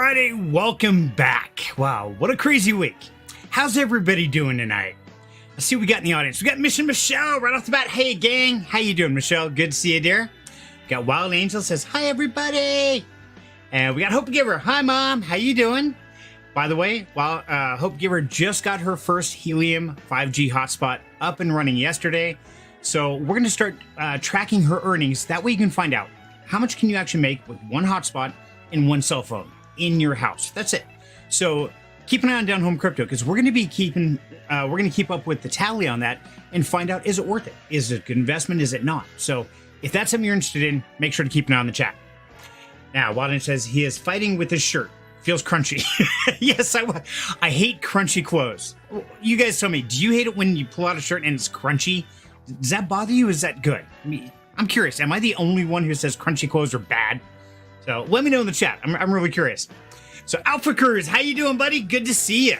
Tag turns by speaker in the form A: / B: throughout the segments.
A: Friday, welcome back. Wow, what a crazy week. How's everybody doing tonight? Let's see what we got in the audience. We got Mission Michelle right off the bat. Hey gang, how you doing, Michelle? Good to see you, dear. Got Wild Angel says, hi everybody. And we got Hope Giver. Hi mom, how you doing? By the way, Hope Giver just got her first Helium 5G hotspot up and running yesterday. So we're gonna start tracking her earnings. That way you can find out how much can you actually make with one hotspot and one cell phone in your house. That's it. So keep an eye on Down Home Crypto because we're going to be keep up with the tally on that and find out, is it worth it? Is it a good investment? Is it not? So if that's something you're interested in, make sure to keep an eye on the chat. Now, Wadden says he is fighting with his shirt. Feels crunchy. Yes, I hate crunchy clothes. You guys tell me, do you hate it when you pull out a shirt and it's crunchy? Does that bother you? Is that good? I mean, I'm curious. Am I the only one who says crunchy clothes are bad? So let me know in the chat. I'm really curious. So Alpha Cruz, how you doing, buddy? Good to see you.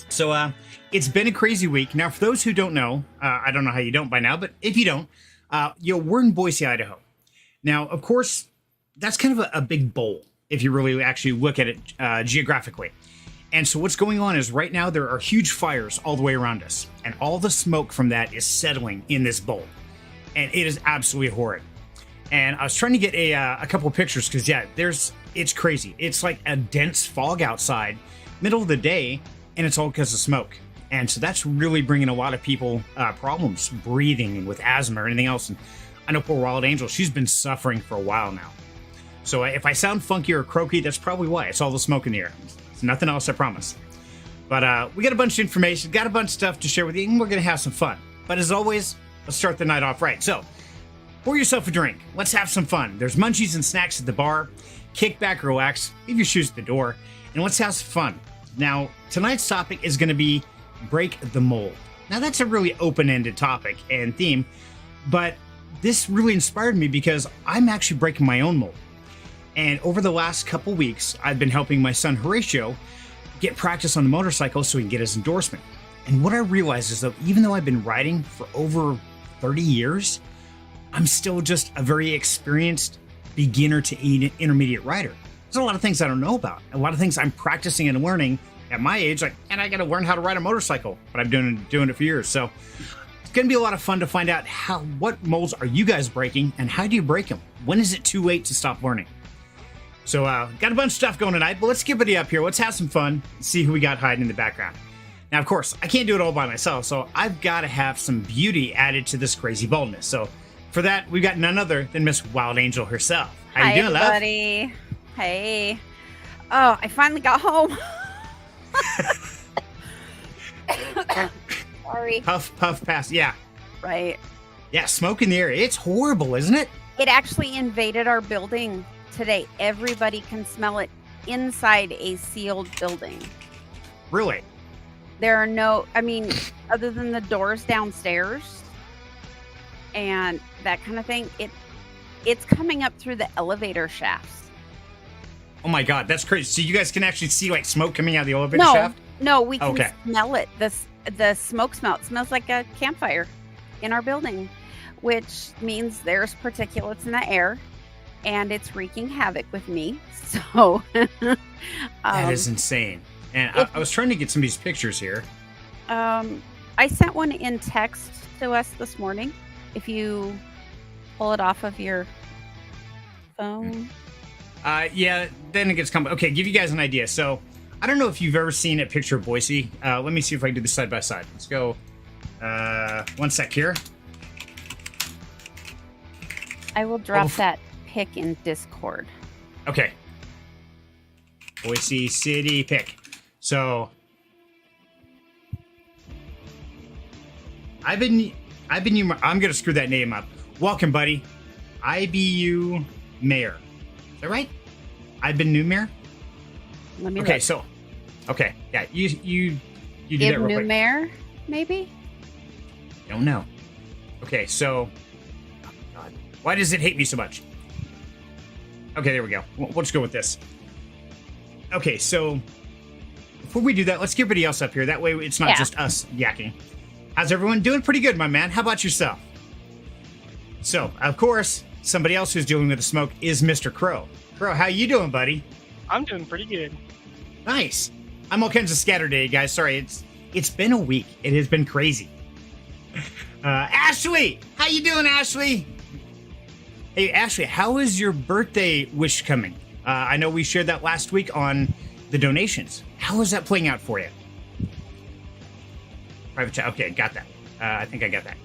A: So it's been a crazy week. Now, for those who don't know, I don't know how you don't by now, but if you don't, we're in Boise, Idaho. Now, of course, that's kind of a big bowl if you really actually look at it geographically. And so what's going on is right now there are huge fires all the way around us, and all the smoke from that is settling in this bowl, and it is absolutely horrid. And I was trying to get a couple of pictures because, yeah, it's crazy. It's like a dense fog outside, middle of the day, and it's all because of smoke. And so that's really bringing a lot of people problems, breathing and with asthma or anything else. And I know poor Wild Angel, she's been suffering for a while now. So if I sound funky or croaky, that's probably why. It's all the smoke in the air. It's nothing else, I promise. But we got a bunch of information, got a bunch of stuff to share with you, and we're going to have some fun. But as always, let's start the night off right. So pour yourself a drink. Let's have some fun. There's munchies and snacks at the bar. Kick back, relax, leave your shoes at the door, and let's have some fun. Now, tonight's topic is going to be break the mold. Now, that's a really open-ended topic and theme, but this really inspired me because I'm actually breaking my own mold. And over the last couple weeks, I've been helping my son Horatio get practice on the motorcycle so he can get his endorsement. And what I realized is that even though I've been riding for over 30 years, I'm still just a very experienced beginner to intermediate rider. There's a lot of things I don't know about. A lot of things I'm practicing and learning at my age, like, and I got to learn how to ride a motorcycle, but I've been doing it for years. So it's going to be a lot of fun to find out what molds are you guys breaking and how do you break them? When is it too late to stop learning? So got a bunch of stuff going tonight, but let's skip it up here. Let's have some fun and see who we got hiding in the background. Now, of course, I can't do it all by myself, so I've got to have some beauty added to this crazy boldness. So for that, we've got none other than Miss Wild Angel herself. How you doing, love?
B: Hi, everybody. Hey. Oh, I finally got home. Sorry.
A: Puff, pass. Yeah.
B: Right.
A: Yeah, smoke in the air. It's horrible, isn't it?
B: It actually invaded our building today. Everybody can smell it inside a sealed building.
A: Really?
B: There are other than the doors downstairs and that kind of thing, it's coming up through the elevator shafts.
A: Oh my God, that's crazy. So you guys can actually see like smoke coming out of the elevator shaft?
B: No, we can smell it. The smoke smells like a campfire in our building, which means there's particulates in the air and it's wreaking havoc with me. So
A: that is insane. And I was trying to get some of these pictures here.
B: I sent one in text to us this morning. If you pull it off of your phone.
A: Yeah, then it gets complicated. Okay, give you guys an idea. So I don't know if you've ever seen a picture of Boise. Let me see if I can do this side by side. Let's go. One sec here.
B: I will drop that pic in Discord.
A: Okay. Boise City pic. So I'm gonna screw that name up. Welcome, buddy. IBU Mayor. Is that right? I've been new mayor.
B: Let me
A: okay.
B: look.
A: So, okay, yeah, you do
B: Give
A: that real
B: new
A: quick.
B: mayor, maybe.
A: Don't know. Okay, so, oh God, why does it hate me so much? Okay, there we go. Let's go with this. Okay, so before we do that, let's get everybody else up here. That way, it's not just us yakking. How's everyone doing? Pretty good, my man. How about yourself? So, of course, somebody else who's dealing with the smoke is Mr. Crow. Crow, how you doing, buddy?
C: I'm doing pretty good.
A: Nice. I'm all kinds of scattered today, guys. Sorry, it's been a week. It has been crazy. Ashley, how you doing, Ashley? Hey, Ashley, how is your birthday wish coming? I know we shared that last week on the donations. How is that playing out for you? Private chat. Okay, got that. I think I got that.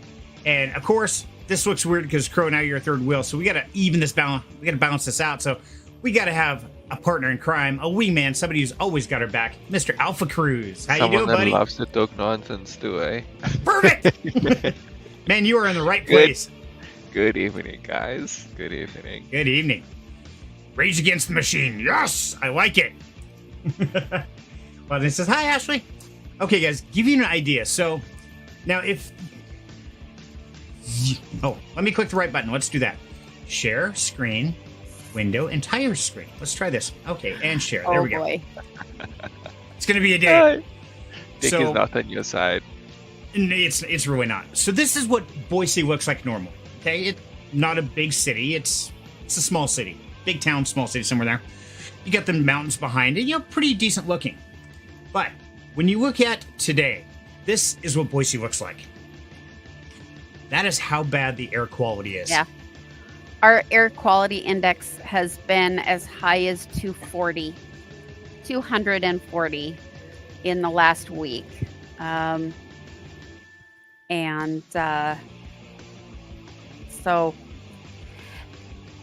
A: And of course, this looks weird because Crow, now you're a third wheel, so we got to even this balance. We got to balance this out. So we got to have a partner in crime, a wingman, somebody who's always got our back, Mr. Alpha Cruz. How you doing, buddy?
D: Someone that loves to talk nonsense too, eh?
A: Perfect. Man, you are in the right place.
D: Good evening, guys. Good evening.
A: Good evening. Rage Against the Machine. Yes, I like it. Well, this says, hi, Ashley. Okay, guys, give you an idea. So now if... Oh, let me click the right button. Let's do that. Share, screen, window, entire screen. Let's try this. Okay, and share. There we go.
B: Boy.
A: It's going to be a day.
D: Dick is not on your side.
A: It's really not. So this is what Boise looks like normal. Okay, it's not a big city. It's a small city. Big town, small city, somewhere there. You got the mountains behind it. You know, pretty decent looking. But when you look at today, this is what Boise looks like. That is how bad the air quality is.
B: Yeah. Our air quality index has been as high as 240 in the last week. So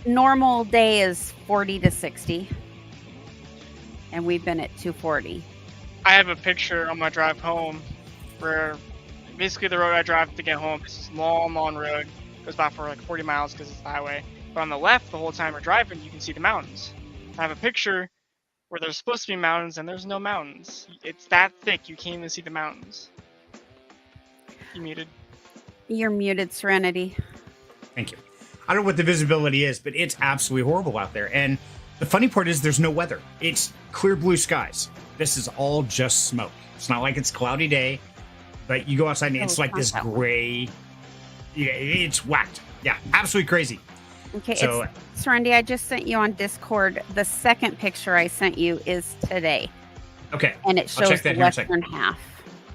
B: normal day is 40 to 60, and we've been at 240.
C: I have a picture on my drive home where basically the road I drive to get home is this long road. It goes about for like 40 miles because it's the highway. But on the left, the whole time we're driving, you can see the mountains. I have a picture where there's supposed to be mountains and there's no mountains. It's that thick, you can't even see the mountains. You muted.
B: You're muted, Serenity.
A: Thank you. I don't know what the visibility is, but it's absolutely horrible out there. And the funny part is there's no weather. It's clear blue skies. This is all just smoke. It's not like it's a cloudy day, but you go outside and it's like this gray. Yeah, it's whacked. Yeah, absolutely crazy.
B: Okay,
A: so,
B: Serenity, I just sent you on Discord. The second picture I sent you is today.
A: Okay.
B: And it shows the western half.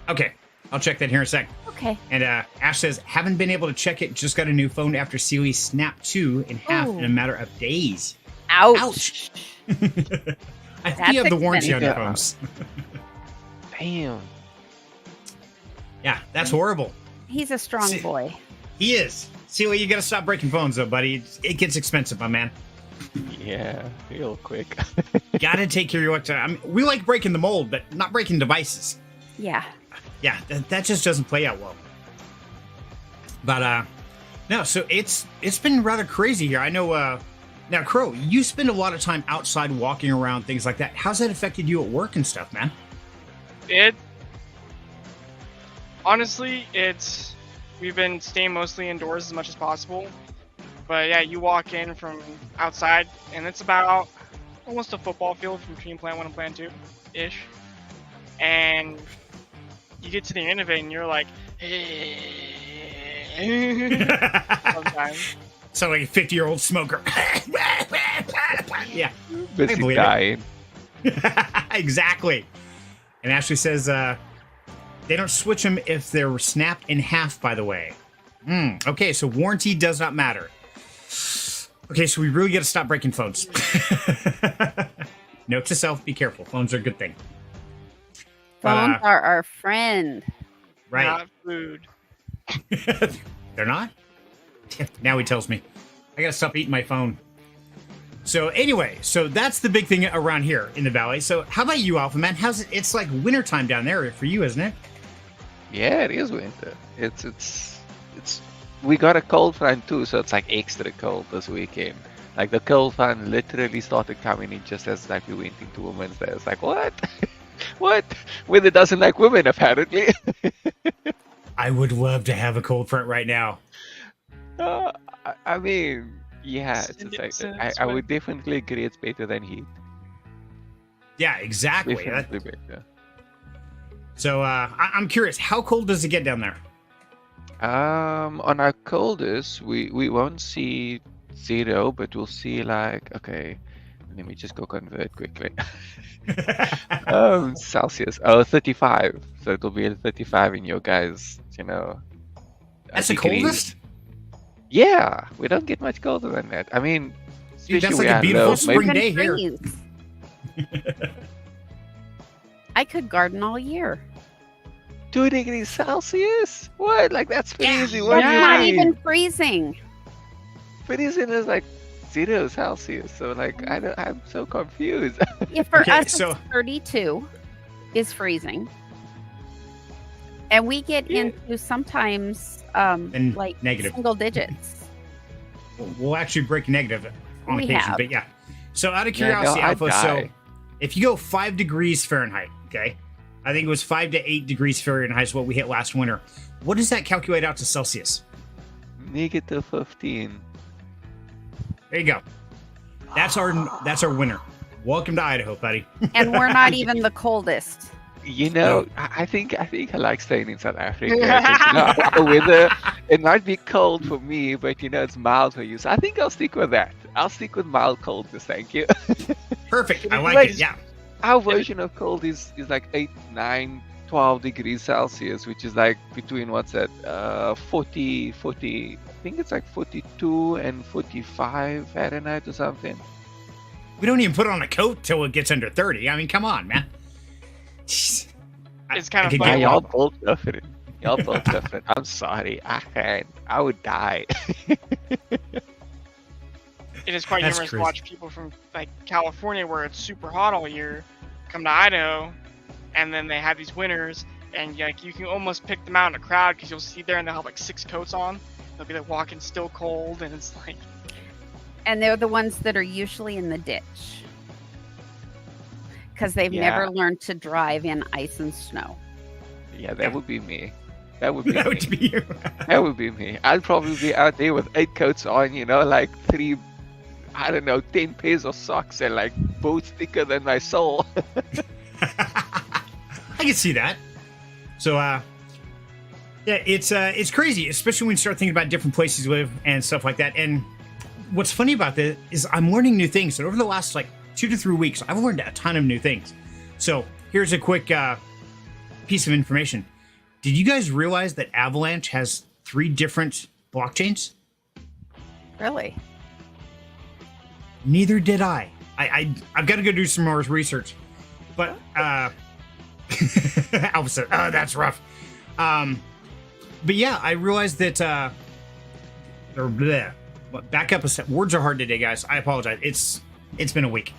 A: Okay. I'll check that here in a sec.
B: Okay.
A: And Ash says, haven't been able to check it. Just got a new phone after Sealy snapped 2 in half in a matter of days.
B: Ouch.
A: I think you have the warranty on your phones.
D: Damn.
A: Yeah, that's horrible.
B: He's a strong boy.
A: He is. Sealy, you got to stop breaking phones, though, buddy. It gets expensive, my man.
D: Yeah, real quick.
A: Got to take care of your electronics. I mean, we like breaking the mold, but not breaking devices.
B: Yeah.
A: Yeah, that just doesn't play out well. But no, so it's been rather crazy here. I know. Now, Crow, you spend a lot of time outside walking around, things like that. How's that affected you at work and stuff, man?
C: We've been staying mostly indoors as much as possible. But yeah, you walk in from outside, and it's about almost a football field from between plant 1 and plant 2-ish. And you get to the end of it, and you're like, sometimes.
A: So like a 50-year-old smoker. Yeah.
D: Busy dying.
A: Exactly. And Ashley says they don't switch them if they're snapped in half, by the way. Okay, so warranty does not matter. Okay, so we really got to stop breaking phones. Note to self, be careful. Phones are a good thing.
B: Phones are our friend.
A: Right.
C: Not food.
A: They're not? Now he tells me. I got to stop eating my phone. So anyway, so that's the big thing around here in the valley. So how about you, Alpha Man? How's it? It's like wintertime down there for you, isn't it?
D: Yeah, it is winter. It's we got a cold front too, so it's like extra cold this weekend. Like the cold front literally started coming in just as like we went into Women's Day. It's like, what? What? Weather doesn't like women, apparently.
A: I would love to have a cold front right now.
D: I mean, yeah, I would definitely agree it's better than heat.
A: Yeah, exactly.
D: Definitely better.
A: So I'm curious, how cold does it get down there?
D: On our coldest, we won't see 0, but we'll see like, okay, let Let me just go convert quickly. Celsius. Oh, 35. So it'll be 35 in your guys,
A: That's the
D: degrees.
A: coldest?
D: Yeah, we don't get much colder than that. I mean,
A: Dude, that's
D: especially
A: like a
D: where I
A: beautiful
D: live,
A: spring
D: maybe-
A: day here.
B: Freeze. I could garden all year.
D: 2 degrees Celsius? What? Like, that's freezing.
A: Yeah.
D: What do
B: That's
D: you
B: not
D: mean?
B: even freezing.
D: Freezing is like 0 Celsius. So, like, I'm so confused.
B: Yeah, for
A: Okay,
B: us,
A: so-
B: it's 32 is freezing. And we get
D: Yeah.
B: into sometimes
A: And
B: like
A: negative.
B: single digits.
A: We'll actually break negative on
B: We
A: occasion,
B: have.
A: but yeah. So out of
D: Yeah, no,
A: curiosity,
D: I'd
A: Alpha, so
D: die.
A: if you go 5 degrees Fahrenheit, okay, I think it was 5 to 8 degrees Fahrenheit is what we hit last winter. What does that calculate out to Celsius?
D: Negative 15.
A: There you go. That's our winter. Welcome to Idaho, buddy.
B: And we're not even the coldest.
D: I think I like staying in South Africa. 'Cause, our weather, it might be cold for me, but it's mild for you. So I think I'll stick with that. I'll stick with mild coldness, thank you.
A: Perfect. I
D: It
A: like
D: makes-
A: it. Yeah.
D: Our version of cold is like 8, 9, 12 degrees Celsius, which is like between 40, I think it's like 42 and 45 Fahrenheit or something.
A: We don't even put on a coat till it gets under 30. I mean, come on, man. Jeez.
C: It's kind of
A: could
C: funny.
A: get
D: Y'all
A: wild.
D: both different. Y'all both different. I'm sorry. I can't. I would die.
C: It is quite
A: That's
C: humorous to
A: crazy.
C: watch people from like California, where it's super hot all year, come to Idaho, and then they have these winters, and like you can almost pick them out in a crowd because you'll see there and they'll have like 6 coats on. They'll be like walking still cold, and it's like
B: And they're the ones that are usually in the ditch. Because they've
D: Yeah.
B: never learned to drive in ice and snow.
D: Yeah, that would be me. That would be
A: That
D: me.
A: would be you.
D: That would be me. I'd probably be out there with 8 coats on, like 3, 10 pairs of socks and like boots thicker than my soul.
A: I can see that. So, yeah, it's crazy, especially when you start thinking about different places you live and stuff like that. And what's funny about this is I'm learning new things. And over the last 2 to 3 weeks, I've learned a ton of new things. So here's a quick piece of information. Did you guys realize that Avalanche has 3 different blockchains?
B: Really?
A: Neither did I. I've got to go do some more research. But Alpha said, "Oh, that's rough." But yeah, I realized that. Or bleh. Back up a step. Words are hard today, guys. I apologize. It's been a week.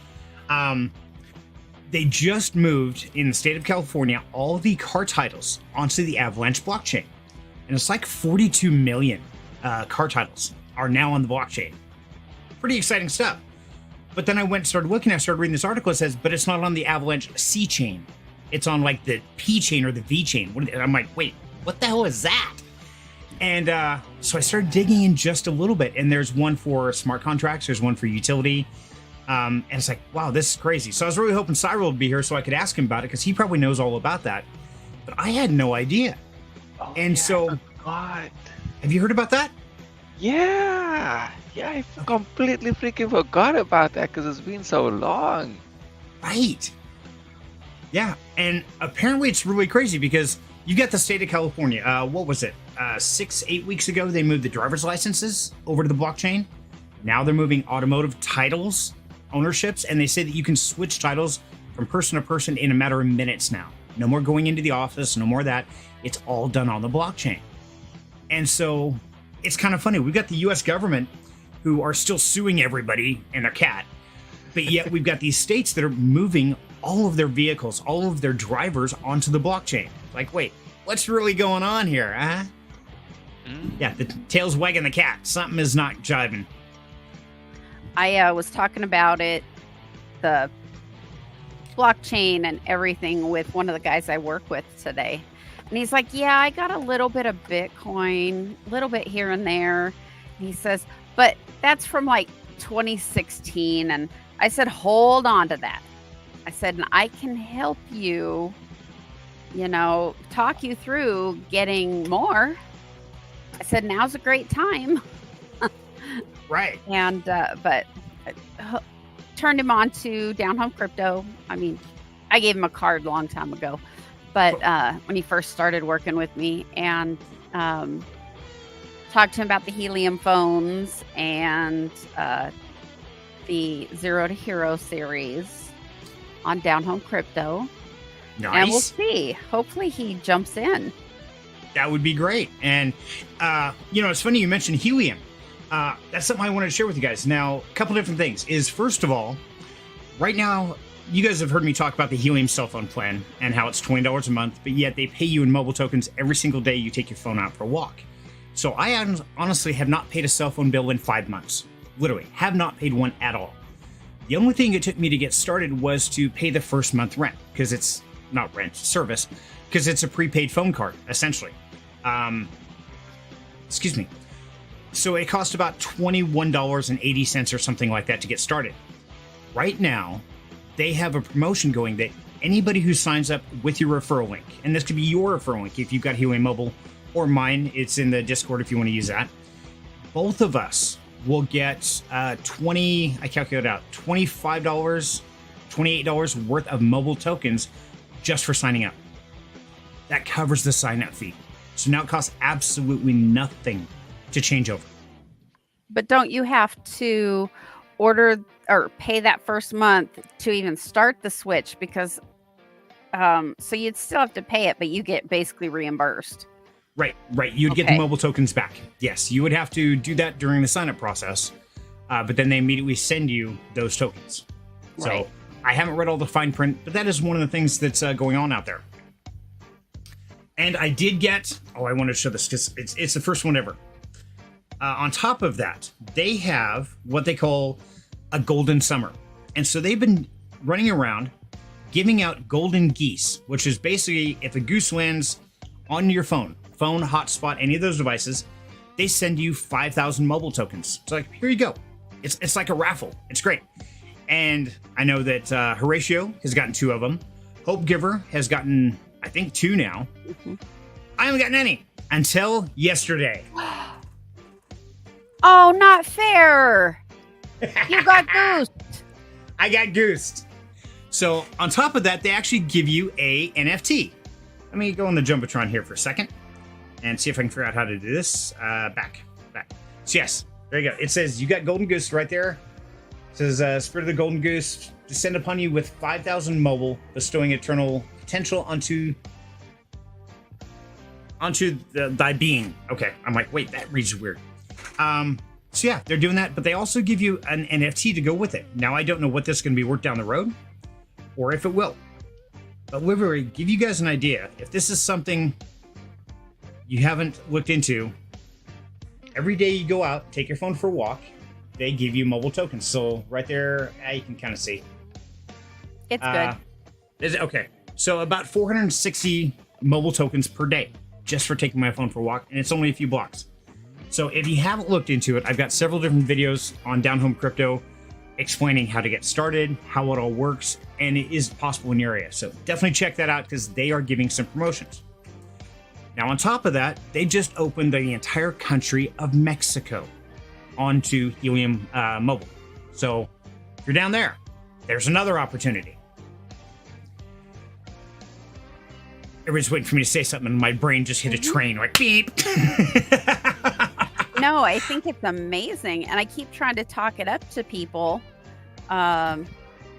A: They just moved in the state of California all the car titles onto the Avalanche blockchain, and it's like 42 million car titles are now on the blockchain. Pretty exciting stuff. But then I went and started looking. I started reading this article. It says, but it's not on the Avalanche C chain. It's on like the P chain or the V chain. And I'm like, wait, what the hell is that? And so I started digging in just a little bit. And there's one for smart contracts. There's one for utility. And it's like, wow, this is crazy. So I was really hoping Cyril would be here so I could ask him about it because he probably knows all about that. But I had no idea.
D: Oh,
A: And so-
D: God.
A: Have you heard about that?
D: Yeah, I completely freaking forgot about that because it's been so long.
A: Right. Yeah, and apparently it's really crazy because you got the state of California. What was it? 6-8 weeks ago, they moved the driver's licenses over to the blockchain. Now they're moving automotive titles, ownerships, and they say that you can switch titles from person to person in a matter of minutes now. No more going into the office, no more of that. It's all done on the blockchain. And so it's kind of funny. We've got the US government who are still suing everybody and their cat. But yet we've got these states that are moving all of their vehicles, all of their drivers onto the blockchain. Like, wait, what's really going on here, huh? Yeah, the tail's wagging the cat. Something is not jiving.
B: I was talking about it, the blockchain and everything with one of the guys I work with today. And he's like, yeah, I got a little bit of Bitcoin, a little bit here and there. And he says, but that's from like 2016. And I said, hold on to that. I said, and I can help you, talk you through getting more. I said, now's a great time.
A: Right.
B: And, but turned him on to Down Home Crypto. I mean, I gave him a card a long time ago, but when he first started working with me, and talked to him about the helium phones and the Zero to Hero series on Down Home Crypto.
A: Nice.
B: And we'll see. Hopefully he jumps in.
A: That would be great. And, it's funny you mentioned helium. That's something I wanted to share with you guys. Now, a couple different things is, first of all, right now, you guys have heard me talk about the helium cell phone plan and how it's $20 a month, but yet they pay you in mobile tokens every single day you take your phone out for a walk. So I honestly have not paid a cell phone bill in 5 months. Literally, have not paid one at all. The only thing it took me to get started was to pay the first month rent, because it's not rent, service, because it's a prepaid phone card, essentially. Excuse me. So it cost about $21.80 or something like that to get started. Right now, they have a promotion going that anybody who signs up with your referral link, and this could be your referral link if you've got Helium Mobile, or mine, it's in the Discord if you want to use that. Both of us will get $25, $28 worth of mobile tokens just for signing up. That covers the sign up fee. So now it costs absolutely nothing to change over.
B: But don't you have to order or pay that first month to even start the switch? Because so you'd still have to pay it, but you get basically reimbursed.
A: Right. You'd get the mobile tokens back. Yes, you would have to do that during the sign-up process, but then they immediately send you those tokens.
B: Right.
A: So I haven't read all the fine print, but that is one of the things that's going on out there. And I did get, I wanted to show this because it's the first one ever. On top of that, they have what they call a golden summer. And so they've been running around giving out golden geese, which is basically if a goose lands on your phone, hotspot, any of those devices, they send you 5,000 mobile tokens. It's like, here you go. It's like a raffle. It's great. And I know that Horatio has gotten 2 of them. Hope Giver has gotten, I think, 2 now.
B: Mm-hmm.
A: I haven't gotten any until yesterday.
B: Oh, not fair. You got goosed.
A: I got goosed. So on top of that, they actually give you a NFT. Let me go on the Jumbotron here for a second and see if I can figure out how to do this. Back. So yes, there you go. It says you got Golden Goose right there. It says, Spirit of the Golden Goose, descend upon you with 5,000 mobile, bestowing eternal potential onto thy being. Okay, I'm like, wait, that reads weird. So yeah, they're doing that, but they also give you an NFT to go with it. Now, I don't know what this is going to be worth down the road, or if it will. But literally, give you guys an idea. If this is something you haven't looked into, every day you go out, take your phone for a walk, they give you mobile tokens. So right there, you can kind of see.
B: It's good.
A: Okay, so about 460 mobile tokens per day, just for taking my phone for a walk, and it's only a few blocks. So if you haven't looked into it, I've got several different videos on Down Home Crypto explaining how to get started, how it all works, and it is possible in your area. So definitely check that out because they are giving some promotions. Now, on top of that, they just opened the entire country of Mexico onto Helium Mobile. So if you're down there, there's another opportunity. Everybody's waiting for me to say something, and my brain just hit a train, like beep.
B: No, I think it's amazing, and I keep trying to talk it up to people, and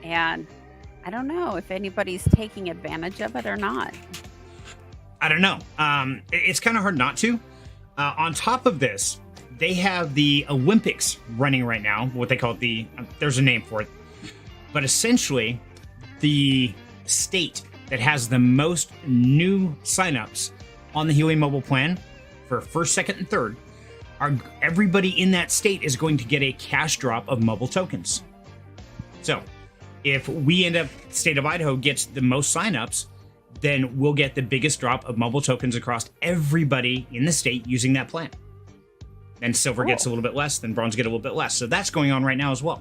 B: I don't know if anybody's taking advantage of it or not.
A: I don't know. It's kind of hard not to. On top of this, they have the Olympics running right now, what they call there's a name for it, but essentially the state that has the most new signups on the Helium Mobile plan for first, second, and third, everybody in that state is going to get a cash drop of mobile tokens. So if we end up, state of Idaho gets the most signups, then we'll get the biggest drop of mobile tokens across everybody in the state using that plan. Then silver gets a little bit less, then bronze get a little bit less. So that's going on right now as well.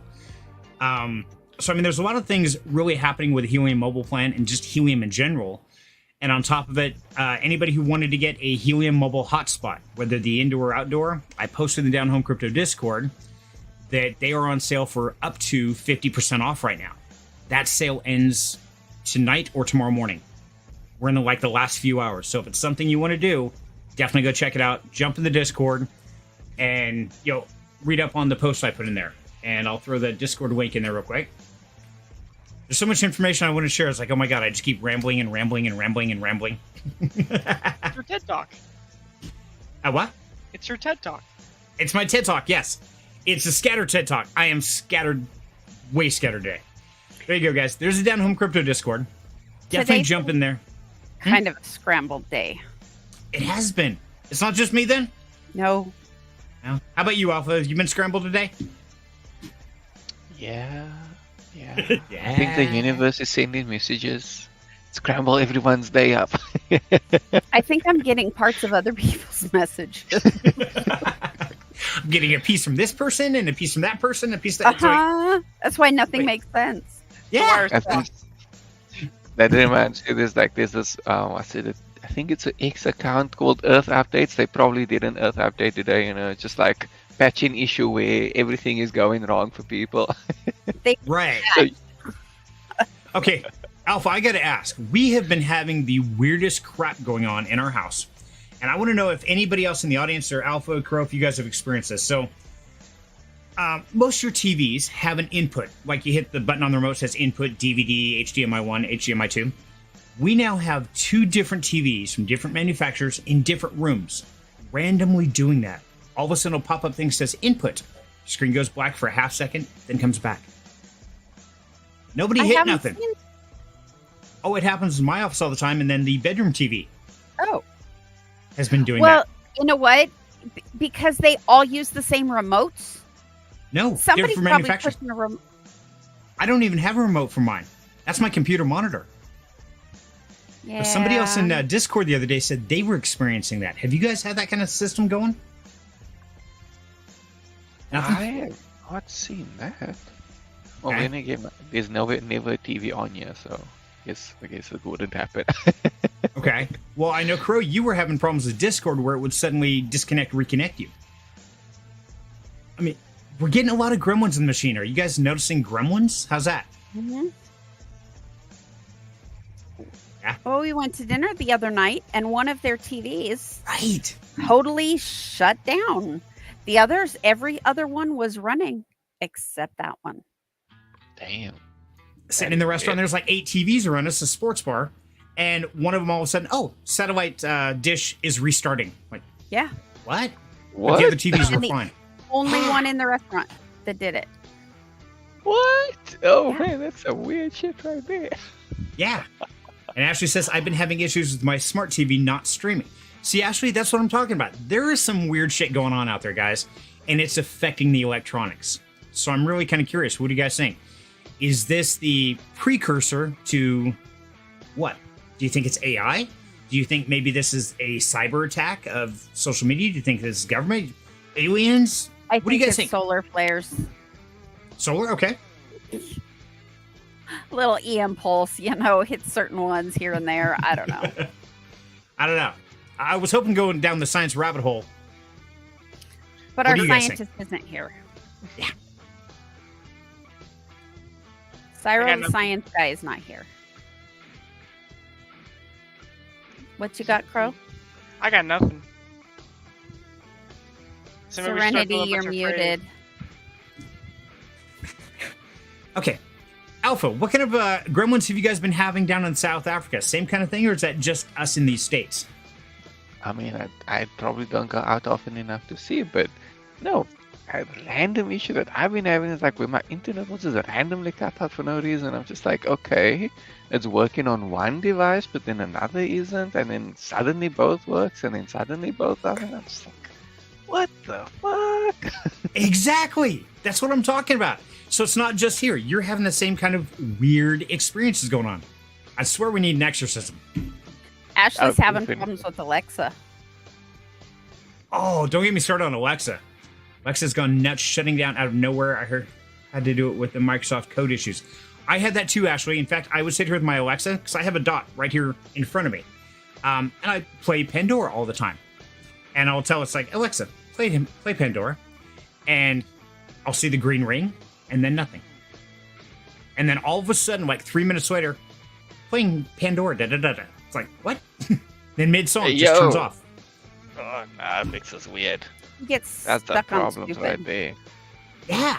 A: So, I mean, there's a lot of things really happening with the Helium Mobile plan and just Helium in general. And on top of it, anybody who wanted to get a Helium Mobile hotspot, whether the indoor or outdoor, I posted in the Down Home Crypto Discord that they are on sale for up to 50% off right now. That sale ends tonight or tomorrow morning. We're in the last few hours. So if it's something you want to do, definitely go check it out. Jump in the Discord and read up on the post I put in there. And I'll throw the Discord link in there real quick. There's so much information I want to share. It's like, oh my God, I just keep rambling and rambling and rambling and rambling.
C: It's your TED Talk.
A: What?
C: It's your TED Talk.
A: It's my TED Talk, yes. It's a scattered TED Talk. I am scattered, way scattered today. There you go, guys. There's a Down Home Crypto Discord. Definitely
B: Today's
A: jump in there.
B: Kind of a scrambled day.
A: It has been. It's not just me then?
B: No.
A: No. How about you, Alpha? Have you been scrambled today?
D: Yeah.
A: Yeah.
D: I think the universe is sending messages. Scramble everyone's day up.
B: I think I'm getting parts of other people's messages.
A: I'm getting a piece from this person and a piece from that person, a piece that.
B: That's why nothing
A: Wait.
B: makes sense.
A: Yeah.
D: I think that reminds me, there's this, I think it's an X account called Earth Updates. They probably did an Earth update today, just like patching issue where everything is going wrong for people.
A: Right.
D: So,
A: Okay, Alpha, I got to ask. We have been having the weirdest crap going on in our house. And I want to know if anybody else in the audience or Alpha, Crow, if you guys have experienced this. So, most of your TVs have an input. Like you hit the button on the remote that says input, DVD, HDMI 1, HDMI 2. We now have 2 different TVs from different manufacturers in different rooms, randomly doing that. All of a sudden, a pop-up thing says input. Screen goes black for a half second, then comes back. Nobody hit nothing. Oh, it happens in my office all the time, and then the bedroom TV has been doing that.
B: Well, you know what? Because they all use the same remotes.
A: No,
B: Somebody's
A: different
B: probably
A: manufacturers.
B: pushing a remote.
A: I don't even have a remote for mine. That's my computer monitor.
B: Yeah.
A: But somebody else in Discord the other day said they were experiencing that. Have you guys had that kind of system going? Nothing?
D: I have not seen that. Well,
A: Okay.
D: then again, there's never a TV on here, so I guess it wouldn't happen.
A: Okay. Well, I know, Crow, you were having problems with Discord where it would suddenly disconnect, reconnect you. I mean, we're getting a lot of gremlins in the machine. Are you guys noticing gremlins? How's that?
B: Mm-hmm.
A: Yeah.
B: Oh, we went to dinner the other night, and one of their TVs
A: Right.
B: totally shut down. The others, every other one was running except that one.
D: Damn.
A: Sitting in the restaurant, there's like 8 TVs around us, a sports bar, and one of them all of a sudden, satellite dish is restarting. Like,
B: Yeah.
A: what? But
D: What?
A: the other TVs were
B: And the-
A: fine.
B: Only one in the restaurant that did it.
D: What? Oh
B: Yeah.
D: man, that's some weird shit right there.
A: Yeah. And Ashley says, I've been having issues with my smart TV not streaming. See, Ashley, that's what I'm talking about. There is some weird shit going on out there, guys, and it's affecting the electronics. So I'm really kind of curious. What do you guys think? Is this the precursor to what? Do you think it's AI? Do you think maybe this is a cyber attack of social media? Do you think this is government? Aliens?
B: I
A: What do you
B: think
A: guys
B: it's
A: think?
B: solar flares.
A: Solar? Okay.
B: Little EM pulse, hits certain ones here and there. I don't know.
A: I don't know. I was hoping going down the science rabbit hole.
B: But
A: What
B: our
A: do you guys
B: scientist isn't here.
A: Yeah.
B: Cyro,
C: I got
B: the
C: nothing.
B: science guy, is not here. What you got, Crow?
C: I got nothing. So maybe we should start
B: Serenity,
C: doing a
B: you're
C: bunch of praise.
B: muted.
A: Okay. Alpha, what kind of gremlins have you guys been having down in South Africa? Same kind of thing, or is that just us in these states?
D: I mean, I probably don't go out often enough to see it, but no, a random issue that I've been having is like where my internet was just randomly cut out for no reason. I'm just like, okay, it's working on one device, but then another isn't, and then suddenly both works, and then suddenly both doesn't. I'm just like, what the fuck?
A: Exactly. That's what I'm talking about. So it's not just here. You're having the same kind of weird experiences going on. I swear we need an exorcism.
B: Ashley's
D: Oh,
B: having
D: open.
B: problems with Alexa.
A: Oh, don't get me started on Alexa. Alexa's gone nuts, shutting down out of nowhere. I heard had to do it with the Microsoft code issues. I had that too, Ashley. In fact, I would sit here with my Alexa because I have a dot right here in front of me. And I play Pandora all the time. And I'll tell it's like, Alexa, play Pandora. And I'll see the green ring, and then nothing. And then all of a sudden, like 3 minutes later, playing Pandora, da-da-da-da. It's like, what? Then mid-song,
D: Hey,
A: just
D: yo.
A: turns off.
D: Oh, nah, Alexa's weird.
B: He gets
D: That's the
B: stuck on
D: problem
B: stupid.
D: right there.
A: Yeah,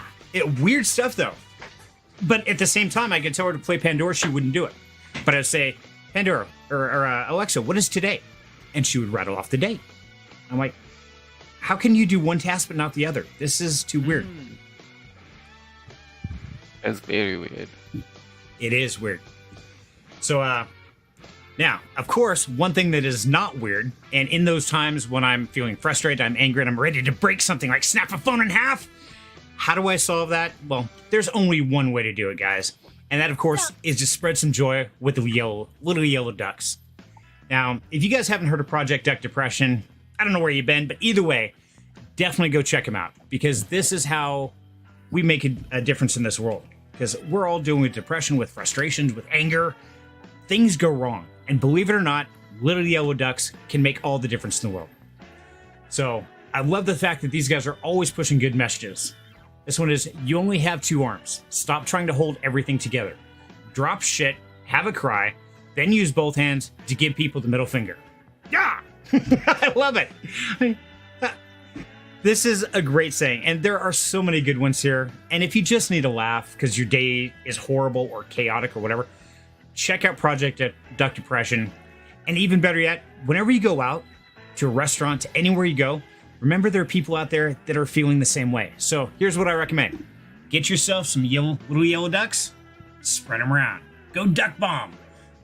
A: weird stuff, though. But at the same time, I could tell her to play Pandora, she wouldn't do it. But I'd say, Pandora, or Alexa, what is today? And she would rattle off the date. I'm like, how can you do one task but not the other? This is too weird.
D: It's very weird.
A: It is weird. So, now, of course, one thing that is not weird, and in those times when I'm feeling frustrated, I'm angry, and I'm ready to break something like snap a phone in half, how do I solve that? Well, there's only one way to do it, guys. And that, of course, is to spread some joy with the little yellow ducks. Now, if you guys haven't heard of Project Duck Depression, I don't know where you've been, but either way, definitely go check them out, because this is how we make a difference in this world. Because we're all dealing with depression, with frustrations, with anger. Things go wrong. And believe it or not, little yellow ducks can make all the difference in the world. So I love the fact that these guys are always pushing good messages. This one is, you only have 2 arms. Stop trying to hold everything together. Drop shit, have a cry, then use both hands to give people the middle finger. Yeah! I love it. This is a great saying, and there are so many good ones here. And if you just need a laugh because your day is horrible or chaotic or whatever, check out Project Duck Depression. And even better yet, whenever you go out to a restaurant, to anywhere you go, remember there are people out there that are feeling the same way. So here's what I recommend. Get yourself some little yellow ducks, spread them around. Go duck bomb.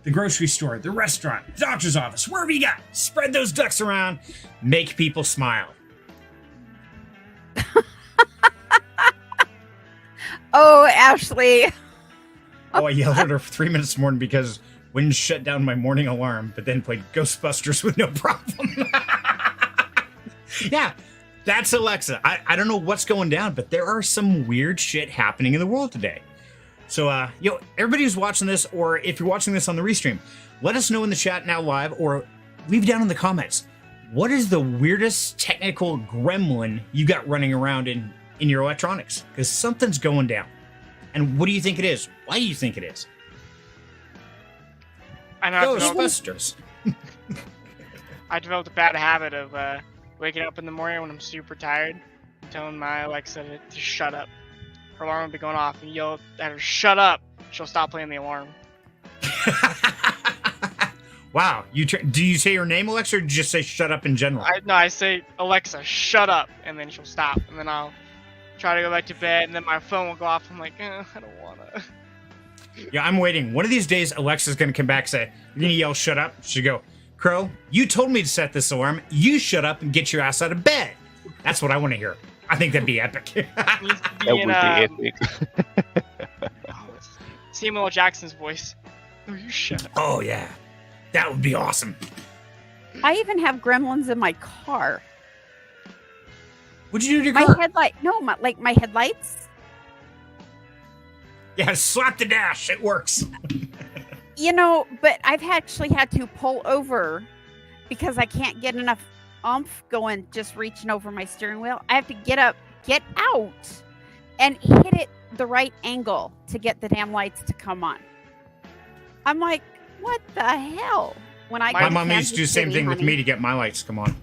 A: The grocery store, the restaurant, the doctor's office, wherever you got. Spread those ducks around. Make people smile.
B: Oh, Ashley.
A: Oh, I yelled at her for 3 minutes this morning because wouldn't shut down my morning alarm, but then played Ghostbusters with no problem. Yeah, that's Alexa. I don't know what's going down, but there are some weird shit happening in the world today. So, everybody who's watching this, or if you're watching this on the restream, let us know in the chat now live, or leave down in the comments. What is the weirdest technical gremlin you got running around in your electronics? Because something's going down. And what do you think it is? Why do you think it is?
C: I know
A: Ghostbusters.
C: I developed a bad habit of waking up in the morning when I'm super tired, and telling my Alexa to shut up. Her alarm will be going off, and yell at her, "Shut up!" She'll stop playing the alarm.
A: Wow. Do you say your name, Alexa, or do you just say shut up in general?
C: I say, "Alexa, shut up," and then she'll stop, and then I'll try to go back to bed, and then my phone will go off. I'm like, I don't wanna.
A: Yeah, I'm waiting. One of these days, Alexa's going to come back and say, you're going to yell, shut up. She'll go, Crow, you told me to set this alarm. You shut up and get your ass out of bed. That's what I want to hear. I think that'd be epic.
D: That would be epic.
C: Samuel L. Jackson's voice. Oh, you shut up.
A: Oh, yeah. That would be awesome.
B: I even have gremlins in my car.
A: What'd you do to your
B: My
A: car?
B: headlight. No, my headlights.
A: Yeah, slap the dash. It works.
B: But I've actually had to pull over because I can't get enough oomph going, just reaching over my steering wheel. I have to get up, get out, and hit it the right angle to get the damn lights to come on. I'm like, what the hell? When I
A: My mom used to do the same thing with me to get my lights to come on.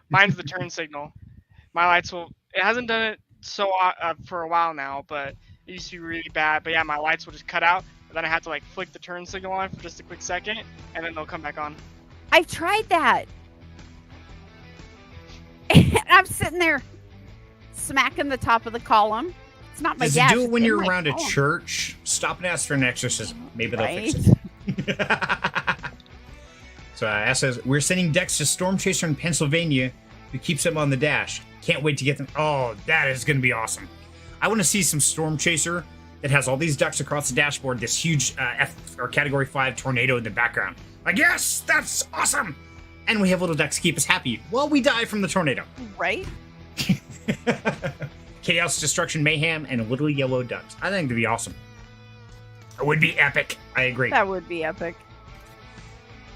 C: Mine's the turn signal. My lights will. It hasn't done it for a while now, but it used to be really bad. But yeah, my lights will just cut out, and then I have to flick the turn signal on for just a quick second, and then they'll come back on.
B: I've tried that. And I'm sitting there smacking the top of the column. It's not my
A: Does
B: gas.
A: it do it when
B: it's in
A: you're
B: my
A: around a
B: column.
A: church? Stop and ask for an exorcism. Maybe they'll fix
B: Right?
A: it. So Ash says, we're sending Dex to Storm Chaser in Pennsylvania who keeps him on the dash. Can't wait to get them. Oh, that is going to be awesome. I want to see some Storm Chaser that has all these ducks across the dashboard, this huge F or Category 5 tornado in the background. Like, yes, that's awesome. And we have little ducks to keep us happy while we die from the tornado.
B: Right?
A: Chaos, Destruction, Mayhem, and Little Yellow Ducks. I think it'd be awesome. It would be epic. I agree.
B: That would be epic.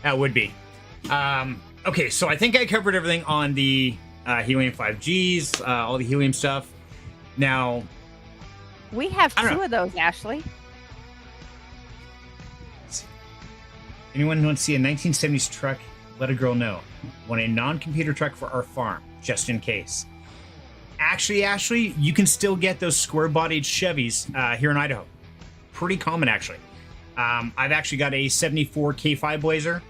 A: That would be. Okay, so I think I covered everything on the helium 5Gs, all the helium stuff. Now,
B: We have
A: I don't
B: 2
A: know.
B: of those, Ashley.
A: Anyone want to see a 1970s truck? Let a girl know. Want a non-computer truck for our farm, just in case. Actually, Ashley, you can still get those square-bodied Chevys here in Idaho. Pretty common, actually. I've actually got a 74 K5 Blazer,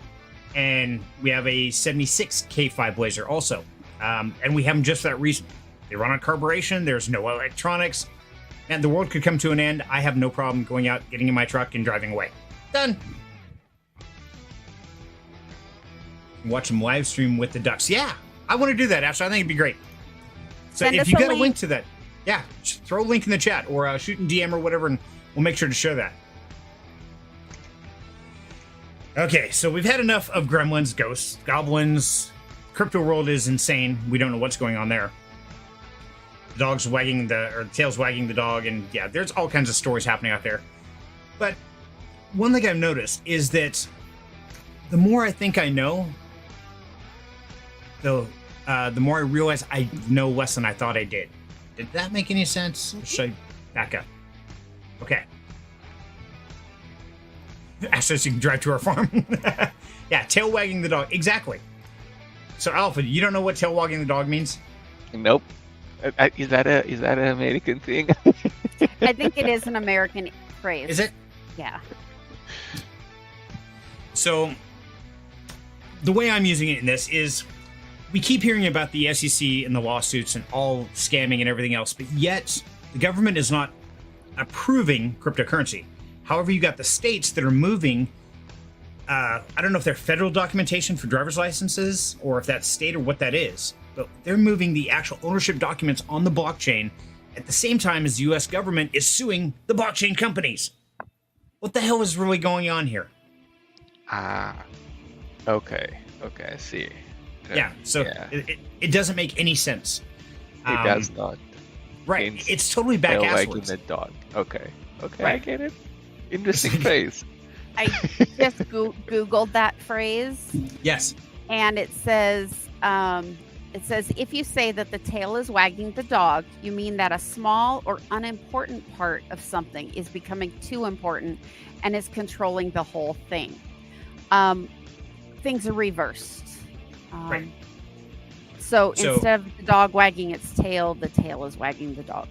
A: and we have a 76 K5 Blazer also. And we have them just for that reason. They run on carburation, there's no electronics, and the world could come to an end. I have no problem going out, getting in my truck, and driving away. Done. Watch them live stream with the ducks. Yeah, I want to do that, Ashley. I think it'd be great. So
B: Send
A: if
B: us
A: you
B: a
A: got a
B: link.
A: link to that, yeah, throw a link in the chat or shoot in DM or whatever, and we'll make sure to show that. Okay, so we've had enough of gremlins, ghosts, goblins. Crypto world is insane. We don't know what's going on there. The dog's wagging the tail's wagging the dog, and yeah, there's all kinds of stories happening out there. But one thing I've noticed is that the more I think I know, the more I realize I know less than I thought I did. Did that make any sense? Or should I back up? Okay. Ash says you can drive to our farm. Yeah, tail wagging the dog. Exactly. So, Alpha, you don't know what tail wagging the dog means?
D: Nope. Is that an American thing?
B: I think it is an American phrase.
A: Is it?
B: Yeah.
A: So, the way I'm using it in this is we keep hearing about the SEC and the lawsuits and all scamming and everything else, but yet the government is not approving cryptocurrency. However, you got the states that are moving. I don't know if they're federal documentation for driver's licenses or if that's state or what that is, but they're moving the actual ownership documents on the blockchain at the same time as the US government is suing the blockchain companies. What the hell is really going on here?
D: Okay, I see.
A: Yeah, so
D: yeah.
A: It doesn't make any sense.
D: It does not.
A: Right,
D: Means
A: it's totally back
D: tail wagging
A: asswards.
D: the dog. Okay, I
A: Right.
D: get it. Interesting phrase.
B: I just Googled that phrase,
A: Yes.
B: and it says if you say that the tail is wagging the dog, you mean that a small or unimportant part of something is becoming too important and is controlling the whole thing. Things are reversed.
A: Right.
B: So
A: So-
B: instead of the dog wagging its tail, the tail is wagging the dog.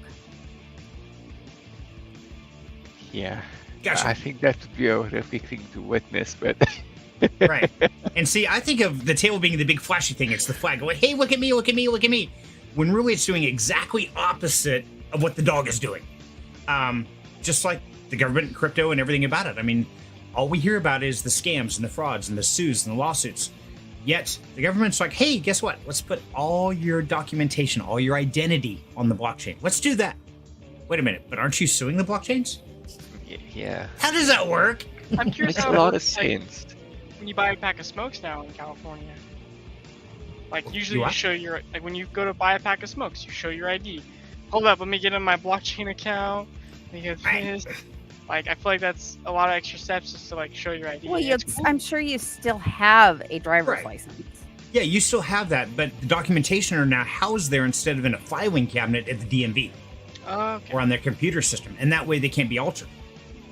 D: Yeah.
A: Gotcha.
D: I think that would be a horrific thing to witness, but
A: Right. And see, I think of the tail being the big flashy thing. It's the flag going, hey, look at me, look at me, look at me. When really it's doing exactly opposite of what the dog is doing. Just like the government and crypto and everything about it. I mean, all we hear about is the scams and the frauds and the sues and the lawsuits. Yet the government's like, hey, guess what? Let's put all your documentation, all your identity on the blockchain. Let's do that. Wait a minute, but aren't you suing the blockchains?
D: yeah,
A: How does that work?
C: I'm curious
D: makes
C: how
D: a
C: it
D: lot of
C: works, like,
D: sense.
C: when you buy a pack of smokes now in California. Like usually
A: You
C: you
A: what?
C: show your when you go to buy a pack of smokes, you show your ID. Hold up, let me get in my blockchain account. Let me get
A: Right.
C: this. Like I feel like that's a lot of extra steps just to like show your ID.
B: Well,
C: and it's cool.
B: I'm sure you still have a driver's
A: Right.
B: license.
A: Yeah, you still have that, but the documentation are now housed there instead of in a filing cabinet at the DMV
C: Okay.
A: or on their computer system, and that way they can't be altered.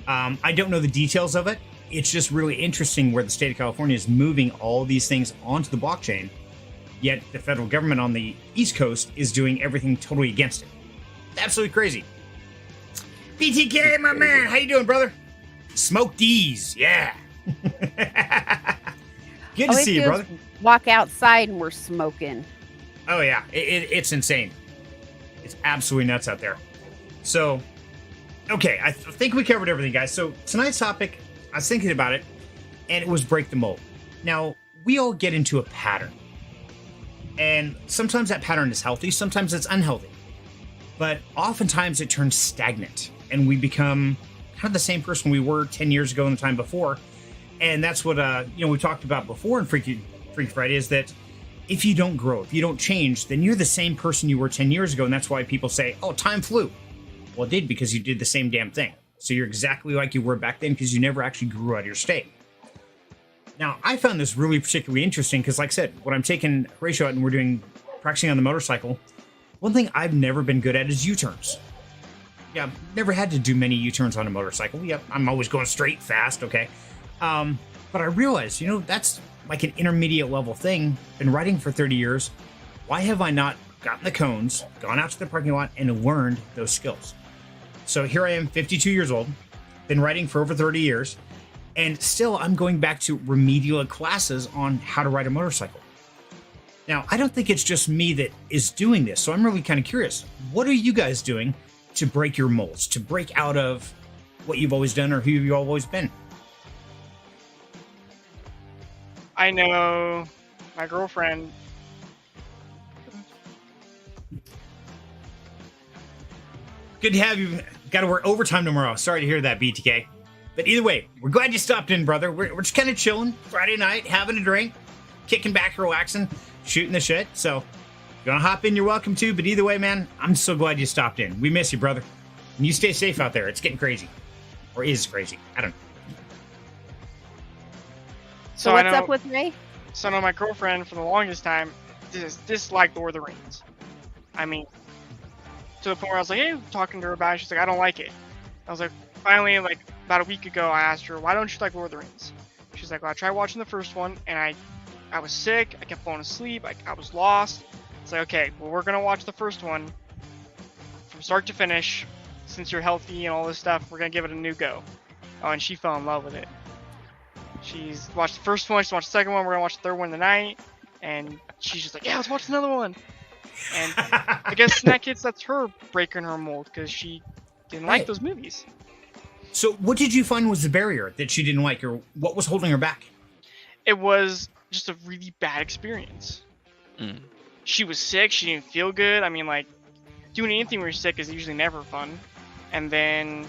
A: I don't know the details of it. It's just really interesting where the state of California is moving all these things onto the blockchain, yet the federal government on the East Coast is doing everything totally against it. Absolutely crazy. BTK, my man, how you doing, brother? Smoke D's, yeah. Good to
B: All we
A: see you,
B: do
A: brother.
B: is walk outside and we're smoking.
A: Oh yeah, it's insane. It's absolutely nuts out there. So, okay, I think we covered everything, guys. So tonight's topic, I was thinking about it, and it was break the mold. Now, we all get into a pattern, and sometimes that pattern is healthy, sometimes it's unhealthy, but oftentimes it turns stagnant, and we become kind of the same person we were 10 years ago and the time before. And that's what we talked about before in Freaky Friday, is that if you don't grow, if you don't change, then you're the same person you were 10 years ago. And that's why people say, oh, time flew. Well, it did, because you did the same damn thing. So you're exactly like you were back then, because you never actually grew out of your state. Now, I found this really particularly interesting because, like I said, when I'm taking Horatio out and we're doing practicing on the motorcycle, one thing I've never been good at is U-turns. Yeah, I've never had to do many U-turns on a motorcycle. Yeah, I'm always going straight, fast, okay? But I realized, that's like an intermediate level thing. Been riding for 30 years. Why have I not gotten the cones, gone out to the parking lot, and learned those skills? So here I am, 52 years old, been riding for over 30 years, and still I'm going back to remedial classes on how to ride a motorcycle. Now, I don't think it's just me that is doing this, so I'm really kind of curious. What are you guys doing to break your molds, to break out of what you've always done or who you've always been?
C: I know my girlfriend.
A: Good to have you. Got to work overtime tomorrow. Sorry to hear that, BTK. But either way, we're glad you stopped in, brother. We're just kind of chilling Friday night, having a drink, kicking back, relaxing, shooting the shit. So if you want to hop in, you're welcome to. But either way, man, I'm so glad you stopped in. We miss you, brother. And you stay safe out there. It's getting crazy. Or is crazy. I don't know.
B: So what's up with Ray?
C: So I know my girlfriend for the longest time disliked Lord of the Rings. I mean, to the point where I was like, hey, talking to her about it, she's like, I don't like it. I was like, finally, like about a week ago, I asked her, why don't you like Lord of the Rings? She's like, well, I tried watching the first one, and I was sick, I kept falling asleep, I was lost. It's like, okay, well, we're gonna watch the first one from start to finish. Since you're healthy and all this stuff, we're gonna give it a new go. Oh, and she fell in love with it. She's watched the first one, she's watched the second one, we're gonna watch the third one tonight, and she's just like, yeah, let's watch another one. And I guess in that case, that's her breaking her mold, because she didn't like those movies.
A: So what did you find was the barrier that she didn't like, or what was holding her back?
C: It was just a really bad experience. She was sick, she didn't feel good. I mean, like, doing anything when you're sick is usually never fun. And then,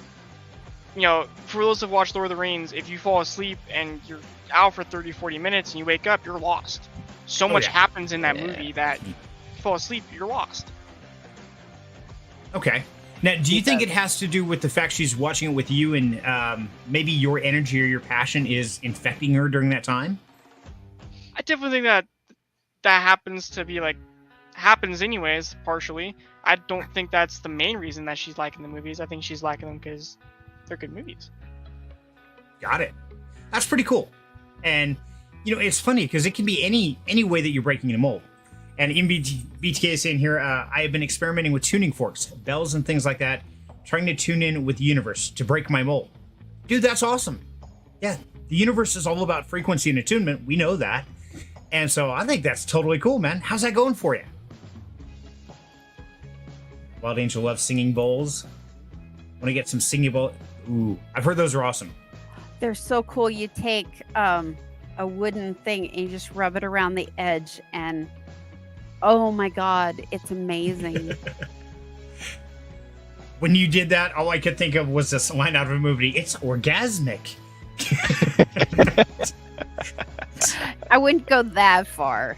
C: for those who've watched Lord of the Rings, if you fall asleep and you're out for 30, 40 minutes and you wake up, you're lost. So much happens in that movie that if you fall asleep, you're lost.
A: Okay. Now, do you think it has to do with the fact she's watching it with you and maybe your energy or your passion is infecting her during that time?
C: I definitely think that happens to be happens anyways, partially. I don't think that's the main reason that she's liking the movies. I think she's liking them because they're good movies.
A: Got it. That's pretty cool. And, it's funny because it can be any way that you're breaking a mold. And BTK is saying here, I have been experimenting with tuning forks, bells and things like that, trying to tune in with the universe to break my mold. Dude, that's awesome. Yeah, the universe is all about frequency and attunement. We know that. And so I think that's totally cool, man. How's that going for you? Wild Angel loves singing bowls. Want to get some singing bowl? Ooh, I've heard those are awesome.
B: They're so cool. You take a wooden thing and you just rub it around the edge, and oh my God, it's amazing.
A: When you did that, all I could think of was this line out of a movie. It's orgasmic.
B: I wouldn't go that far.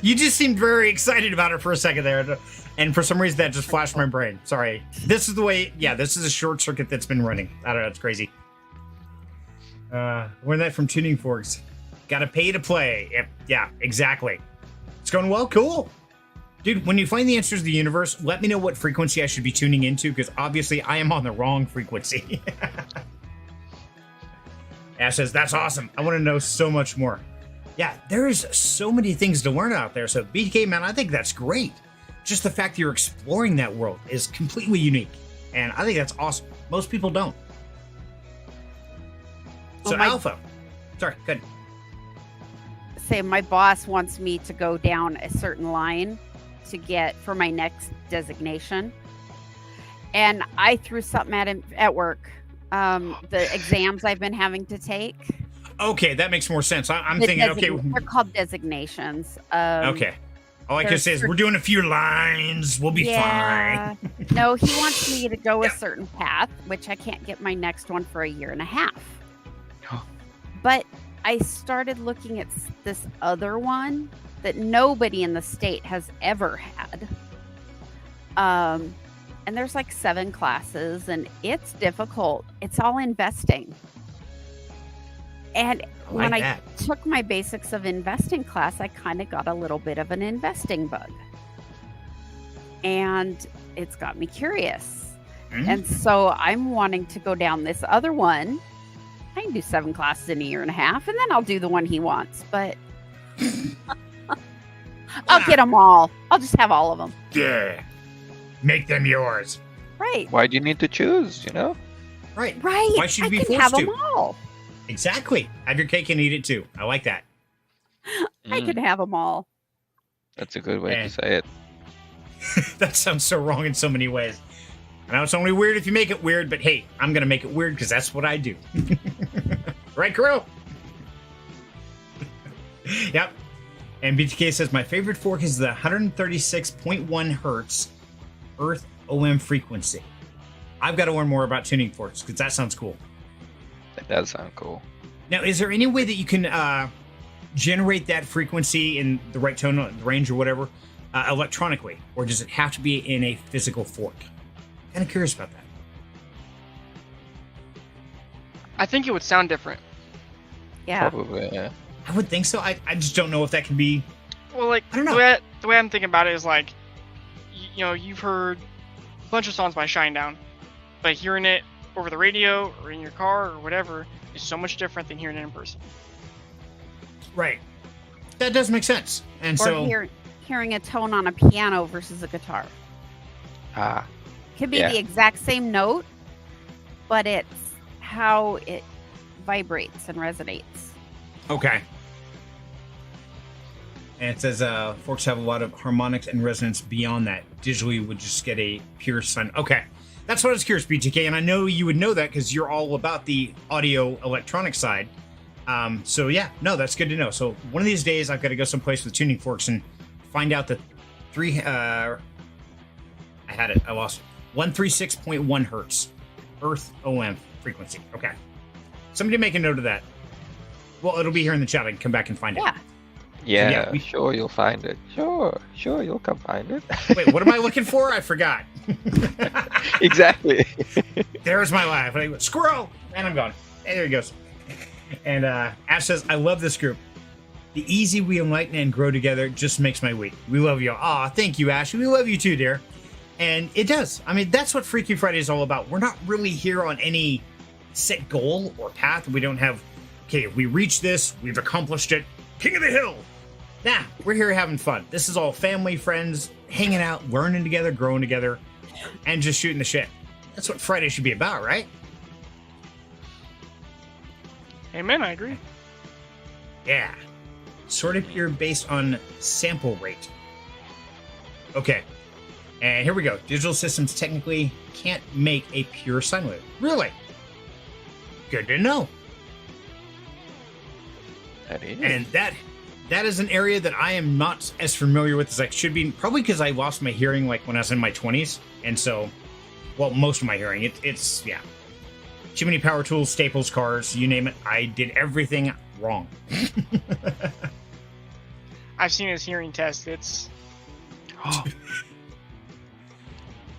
A: You just seemed very excited about it for a second there. And for some reason, that just flashed my brain. Sorry. This is the way... Yeah, this is a short circuit that's been running. I don't know. It's crazy. Learned that from tuning forks. Gotta pay to play. Yep. Yeah, exactly. It's going well. Cool. Dude, when you find the answers to the universe, let me know what frequency I should be tuning into, because obviously I am on the wrong frequency. Ash says, that's awesome. I want to know so much more. Yeah, there's so many things to learn out there. So BTK, man, I think that's great. Just the fact that you're exploring that world is completely unique. And I think that's awesome. Most people don't. So Alpha. Sorry, good.
B: Say my boss wants me to go down a certain line to get for my next designation. And I threw something at him at work. The exams I've been having to take.
A: Okay, that makes more sense. I'm thinking, okay.
B: They're called designations.
A: Okay. All I can say is we're doing a few lines. We'll be fine.
B: No, he wants me to go a certain path, which I can't get my next one for a year and a half. But I started looking at this other one that nobody in the state has ever had. And there's like 7 classes, and it's difficult. It's all investing. And when I took my basics of investing class, I kind of got a little bit of an investing bug. and it's got me curious.
A: Mm.
B: And so I'm wanting to go down this other one. I can do 7 classes in a year and a half, and then I'll do the one he wants. But I'll get them all. I'll just have all of them.
A: Yeah. Make them yours.
B: Right.
D: Why do you need to choose? You know.
A: Right.
B: Right.
A: Why should you be
B: I can
A: forced
B: have
A: to?
B: them all.
A: Exactly. Have your cake and eat it too. I like that.
B: I can have them all.
D: That's a good way
A: Eh.
D: to say it.
A: That sounds so wrong in so many ways. I know it's only weird if you make it weird, but hey, I'm going to make it weird because that's what I do. Right, Kirill? Yep. And BTK says, my favorite fork is the 136.1 hertz Earth OM frequency. I've got to learn more about tuning forks because that sounds cool.
D: That does sound cool.
A: Now, is there any way that you can generate that frequency in the right tone, the range or whatever, electronically? Or does it have to be in a physical fork? Kind of curious about that.
C: I think it would sound different.
B: Yeah.
D: Probably. Yeah.
A: I would think so. I just don't know if that can be...
C: Well, like
A: I don't know.
C: the way I'm thinking about it is like, you know, you've heard a bunch of songs by Shinedown, but hearing it over the radio or in your car or whatever is so much different than hearing it in person.
A: Right. That does make sense. And
B: Or
A: so...
B: hearing a tone on a piano versus a guitar.
D: Ah.
B: Could be
D: Yeah.
B: the exact same note, but it's how it vibrates and resonates.
A: Okay. And it says forks have a lot of harmonics and resonance beyond that. Digitally, you would just get a pure sine. Okay. That's what I was curious, BTK, and I know you would know that because you're all about the audio electronic side. So yeah, no, that's good to know. So one of these days, I've got to go someplace with tuning forks and find out the I lost it. 136.1 hertz Earth OM frequency. Okay. Somebody make a note of that. Well, it'll be here in the chat. I can come back and find it.
B: Yeah.
D: Yeah, sure you'll find it. Sure you'll come find it.
A: Wait, what am I looking for? I forgot.
D: Exactly.
A: There's my life. I went, squirrel! And I'm gone. Hey, there he goes. And Ash says, I love this group. The easy we enlighten and grow together just makes my week. We love you. Aw, thank you, Ash. We love you too, dear. And it does. I mean, that's what Freaky Friday is all about. We're not really here on any set goal or path. We don't have, okay, if we reach this, we've accomplished it. King of the hill. Nah, we're here having fun. This is all family, friends, hanging out, learning together, growing together, and just shooting the shit. That's what Friday should be about, right?
C: Amen, I agree.
A: Yeah. Sort of pure based on sample rate. Okay. And here we go. Digital systems technically can't make a pure sine wave. Really? Good to know.
D: That is.
A: And that is an area that I am not as familiar with as I should be. Probably because I lost my hearing like when I was in my 20s. And so, well, most of my hearing. It's yeah. Too many power tools, staples, cars, you name it. I did everything wrong.
C: I've seen his hearing test. It's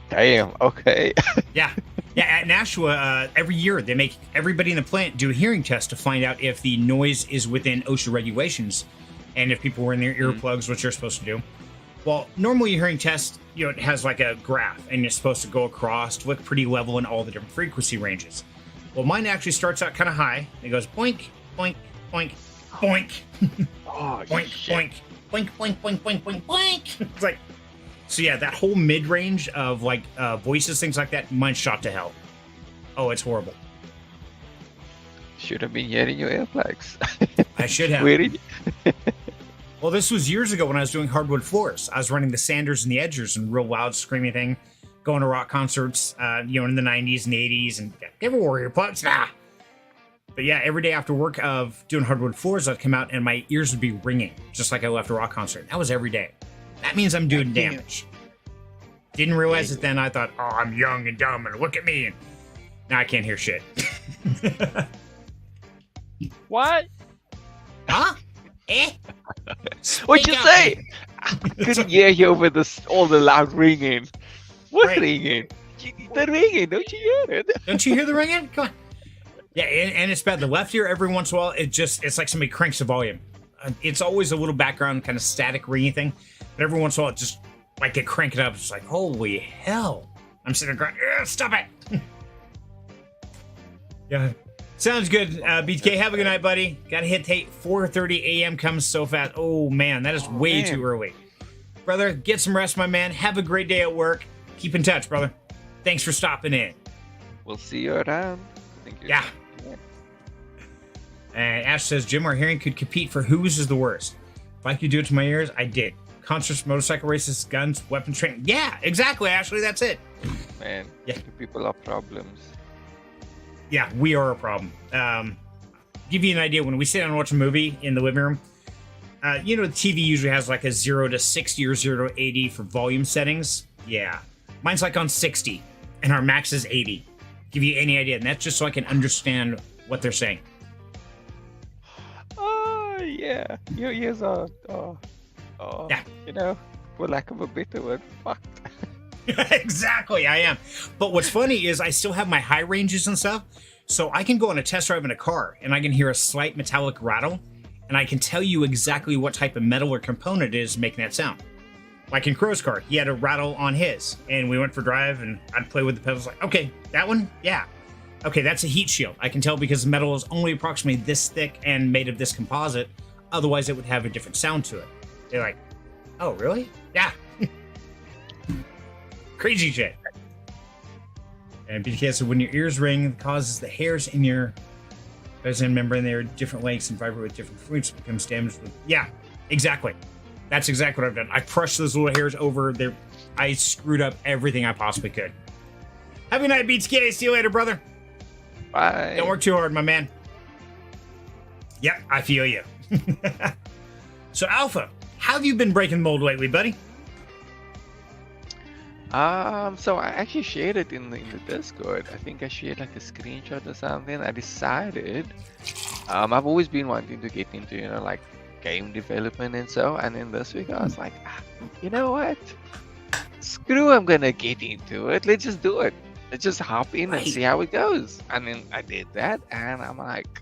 D: Damn, okay.
A: Yeah. Yeah, at Nashua, every year they make everybody in the plant do a hearing test to find out if the noise is within OSHA regulations and if people were in their earplugs, what you're supposed to do. Well, normally a hearing test, you know, it has like a graph and you're supposed to go across to look pretty level in all the different frequency ranges. Well, mine actually starts out kind of high. It goes boink, boink, boink, boink,
D: Oh,
A: boink,
D: shit.
A: boink, boink, boink, boink, boink, boink, boink. It's like, so yeah, that whole mid-range of like voices, things like that, mine shot to hell. Oh, it's horrible.
D: Should have been wearing your earplugs.
A: I should have.
D: Wearing-
A: Well, this was years ago when I was doing hardwood floors. I was running the Sanders and the Edgers and real loud screaming thing, going to rock concerts, you know, in the 90s and 80s, and never wore earplugs. Nah. But yeah, every day after work of doing hardwood floors, I'd come out and my ears would be ringing, just like I left a rock concert. That was every day. That means I'm doing damage. Didn't realize it then. I thought, oh, I'm young and dumb, and look at me. And now I can't hear shit.
C: what?
A: Huh? Eh?
D: What'd you
A: Speak up.
D: say? I couldn't hear you over all the loud ringing. What's
A: Right.
D: ringing? The ringing, don't you hear it?
A: Don't you hear the ringing? Come on. Yeah, and it's bad. The left ear, every once in a while, it's like somebody cranks the volume. It's always a little background kind of static ringing thing, but every once in a while, it just Like they crank it up. It's like, holy hell. I'm sitting there going, stop it. Yeah. Sounds good. BTK, have a good night, buddy. Gotta hit 4:30 a.m. comes so fast. Oh, man, that is way too early. Brother, get some rest, my man. Have a great day at work. Keep in touch, brother. Thanks for stopping in.
D: We'll see you around. Thank you.
A: Yeah. And Ash says, Jim, our hearing could compete for whose is the worst. If I could do it to my ears, I did. Concerts, motorcycle races, guns, weapons training. Yeah, exactly, Ashley. That's it.
D: Man,
A: Yeah.
D: people have problems.
A: Yeah, we are a problem. Give you an idea, when we sit down and watch a movie in the living room, you know, the TV usually has like a 0 to 60 or 0 to 80 for volume settings. Yeah. Mine's like on 60, and our max is 80. Give you any idea. And that's just so I can understand what they're saying.
D: Oh, yeah. Your ears are,
A: Yeah.
D: you know, for lack of a better word, fucked.
A: Exactly, I am. But what's funny is I still have my high ranges and stuff, so I can go on a test drive in a car and I can hear a slight metallic rattle, and I can tell you exactly what type of metal or component it is making that sound. Like in Crow's car, he had a rattle on his, and we went for a drive, and I'd play with the pedals like, okay, that one? Yeah. Okay, that's a heat shield. I can tell because metal is only approximately this thick and made of this composite. Otherwise, it would have a different sound to it. They're like, oh, really? Yeah. Crazy shit. And BTK said, when your ears ring, it causes the hairs in your resin membrane, they are different lengths and vibrate with different frequencies, becomes damaged with. Yeah, exactly. That's exactly what I've done. I crushed those little hairs over there. I screwed up everything I possibly could. Have a good night, BTK. See you later, brother.
D: Bye.
A: Don't work too hard, my man. Yep, I feel you. So, Alpha, how have you been breaking the mold lately, buddy?
D: So I actually shared it in the Discord. I think I shared like a screenshot or something. I decided, I've always been wanting to get into, you know, like game development and so. And then this week I was like, you know what? Screw, I'm gonna get into it. Let's just do it. Let's just hop in and see how it goes. And then I did that, and I'm like,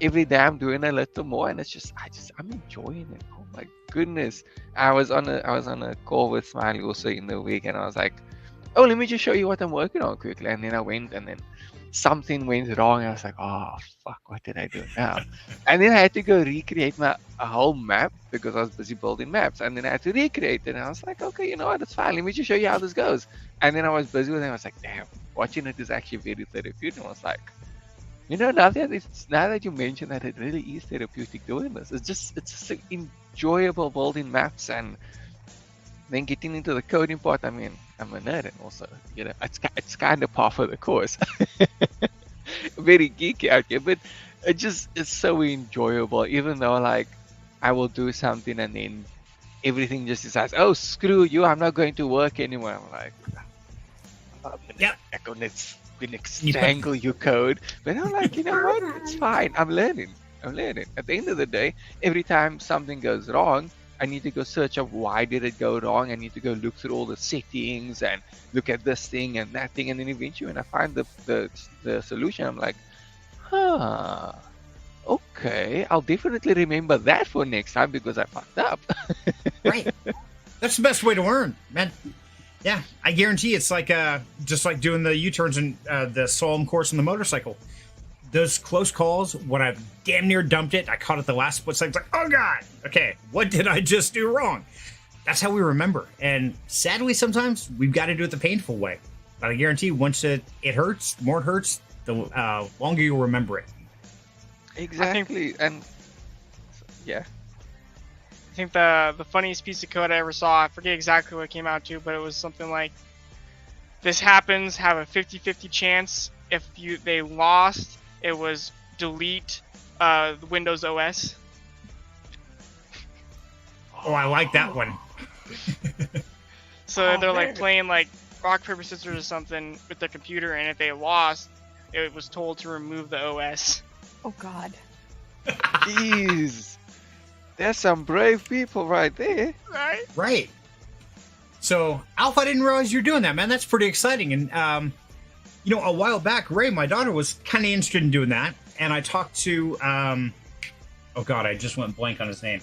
D: every day I'm doing a little more, and I'm enjoying it. Oh my goodness. I was on a call with Smiley also in the week, and I was like, oh, let me just show you what I'm working on quickly. And then I went, and then something went wrong. I was like, oh fuck, what did I do now? And then I had to go recreate a whole map because I was busy building maps. And then I had to recreate it, and I was like, okay, you know what, it's fine. Let me just show you how this goes. And then I was busy with it. I was like, damn, watching it is actually very therapeutic. And I was like, you know, now that you mention that, it really is therapeutic doing this. It's just enjoyable building maps, and then getting into the coding part. I mean, I'm a nerd, and also, you know, it's kind of par for the course. Very geeky out here, but it's so enjoyable. Even though, like, I will do something and then everything just decides, oh, screw you, I'm not going to work anymore. I'm like, I'm gonna strangle your code. But I'm like, you know what? It's fine. I'm learning. At the end of the day, every time something goes wrong, I need to go search up why did it go wrong. I need to go look through all the settings and look at this thing and that thing, and then eventually when I find the solution, I'm like, okay, I'll definitely remember that for next time because I fucked up.
A: Right. That's the best way to learn, man. Yeah, I guarantee it's like just like doing the U-turns in the Solemn course on the motorcycle. Those close calls, when I damn near dumped it, I caught it the last split second. Like, oh god, okay, what did I just do wrong? That's how we remember. And sadly, sometimes we've got to do it the painful way. But I guarantee once it hurts, the more it hurts, the longer you'll remember it.
D: Exactly, and yeah.
C: I think the funniest piece of code I ever saw, I forget exactly what it came out to, but it was something like, this happens, have a 50-50 chance. If they lost, it was delete Windows OS.
A: Oh, I like that one.
C: So they're like playing like rock, paper, scissors or something with their computer, and if they lost, it was told to remove the OS.
B: Oh god.
D: Jeez. There's some brave people right there.
C: Right?
A: Right. So, Alpha, I didn't realize you're doing that, man. That's pretty exciting. And, you know, a while back, Ray, my daughter, was kind of interested in doing that. And I talked to, oh God, I just went blank on his name.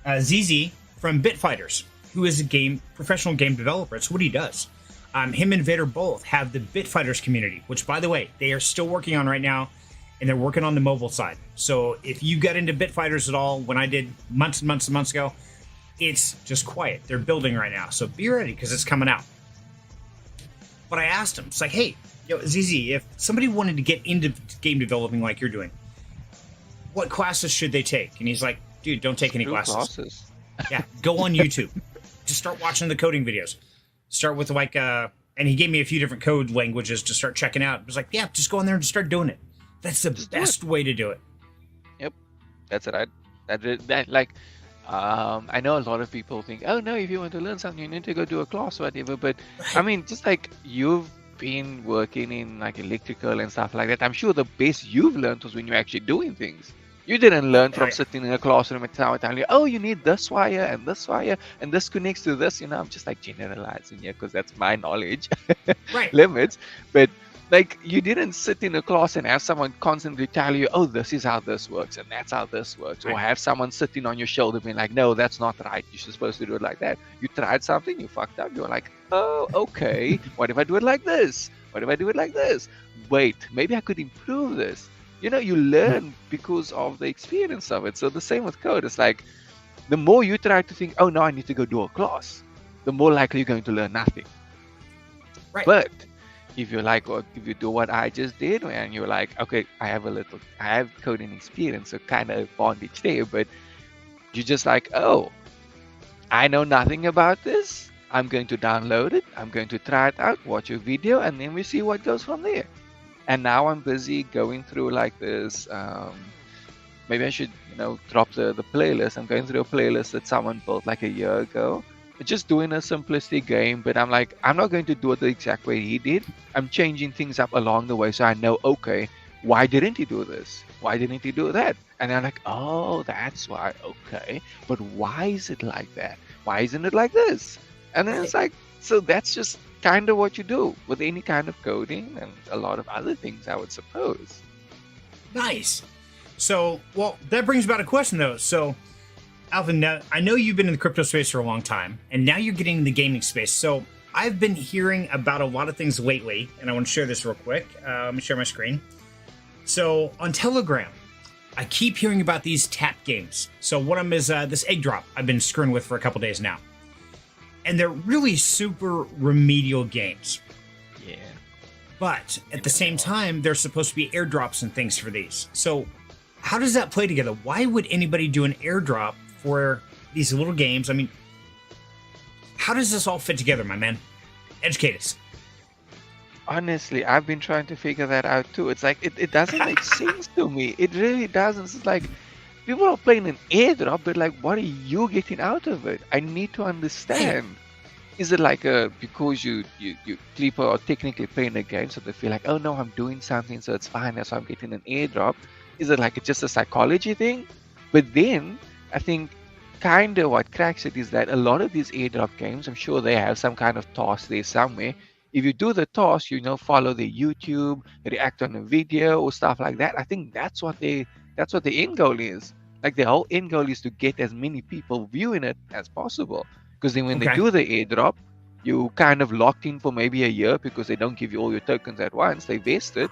A: ZZ from Bitfighters. who is a professional game developer. It's what he does. Him and Vader both have the Bitfighters community, which, by the way, they are still working on right now, and they're working on the mobile side. So if you got into Bitfighters at all, when I did months and months and months ago, it's just quiet. They're building right now, so be ready because it's coming out. But I asked him, it's like, hey, ZZ, if somebody wanted to get into game developing like you're doing, what classes should they take? And he's like, dude, don't take any classes. Yeah, go on YouTube. Just start watching the coding videos. Start with and he gave me a few different code languages to start checking out. It was like, yeah, just go in there and start doing it. That's the best way to do it.
D: Yep, that's it. I know a lot of people think, oh no, if you want to learn something, you need to go do a class or whatever. But I mean, just like you've been working in like electrical and stuff like that, I'm sure the best you've learned was when you're actually doing things. You didn't learn from sitting in a classroom and telling you, oh, you need this wire and this connects to this. I'm just like generalizing here because that's my knowledge limits. But like you didn't sit in a class and have someone constantly tell you, oh, this is how this works and that's how this works. Or have someone sitting on your shoulder being like, no, that's not right. You're supposed to do it like that. You tried something, you fucked up. You're like, oh, okay. What if I do it like this? What if I do it like this? Wait, maybe I could improve this. You learn because of the experience of it. So the same with code. It's like the more you try to think, oh, no, I need to go do a class, the more likely you're going to learn nothing.
A: Right.
D: But if you're like, or if you do what I just did, and you're like, okay, I have coding experience, so kind of advantage there, but you're just like, oh, I know nothing about this. I'm going to download it. I'm going to try it out, watch a video, and then we see what goes from there. And now I'm busy going through like this. Maybe I should, drop the playlist. I'm going through a playlist that someone built like a year ago. Just doing a simplistic game, but I'm like, I'm not going to do it the exact way he did. I'm changing things up along the way so I know, okay, why didn't he do this? Why didn't he do that? And I'm like, oh, that's why. Okay, but why is it like that? Why isn't it like this? And then it's like, so that's just kind of what you do with any kind of coding and a lot of other things, I would suppose.
A: Nice. So, well, that brings about a question though. So, Alvin, now, I know you've been in the crypto space for a long time, and now you're getting in the gaming space. So I've been hearing about a lot of things lately, and I want to share this real quick. Let me share my screen. So on Telegram, I keep hearing about these tap games. So one of them is this egg drop I've been screwing with for a couple days now. And they're really super remedial games.
D: Yeah.
A: But at the same time, there's supposed to be airdrops and things for these. So how does that play together? Why would anybody do an airdrop for these little games? I mean, how does this all fit together, my man? Educate us.
D: Honestly, I've been trying to figure that out too. It's like, it doesn't make sense to me. It really doesn't. It's like, people are playing an airdrop, but like, what are you getting out of it? I need to understand. Is it like because you people are technically playing a game, so they feel like, oh no, I'm doing something, so it's fine, so I'm getting an airdrop? Is it like just a psychology thing? But then, I think kind of what cracks it is that a lot of these airdrop games, I'm sure they have some kind of task there somewhere. If you do the task, follow the YouTube, react on a video or stuff like that. I think that's what the end goal is. Like the whole end goal is to get as many people viewing it as possible. Because then when they do the airdrop, you kind of locked in for maybe a year because they don't give you all your tokens at once. They vest it.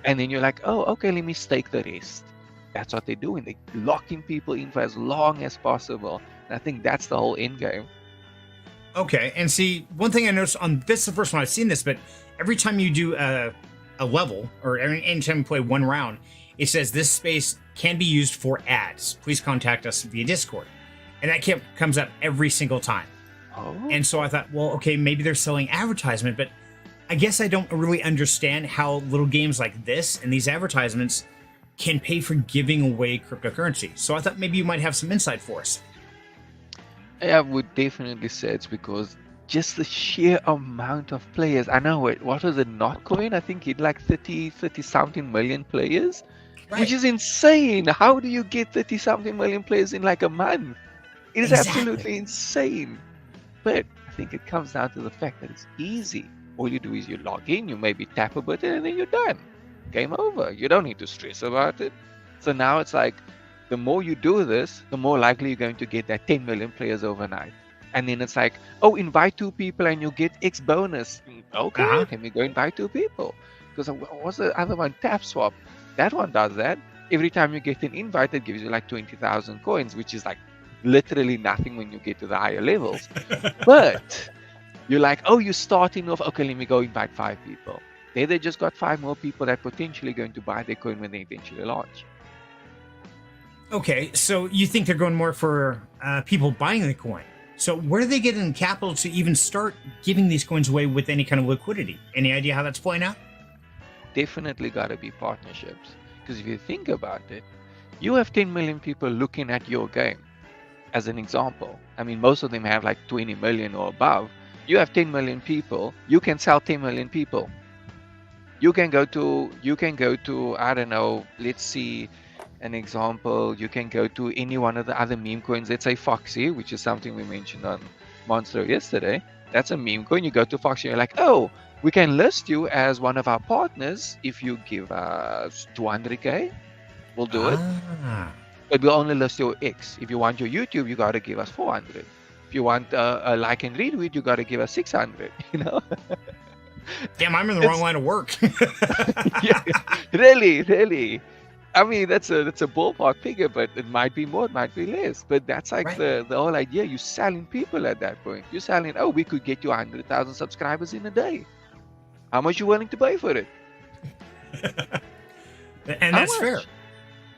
D: And then you're like, oh, okay, let me stake the rest. That's what they're doing. They're locking people in for as long as possible. And I think that's the whole end game.
A: Okay, and see, one thing I noticed on this is the first one I've seen this, but every time you do a level, or anytime you play one round, it says this space can be used for ads. Please contact us via Discord. And that comes up every single time.
D: Oh.
A: And so I thought, well, okay, maybe they're selling advertisement, but I guess I don't really understand how little games like this and these advertisements can pay for giving away cryptocurrency. So I thought maybe you might have some insight for us.
D: I would definitely say it's because just the sheer amount of players. I know what was it, Notcoin? I think it like 30 something million players, which is insane. How do you get 30 something million players in like a month? It is absolutely insane. But I think it comes down to the fact that it's easy. All you do is you log in, you maybe tap a button, and then you're done. Game over. You don't need to stress about it. So now it's like, the more you do this, the more likely you're going to get that 10 million players overnight. And then it's like, oh, invite 2 people and you get X bonus. Okay,
A: Uh-huh.
D: let me go invite 2 people. Because what's the other one? Tap swap. That one does that. Every time you get an invite, it gives you like 20,000 coins, which is like literally nothing when you get to the higher levels. But you're like, oh, you're starting off. Okay, let me go invite 5 people. There they just got 5 more people that potentially going to buy their coin when they eventually launch.
A: Okay, so you think they're going more for people buying the coin. So where do they get in capital to even start giving these coins away with any kind of liquidity? Any idea how that's playing out?
D: Definitely got to be partnerships. Because if you think about it, you have 10 million people looking at your game. As an example, I mean, most of them have like 20 million or above. You have 10 million people. You can sell 10 million people. You can go to, I don't know, let's see an example. You can go to any one of the other meme coins. Let's say Foxy, which is something we mentioned on Monster yesterday. That's a meme coin. You go to Foxy, you're like, oh, we can list you as one of our partners if you give us 200k. We'll do it.
A: Ah.
D: But we'll only list your X. If you want your YouTube, you got to give us 400. If you want a like and retweet, you got to give us 600. You know?
A: Damn, I'm in the wrong line of work.
D: Yeah, really. I mean, that's a ballpark figure, but it might be more, it might be less. But that's like
A: Right.
D: the whole idea. You're selling people at that point. You're selling, oh, we could get you 100,000 subscribers in a day. How much you willing to pay for it?
A: And
D: How
A: that's fair.
D: much?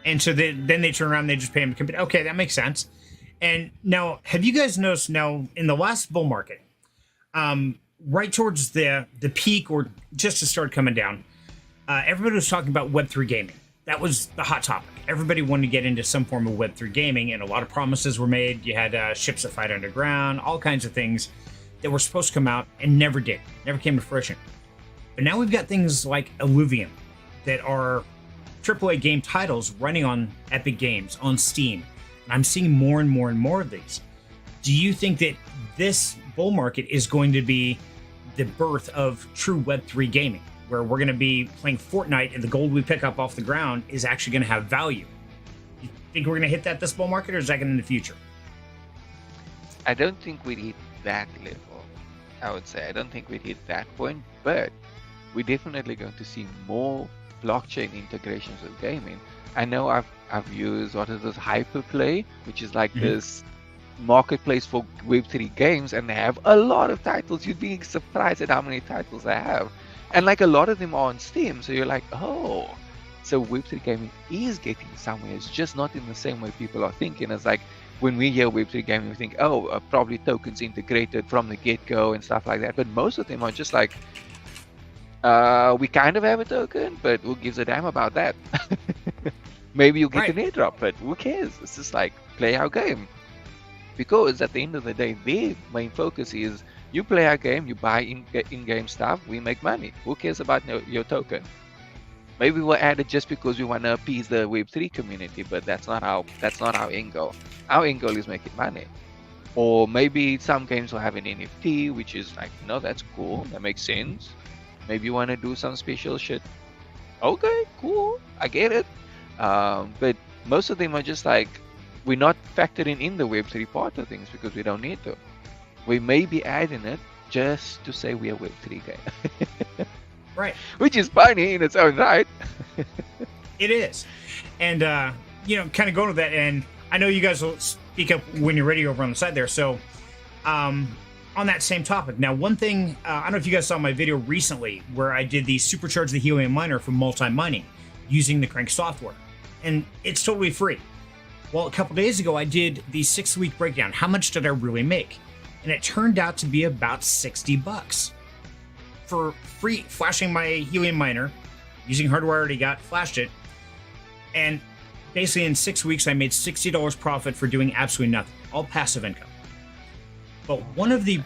A: And so then they turn around and they just pay them. Okay, that makes sense. And now, have you guys noticed now in the last bull market, right towards the peak or just to start coming down, everybody was talking about Web3 gaming. That was the hot topic. Everybody wanted to get into some form of Web3 gaming, and a lot of promises were made. You had ships that fight underground, all kinds of things that were supposed to come out and never did, never came to fruition. But now we've got things like Illuvium that are AAA game titles running on Epic Games, on Steam. And I'm seeing more and more and more of these. Do you think that this bull market is going to be the birth of true Web3 gaming, where we're going to be playing Fortnite and the gold we pick up off the ground is actually going to have value? You think we're going to hit that this bull market, or is that going to in the future?
D: I don't think we'd hit that level. I would say I don't think we'd hit that point, but we're definitely going to see more blockchain integrations with gaming. I know I've used what is this Hyperplay, which is like this marketplace for Web3 games, and they have a lot of titles. You'd be surprised at how many titles they have, and like a lot of them are on Steam. So you're like, oh, so Web3 gaming is getting somewhere. It's just not in the same way people are thinking. It's like when we hear Web3 gaming, we think, oh, probably tokens integrated from the get-go and stuff like that. But most of them are just like, we kind of have a token, but who gives a damn about that? Maybe you'll get an airdrop, but who cares? It's just like, play our game. Because at the end of the day, their main focus is, you play our game, you buy in-game stuff, we make money. Who cares about your token? Maybe we'll add it just because we want to appease the Web3 community, but that's not our end goal. Our end goal is making money. Or maybe some games will have an NFT, which is like, no, that's cool, that makes sense. Maybe you want to do some special shit. Okay, cool, I get it. But most of them are just like, we're not factoring in the Web3 part of things because we don't need to. We may be adding it just to say we are Web3 game.
A: Right.
D: Which is funny in its own right.
A: It is. And, kind of going to that, and I know you guys will speak up when you're ready over on the side there. So, on that same topic. Now, one thing, I don't know if you guys saw my video recently where I did the supercharge the helium miner for multi-mining using the Crank software. And it's totally free. Well, a couple days ago, I did the 6-week breakdown. How much did I really make? And it turned out to be about $60 for free, flashing my helium miner, using hardware I already got, flashed it. And basically in 6 weeks, I made $60 profit for doing absolutely nothing, all passive income. But one of the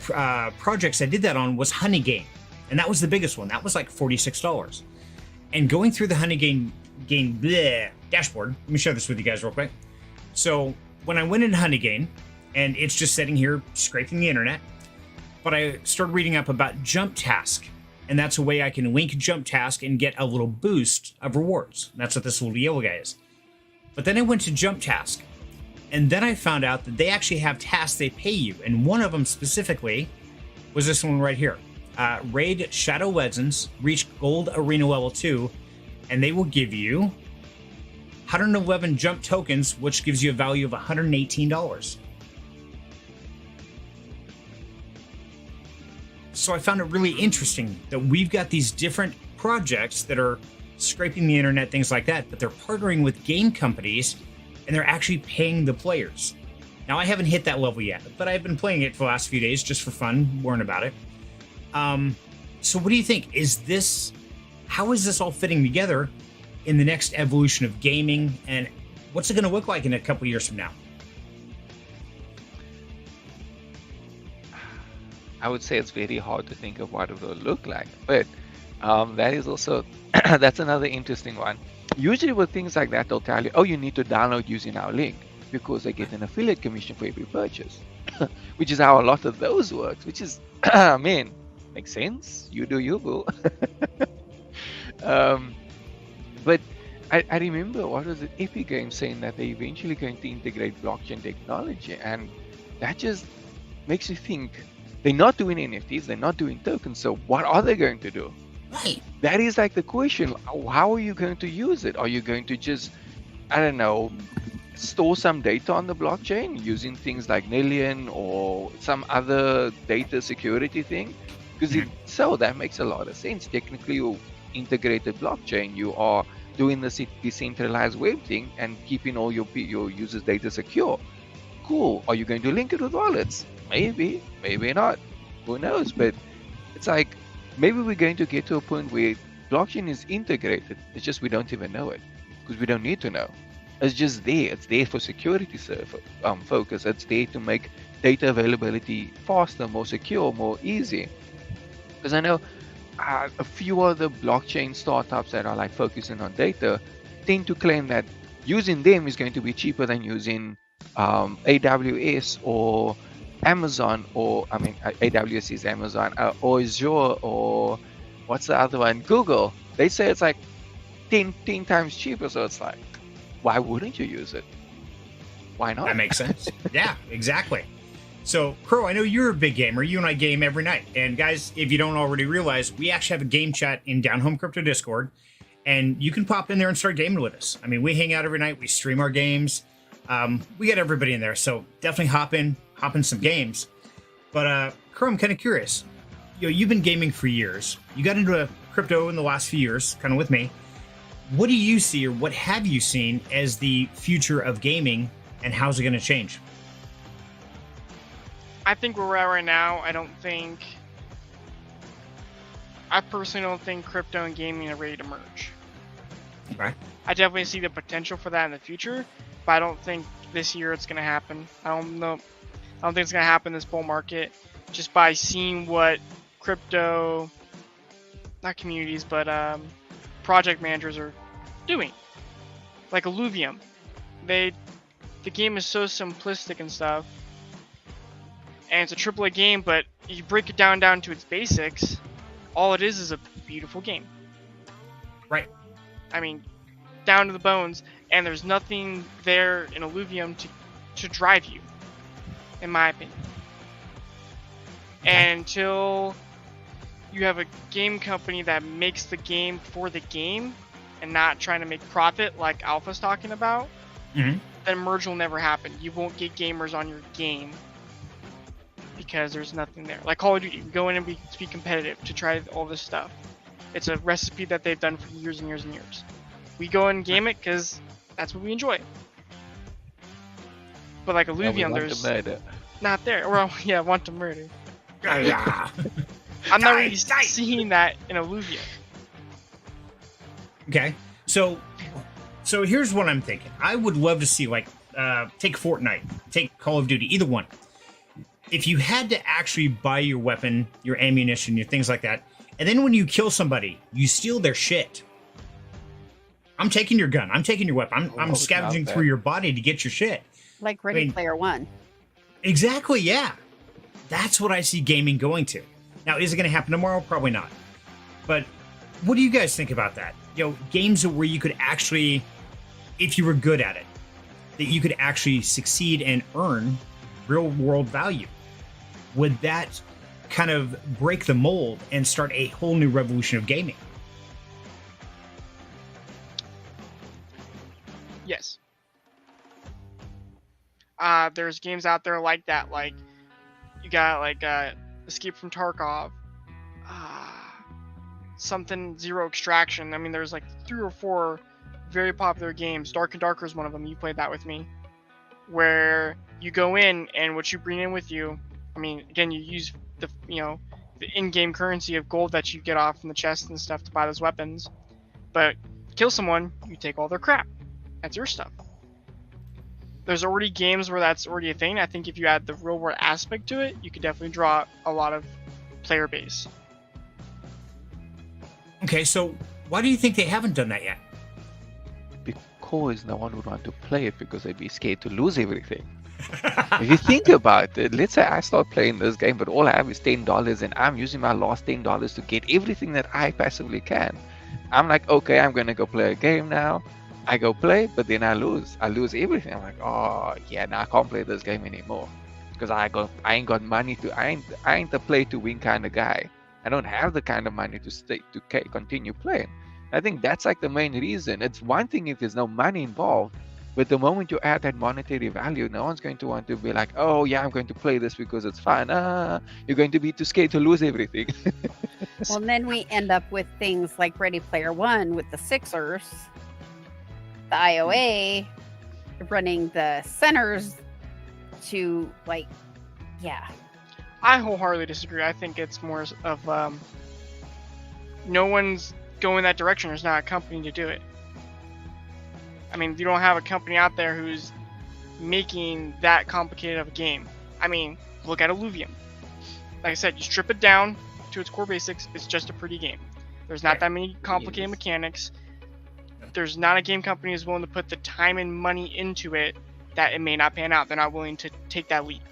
A: projects I did that on was Honey Game, and that was the biggest one. That was like $46. And going through the Honey Game dashboard, let me share this with you guys real quick. So when I went into Honey Game, and it's just sitting here scraping the internet, but I started reading up about Jump Task, and that's a way I can link Jump Task and get a little boost of rewards. That's what this little yellow guy is. But then I went to Jump Task, And then I found out that they actually have tasks they pay you. And one of them specifically was this one right here. Raid Shadow Legends, reach Gold Arena Level 2, and they will give you 111 jump tokens, which gives you a value of $118. So I found it really interesting that we've got these different projects that are scraping the internet, things like that, but they're partnering with game companies and they're actually paying the players. Now, I haven't hit that level yet, but I've been playing it for the last few days just for fun, learn about it. So what do you think? How is this all fitting together in the next evolution of gaming, and what's it going to look like in a couple years from now?
D: I would say it's very hard to think of what it will look like, but that is also that's another interesting one. Usually with things like that, they'll tell you, oh, you need to download using our link because they get an affiliate commission for every purchase, which is how a lot of those works, which is, I mean, makes sense. You do you, boo. But I remember, what was it, Epic Games saying that they're eventually going to integrate blockchain technology, and that just makes you think, they're not doing NFTs, they're not doing tokens, so what are they going to do?
A: Right.
D: That is like the question. How are you going to use it? Are you going to just, I don't know, store some data on the blockchain using things like Nillion or some other data security thing? Because if so, that makes a lot of sense. Technically, you integrated blockchain, you are doing the decentralized web thing and keeping all your users' data secure. Cool. Are you going to link it with wallets? Maybe, maybe not. Who knows? But it's like, maybe we're going to get to a point where blockchain is integrated. It's just we don't even know it because we don't need to know. It's just there. It's there for security focus. It's there to make data availability faster, more secure, more easy. Because I know a few other blockchain startups that are like focusing on data tend to claim that using them is going to be cheaper than using AWS or Amazon, or I mean AWS is Amazon, or Azure, or what's the other one, Google. They say it's like 10 times cheaper, so it's like, why wouldn't you use it? Why not?
A: That makes sense. Yeah, exactly. So, Crow, I know you're a big gamer. You and I game every night. And guys, if you don't already realize, we actually have a game chat in Down Home Crypto Discord, and you can pop in there and start gaming with us. I mean, we hang out every night. We stream our games. We get everybody in there, so definitely hop in some games. But Crow, I'm kind of curious. You've been gaming for years. You got into crypto in the last few years, kind of with me. What do you see, or what have you seen as the future of gaming, and how's it going to change?
C: I think where we're at right now, I personally don't think crypto and gaming are ready to merge.
A: Okay.
C: I definitely see the potential for that in the future, but I don't think this year it's going to happen. I don't think it's going to happen in this bull market, just by seeing what crypto, not communities, but project managers are doing. Like Illuvium. The game is so simplistic and stuff, and it's a AAA game, but you break it down to its basics, all it is a beautiful game.
A: Right.
C: I mean, down to the bones, and there's nothing there in Illuvium to drive you, in my opinion. And until you have a game company that makes the game for the game and not trying to make profit like Alpha's talking about, then merge will never happen. You won't get gamers on your game because there's nothing there. Like Call of Duty, you go in and be competitive to try all this stuff. It's a recipe that they've done for years and years and years. We go and game it because that's what we enjoy. But like Illuvium, there's not there. Well, yeah, want to murder.
A: Yeah.
C: I'm not really seeing that in Illuvium.
A: Okay. So here's what I'm thinking. I would love to see, like, take Fortnite, take Call of Duty, either one. If you had to actually buy your weapon, your ammunition, your things like that, and then when you kill somebody, you steal their shit. I'm taking your gun. I'm taking your weapon. I'm scavenging through your body to get your shit.
B: Like Ready Player One.
A: Exactly, yeah. That's what I see gaming going to. Now, is it going to happen tomorrow? Probably not. But what do you guys think about that? Games where you could actually, if you were good at it, that you could actually succeed and earn real world value. Would that kind of break the mold and start a whole new revolution of gaming?
C: Yes. There's games out there like that, like you got like Escape from Tarkov, something Zero Extraction. I mean, there's like 3 or 4 very popular games. Dark and Darker is one of them. You played that with me, where you go in and what you bring in with you. I mean, again, you use the the in-game currency of gold that you get off from the chest and stuff to buy those weapons. But kill someone, you take all their crap. That's your stuff. There's already games where that's already a thing. I think if you add the real world aspect to it, you could definitely draw a lot of player base.
A: Okay, so why do you think they haven't done that yet?
D: Because no one would want to play it because they'd be scared to lose everything. If you think about it, let's say I start playing this game, but all I have is $10 and I'm using my last $10 to get everything that I passively can. I'm like, okay, I'm going to go play a game now. I go play, but then I lose. I lose everything. I'm like, oh yeah, now I can't play this game anymore because I ain't got money to. I ain't a play to win kind of guy. I don't have the kind of money to continue playing. I think that's like the main reason. It's one thing if there's no money involved, but the moment you add that monetary value, no one's going to want to be like, oh yeah, I'm going to play this because it's fun. You're going to be too scared to lose everything.
B: Well, and then we end up with things like Ready Player One with the Sixers, the IOA running the centers to like, yeah.
C: I wholeheartedly disagree. I think it's more of no one's going that direction. There's not a company to do it. I mean, you don't have a company out there who's making that complicated of a game. I mean, look at Illuvium. Like I said, you strip it down to its core basics, it's just a pretty game. There's not that many complicated mechanics. There's not a game company who's willing to put the time and money into it that it may not pan out. They're not willing to take that leap.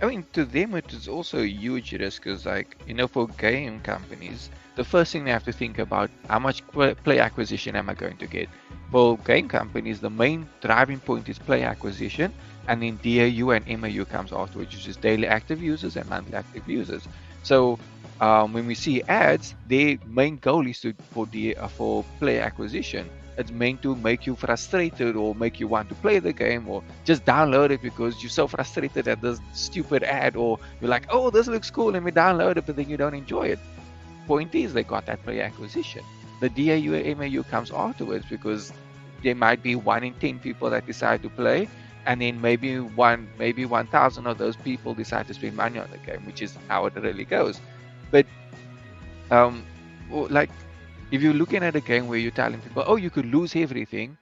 D: I mean, to them it is also a huge risk because, like, for game companies, the first thing they have to think about, how much play acquisition am I going to get? For game companies, the main driving point is play acquisition, and then DAU and MAU comes afterwards, which is daily active users and monthly active users. So when we see ads, their main goal is for play acquisition. It's meant to make you frustrated or make you want to play the game or just download it because you're so frustrated at this stupid ad, or you're like, oh, this looks cool, let me download it, but then you don't enjoy it. Point is, they got that play acquisition. The DAU and MAU comes afterwards because there might be 1 in 10 people that decide to play, and then maybe 1,000 of those people decide to spend money on the game, which is how it really goes. But like, if you're looking at a game where you're telling people, oh, you could lose everything,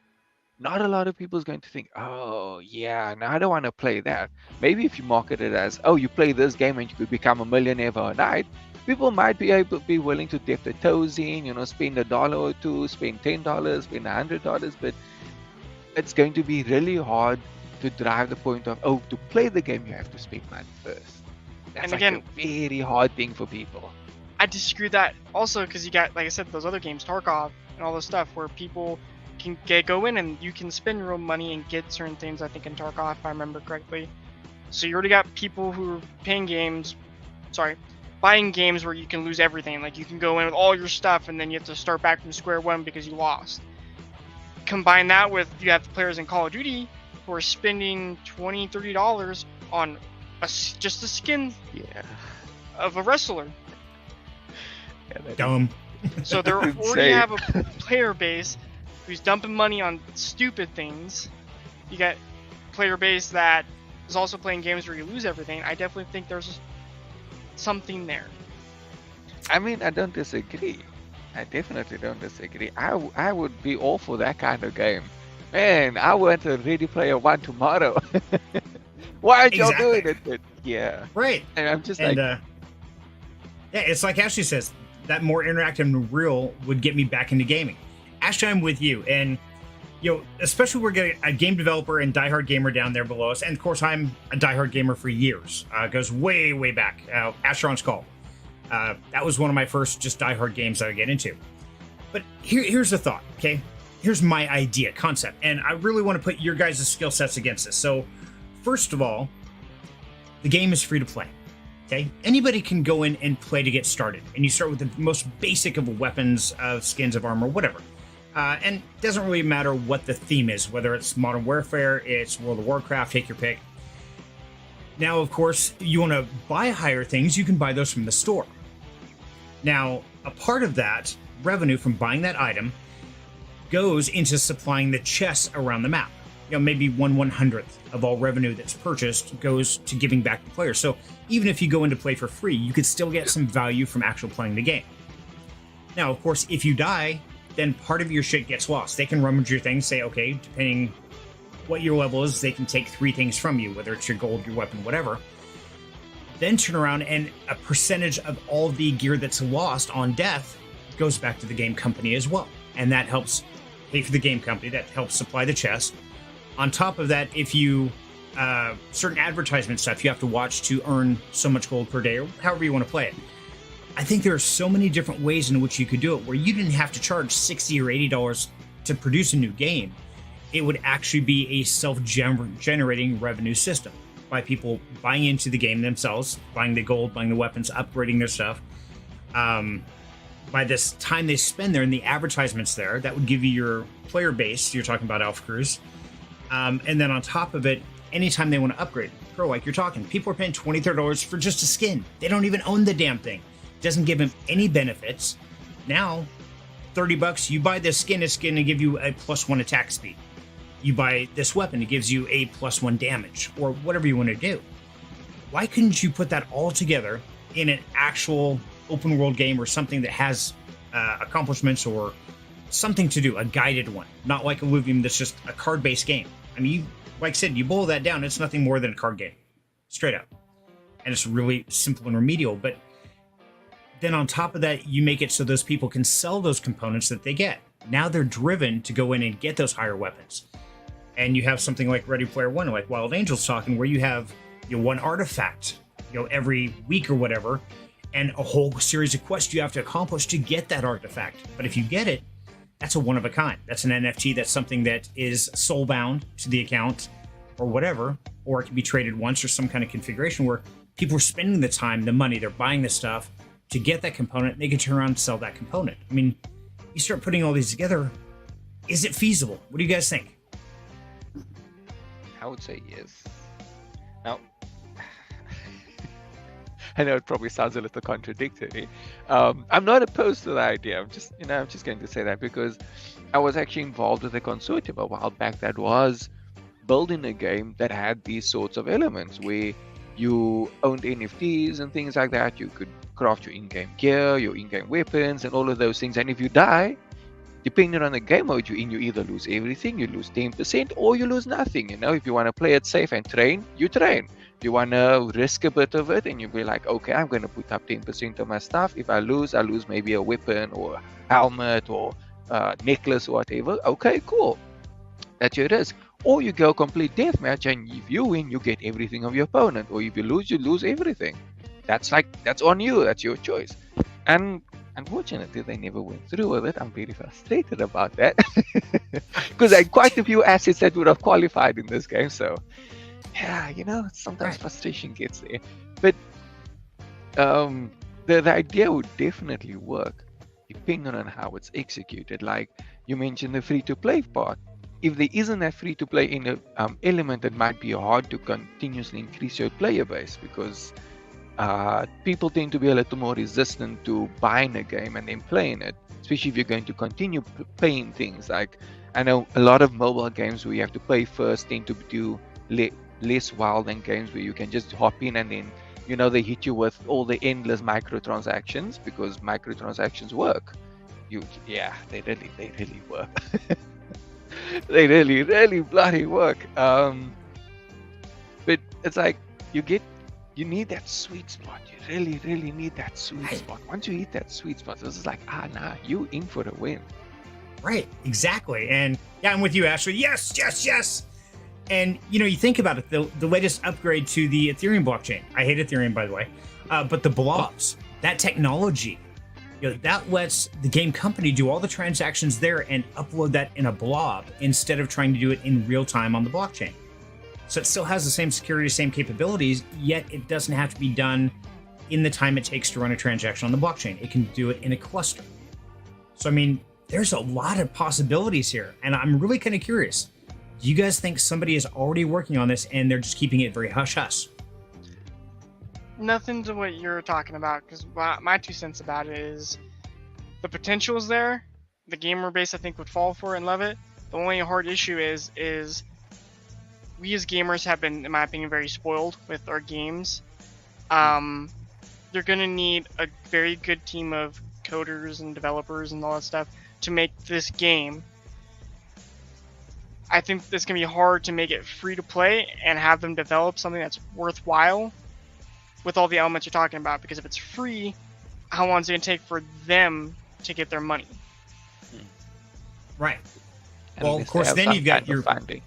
D: not a lot of people is going to think, oh, yeah, no, I don't want to play that. Maybe if you market it as, oh, you play this game and you could become a millionaire overnight, people might be willing to dip their toes in, spend $1 or $2, spend $10, spend $100, but it's going to be really hard to drive the point of, oh, to play the game, you have to spend money first. That's
C: And
D: like
C: again,
D: a very hard thing for people.
C: I disagree with that also because you got, like I said, those other games, Tarkov and all this stuff, where people can go in and you can spend real money and get certain things. I think in Tarkov, if I remember correctly. So you already got people who are buying games where you can lose everything. Like you can go in with all your stuff and then you have to start back from square one because you lost. Combine that with you have the players in Call of Duty who are spending $20, $30 on just a skin of a wrestler.
A: Dumb.
C: So they already have a player base who's dumping money on stupid things. You got player base that is also playing games where you lose everything. I definitely think there's something there.
D: I mean, I don't disagree. I definitely don't disagree. I would be all for that kind of game. Man, I want a Ready Player One tomorrow. Why aren't y'all doing it? But, yeah.
A: Right.
D: And I'm just
A: yeah, it's like Ashley says, that more interactive and real would get me back into gaming. Ashley, I'm with you. And, especially we're getting a game developer and diehard gamer down there below us. And of course, I'm a diehard gamer for years. It goes way, way back. Asheron's Call. That was one of my first just diehard games that I get into. But here's the thought, okay? here's my idea concept, and I really want to put your guys' skill sets against this. So first of all, the game is free to play. Okay, anybody can go in and play to get started, and you start with the most basic of weapons, skins of armor, whatever. And it doesn't really matter what the theme is, whether it's Modern Warfare, it's World of Warcraft, take your pick. Now, of course, you want to buy higher things, you can buy those from the store. Now, a part of that revenue from buying that item goes into supplying the chests around the map. You know, maybe 1/100th of all revenue that's purchased goes to giving back to players. So even if you go into play for free, you could still get some value from actually playing the game. Now, of course, if you die, then part of your shit gets lost. They can rummage your things, say, okay, depending what your level is, they can take 3 things from you, whether it's your gold, your weapon, whatever. Then turn around and a percentage of all the gear that's lost on death goes back to the game company as well. And that helps pay for the game company, that helps supply the chest. On top of that, if you certain advertisement stuff you have to watch to earn so much gold per day, or however you want to play it. I think there are so many different ways in which you could do it, where you didn't have to charge $60 or $80 to produce a new game. It would actually be a self-generating revenue system by people buying into the game themselves, buying the gold, buying the weapons, upgrading their stuff. By this time they spend there and the advertisements there, that would give you your player base. You're talking about Alpha Crews. And then on top of it, anytime they want to upgrade, Pro, like you're talking, people are paying $20, $30 for just a skin. They don't even own the damn thing. It doesn't give them any benefits. Now, $30, you buy this skin, it's going to give you a +1 attack speed. You buy this weapon, it gives you a +1 damage, or whatever you want to do. Why couldn't you put that all together in an actual open world game or something that has accomplishments or something to do, a guided one, not like Illuvium that's just a card-based game? I mean, like I said, you boil that down, it's nothing more than a card game, straight up. And it's really simple and remedial. But then on top of that, you make it so those people can sell those components that they get. Now they're driven to go in and get those higher weapons. And you have something like Ready Player One, like Wild Angel's talking, where you have one artifact, every week or whatever, and a whole series of quests you have to accomplish to get that artifact. But if you get it, that's a one of a kind. That's an NFT. That's something that is soul bound to the account or whatever, or it can be traded once or some kind of configuration where people are spending the time, the money, they're buying the stuff to get that component. And they can turn around and sell that component. I mean, you start putting all these together. Is it feasible? What do you guys think?
D: I would say yes. Now, I know it probably sounds a little contradictory. I'm not opposed to the idea. I'm just going to say that because I was actually involved with a consortium a while back that was building a game that had these sorts of elements where you owned NFTs and things like that. You could craft your in-game gear, your in-game weapons, and all of those things. And if you die, depending on the game mode you're in, you either lose everything, you lose 10%, or you lose nothing. If you want to play it safe and train, you train. If you want to risk a bit of it and you'll be like, okay, I'm going to put up 10% of my stuff. If I lose maybe a weapon or a helmet or a necklace or whatever. Okay, cool. That's your risk. Or you go complete deathmatch, and if you win, you get everything of your opponent. Or if you lose everything. That's on you. That's your choice. And unfortunately, they never went through with it. I'm very frustrated about that. Because I had quite a few assets that would have qualified in this game. So, yeah, sometimes frustration gets there. But the idea would definitely work, depending on how it's executed. Like you mentioned the free-to-play part. If there isn't a free-to-play in the element, it might be hard to continuously increase your player base because people tend to be a little more resistant to buying a game and then playing it, especially if you're going to continue playing things. Like I know a lot of mobile games where you have to play first tend to do less wild than games where you can just hop in and then they hit you with all the endless microtransactions because microtransactions work. They really work. They really bloody work. But it's like you need that sweet spot. You really need that sweet spot. Once you hit that sweet spot, this is like, you in for the win.
A: Right, exactly. And yeah, I'm with you, Ashley. Yes. And you think about it, the latest upgrade to the Ethereum blockchain. I hate Ethereum, by the way. But the blobs, that technology that lets the game company do all the transactions there and upload that in a blob instead of trying to do it in real time on the blockchain. So it still has the same security, same capabilities, yet it doesn't have to be done in the time it takes to run a transaction on the blockchain. It can do it in a cluster. So, I mean, there's a lot of possibilities here, and I'm really kind of curious. Do you guys think somebody is already working on this and they're just keeping it very hush-hush?
C: Nothing to what you're talking about, because my 2 cents about it is the potential is there. The gamer base, I think, would fall for it and love it. The only hard issue is we as gamers have been, in my opinion, very spoiled with our games. You're going to need a very good team of coders and developers and all that stuff to make this game. I think it's going to be hard to make it free to play and have them develop something that's worthwhile with all the elements you're talking about, because if it's free, how long is it going to take for them to get their money?
A: Right.
D: At
A: Well, of
D: least
A: course,
D: they have
A: then
D: some
A: you've got
D: kind
A: your
D: of funding.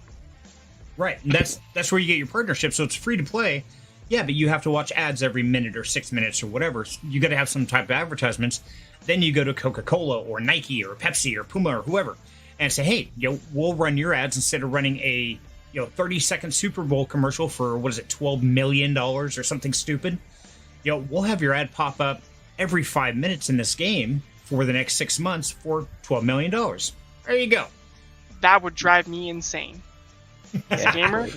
A: right, and that's where you get your partnership. So it's free to play, yeah, but you have to watch ads every minute or 6 minutes or whatever. So you got to have some type of advertisements. Then you go to Coca-Cola or Nike or Pepsi or Puma or whoever, and say, hey, we'll run your ads instead of running a 30-second Super Bowl commercial for, what is it, $12 million or something stupid. We'll have your ad pop up every 5 minutes in this game for the next 6 months for $12 million. There you go.
C: That would drive me insane. As a gamer,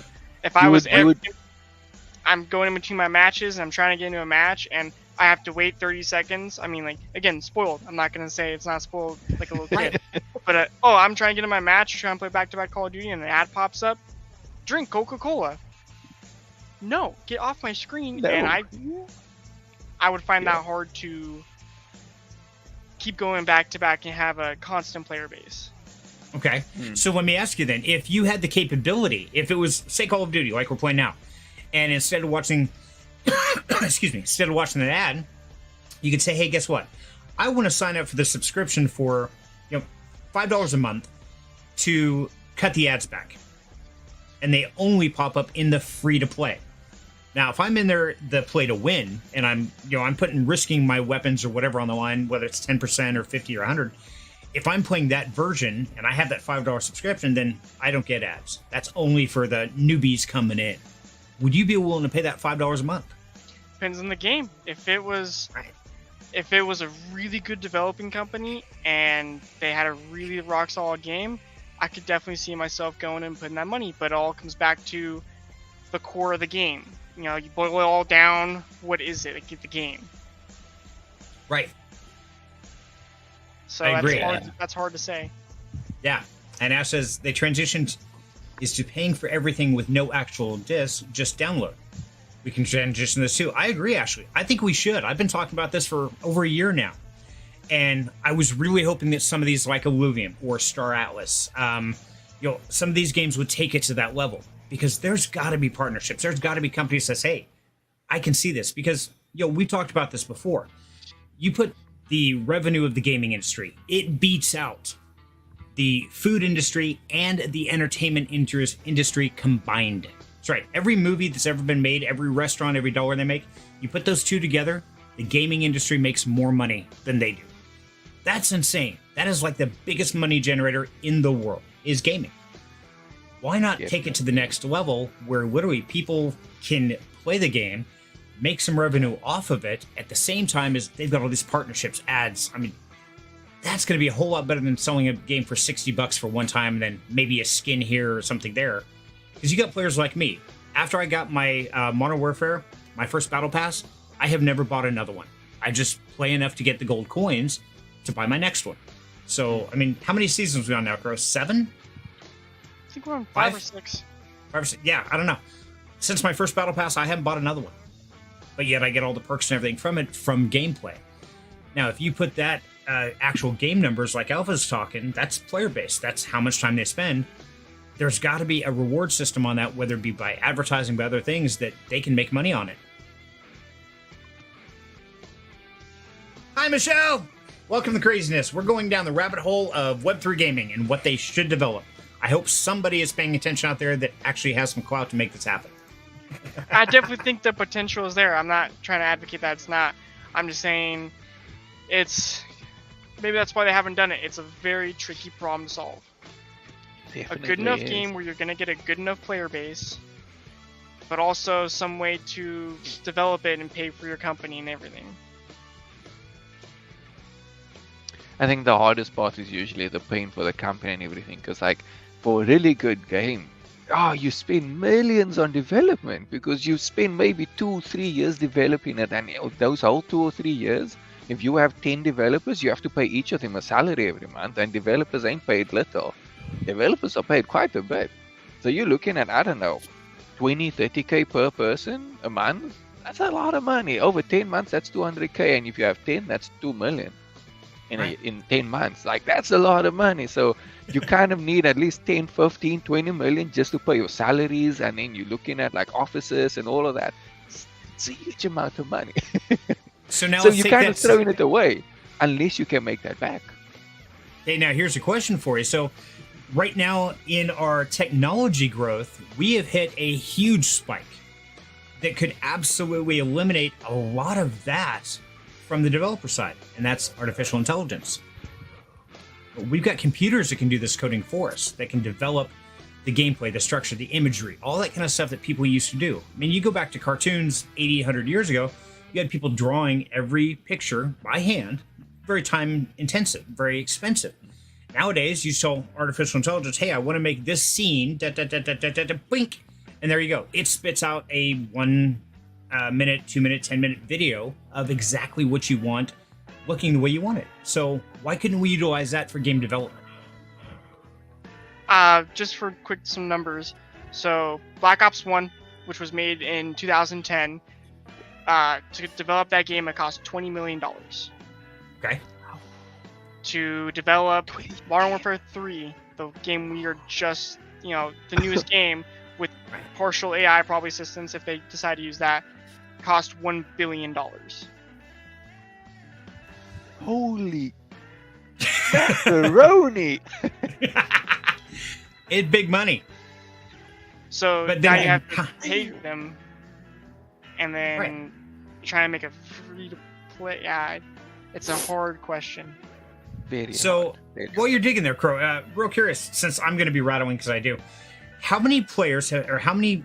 C: if I'm going in between my matches and I'm trying to get into a match and I have to wait 30 seconds. I mean, like, again, spoiled. I'm not going to say it's not spoiled like a little kid. But, I'm trying to get in my match, trying to play back-to-back Call of Duty, and the ad pops up. Drink Coca-Cola. No, get off my screen.
D: No.
C: And I would find that hard to keep going back-to-back and have a constant player base.
A: Okay, so let me ask you then, if you had the capability, if it was, say, Call of Duty, like we're playing now, and instead of watching, instead of watching an ad, you could say, hey, guess what? I want to sign up for the subscription for, $5 a month to cut the ads back. And they only pop up in the free to play. Now, if I'm in there, the play to win, and I'm risking my weapons or whatever on the line, whether it's 10% or 50 or 100, if I'm playing that version and I have that $5 subscription, then I don't get ads. That's only for the newbies coming in. Would you be willing to pay that $5 a month?
C: Depends on the game. If it was a really good developing company and they had a really rock solid game, I could definitely see myself going and putting that money. But it all comes back to the core of the game. You boil it all down. What is it? Get the game.
A: Right.
C: So
A: I agree.
C: That's hard to say.
A: Yeah. And Ash says they transitioned is to paying for everything with no actual disc, just download. We can transition this too. I agree, Ashley. I think we should. I've been talking about this for over a year now. And I was really hoping that some of these, like Illuvium or Star Atlas, some of these games would take it to that level. Because there's got to be partnerships. There's got to be companies that say, hey, I can see this. Because, we've talked about this before. You put the revenue of the gaming industry, it beats out the food industry and the entertainment industry combined. That's right. Every movie that's ever been made, every restaurant, every dollar they make, you put those two together, the gaming industry makes more money than they do. That's insane. That is like the biggest money generator in the world, is gaming. Why not take it to the next level where literally people can play the game, make some revenue off of it at the same time as they've got all these partnerships, ads. I mean, that's going to be a whole lot better than selling a game for $60 for one time and then maybe a skin here or something there. Because you got players like me. After I got my Modern Warfare, my first Battle Pass, I have never bought another one. I just play enough to get the gold coins to buy my next one. So, I mean, how many seasons are we on now, Gross? 7?
C: I think we're on 5 or 6.
A: 5 or 6? Yeah, I don't know. Since my first Battle Pass, I haven't bought another one. But yet I get all the perks and everything from it from gameplay. Now, if you put that actual game numbers like Alpha's talking, that's player-based. That's how much time they spend. There's got to be a reward system on that, whether it be by advertising, by other things, that they can make money on it. Hi, Michelle! Welcome to Craziness. We're going down the rabbit hole of Web3 gaming and what they should develop. I hope somebody is paying attention out there that actually has some clout to make this happen.
C: I definitely think the potential is there. I'm not trying to advocate that it's not. I'm just saying it's maybe that's why they haven't done it. It's a very tricky problem to solve.
D: Definitely
C: A good enough
D: is.
C: game where you're gonna get a good enough player base, but also some way to develop it and pay for your company and everything.
D: I think the hardest part is usually the pain for the company and everything, because like for a really good game, you spend millions on development because you spend maybe 2-3 years developing it, and those whole 2 or 3 years, if you have 10 developers, you have to pay each of them a salary every month, and developers ain't paid little. Developers are paid quite a bit. So you're looking at, I don't know, 20-30k per person a month. That's a lot of money. Over 10 months, that's 200k, and if you have 10, that's 2 million. In 10 months, like that's a lot of money. So you kind of need at least 10, 15, 20 million just to pay your salaries, and then you're looking at like offices and all of that. It's a huge amount of money.
A: So now
D: So
A: let's
D: you're
A: take
D: kind
A: that.
D: of throwing it away unless you can make that back.
A: Hey, now here's a question for you. So right now in our technology growth, we have hit a huge spike that could absolutely eliminate a lot of that from the developer side, and that's artificial intelligence. But we've got computers that can do this coding for us, that can develop the gameplay, the structure, the imagery, all that kind of stuff that people used to do. I mean, you go back to cartoons 80, 100 years ago, you had people drawing every picture by hand, very time intensive, very expensive. Nowadays, you tell artificial intelligence, hey, I want to make this scene, blink, and there you go. It spits out a 1 minute, 2 minute, 10-minute video of exactly what you want, looking the way you want it. So why couldn't we utilize that for game development?
C: Just for some numbers. So Black Ops 1, which was made in 2010, to develop that game, it cost $20 million.
A: Okay.
C: To develop Modern Warfare 3, the game we are just, the newest game with partial AI probably assistance, if they decide to use that, cost $1 billion.
D: Holy macaroni!
A: It's big money.
C: So
A: But
C: now
A: then
C: you have to pay them, and then
A: Right.
C: try and make a free-to-play. Yeah, it's a hard question.
D: Very
A: So
D: hard. Very
A: while you're digging there, Crow, real curious, since I'm going to be rattling because I do, how many players or how many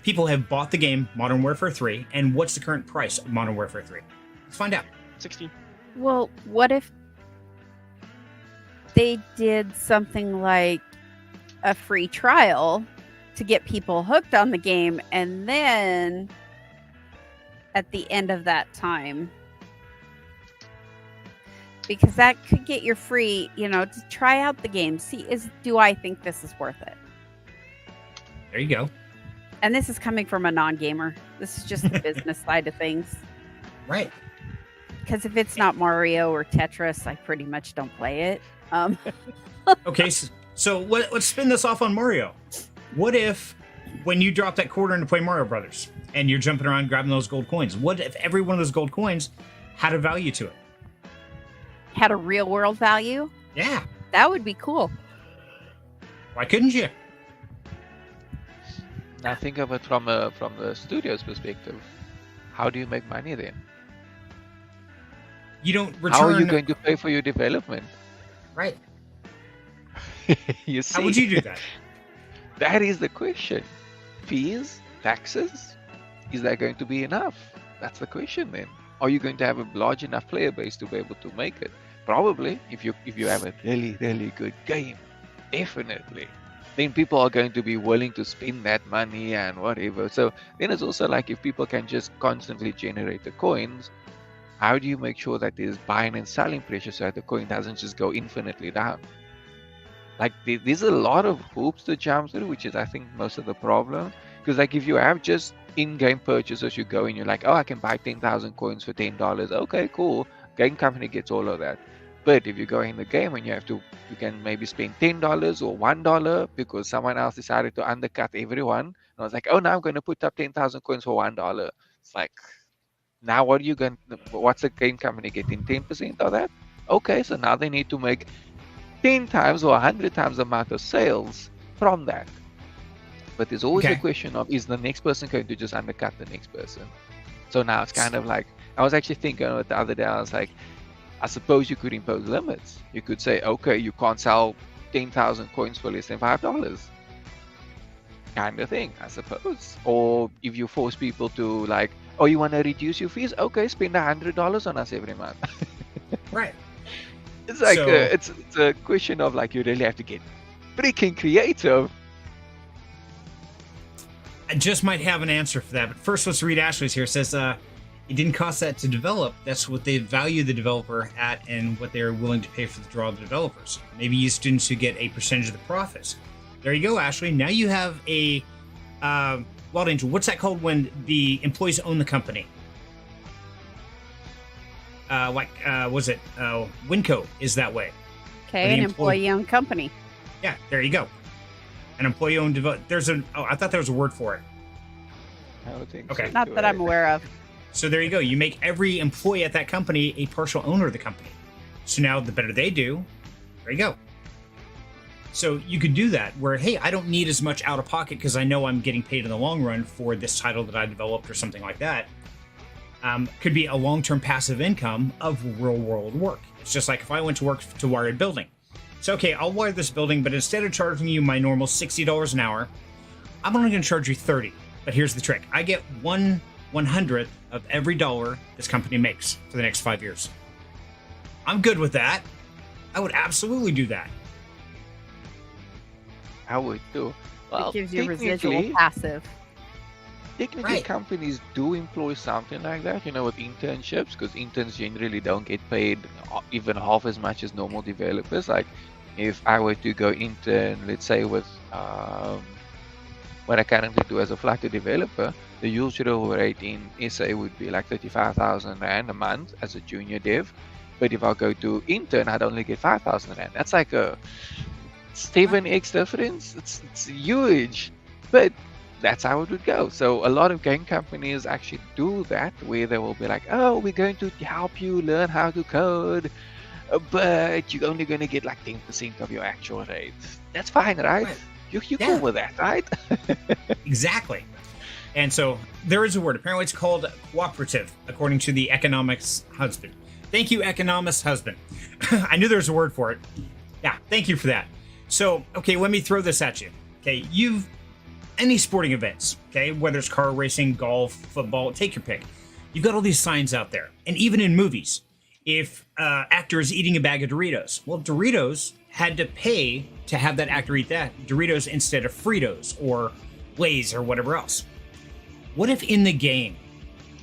A: people have bought the game Modern Warfare 3, and what's the current price of Modern Warfare 3? Let's find out.
C: 60.
B: Well, what if they did something like a free trial to get people hooked on the game, and then at the end of that time, because that could get you free, to try out the game, do I think this is worth it?
A: There you go.
B: And this is coming from a non-gamer. This is just the business side of things.
A: Right.
B: Because if it's not Mario or Tetris, I pretty much don't play it.
A: Okay, so let's spin this off on Mario. What if when you drop that quarter in to play Mario Brothers and you're jumping around grabbing those gold coins, what if every one of those gold coins had a value to it?
B: Had a real world value?
A: Yeah.
B: That would be cool.
A: Why couldn't you?
D: Now think of it from the studio's perspective. How do you make money then?
A: You don't return.
D: How are you going to pay for your development?
A: Right.
D: You see?
A: How would you do that?
D: That is the question. Fees, taxes, is that going to be enough? That's the question then. Are you going to have a large enough player base to be able to make it? Probably, if you have a really, really good game, definitely. Then people are going to be willing to spend that money and whatever. So then it's also like if people can just constantly generate the coins, how do you make sure that there's buying and selling pressure so that the coin doesn't just go infinitely down? Like there's a lot of hoops to jump through, which is I think most of the problem. Because like if you have just in-game purchases, you go and you're like, oh, I can buy 10,000 coins for $10. Okay, cool. Game company gets all of that. But if you go in the game and you can maybe spend $10 or $1 because someone else decided to undercut everyone. And I was like, oh, now I'm going to put up 10,000 coins for $1. It's like, now what's the game company getting? 10% of that? Okay, so now they need to make 10 times or 100 times the amount of sales from that. But there's always a question of, is the next person going to just undercut the next person? So now it's kind of like, I was actually thinking of it the other day, I was like, I suppose you could impose limits. You could say, okay, you can't sell 10,000 coins for less than $5. Kind of thing, I suppose. Or if you force people to like, oh, you want to reduce your fees? Okay, spend $100 on us every month.
A: Right.
D: It's like
A: So-
D: it's a question of like you really have to get freaking creative.
A: I just might have an answer for that, but first let's read Ashley's here. It says, it didn't cost that to develop. That's what they value the developer at and what they're willing to pay for the draw of the developers. Maybe use students who get a percentage of the profits. There you go, Ashley. Now you have a Wild Angel. What's that called when the employees own the company? Was it Winco is that way?
B: Okay,
A: Or the
B: an
A: employee-
B: employee-owned company.
A: Yeah, there you go. An employee-owned there's a I thought there was a word for it.
D: I would think
A: Okay.
D: so
B: Not
D: too,
B: that I'm aware of.
A: So there you go. You make every employee at that company a partial owner of the company. So now the better they do, there you go. So you could do that where, hey, I don't need as much out of pocket because I know I'm getting paid in the long run for this title that I developed or something like that. Could be a long-term passive income of real-world work. It's just like if I went to work to wire a building. So, okay, I'll wire this building, but instead of charging you my normal $60 an hour, I'm only going to charge you $30. But here's the trick. I get 1/100th of every dollar this company makes for the next 5 years. I'm good with that. I would absolutely do that.
D: I would too. Well,
B: It gives you residual
D: technically-
B: passive.
D: Technically,
A: Right.
D: companies do employ something like that, with internships, because interns generally don't get paid even half as much as normal developers. Like, if I were to go intern, let's say with what I currently do as a Flutter developer, the usual rate in SA would be like 35,000 Rand a month as a junior dev. But if I go to intern, I'd only get 5,000 Rand. That's like a 7x difference. It's huge. But that's how it would go. So a lot of game companies actually do that, where they will be like, oh, we're going to help you learn how to code, but you're only going to get like 10% of your actual rate. That's fine, right?
A: Right.
D: You're
A: Yeah.
D: cool with that, right?
A: Exactly. And so there is a word. Apparently it's called cooperative, according to the economics husband. Thank you, economist husband. I knew there was a word for it. Yeah, thank you for that. So, okay, let me throw this at you. Okay, any sporting events, okay, whether it's car racing, golf, football, take your pick. You've got all these signs out there. And even in movies, if actor is eating a bag of Doritos, well, Doritos had to pay to have that actor eat that Doritos instead of Fritos or Lay's or whatever else. What if in the game,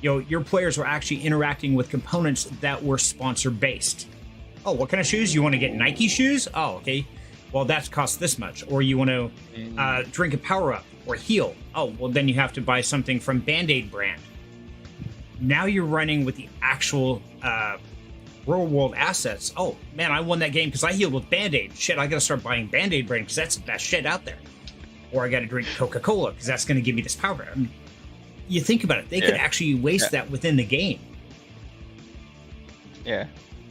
A: your players were actually interacting with components that were sponsor based? Oh, what kind of shoes? You want to get Nike shoes? Oh, okay. Well, that costs this much. Or you want to drink a power up or heal. Oh, well, then you have to buy something from Band-Aid brand. Now you're running with the actual real world assets. Oh, man, I won that game because I healed with Band-Aid. Shit, I got to start buying Band-Aid brand because that's the best shit out there. Or I got to drink Coca-Cola because that's going to give me this power. I mean, you think about it, they could actually waste that within the game.
D: Yeah,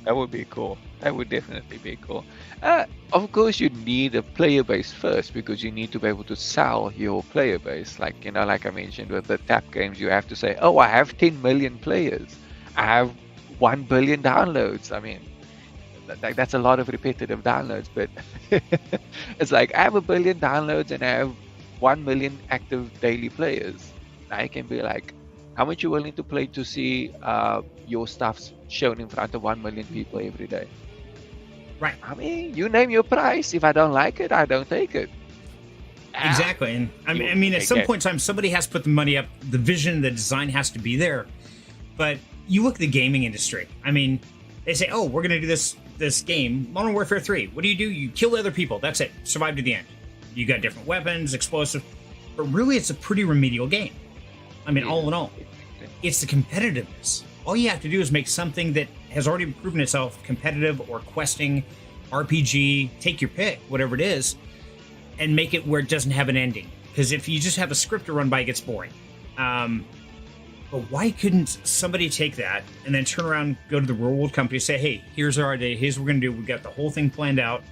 D: that would be cool. That would definitely be cool. Of course, you need a player base first, because you need to be able to sell your player base. Like, like I mentioned with the tap games, you have to say, oh, I have 10 million players. I have 1 billion downloads. I mean, that's a lot of repetitive downloads, but it's like, I have 1 billion downloads and I have 1 million active daily players. Now you can be like, how much you willing to play to see your stuff's shown in front of 1 million people every day?
A: Right.
D: I mean, you name your price. If I don't like it, I don't take it.
A: Exactly. And I mean, at some
D: Okay.
A: point in time, somebody has to put the money up. The vision, the design has to be there. But you look at the gaming industry. I mean, they say, oh, we're going to do this game, Modern Warfare 3. What do? You kill other people. That's it. Survive to the end. You got different weapons, explosive. But really, it's a pretty remedial game. I mean, all in all, it's the competitiveness. All you have to do is make something that has already proven itself competitive or questing, RPG, take your pick, whatever it is, and make it where it doesn't have an ending. Because if you just have a script to run by, it gets boring. But why couldn't somebody take that and then turn around, go to the real world company, say, hey, here's our idea, here's what we're going to do. We've got the whole thing planned out.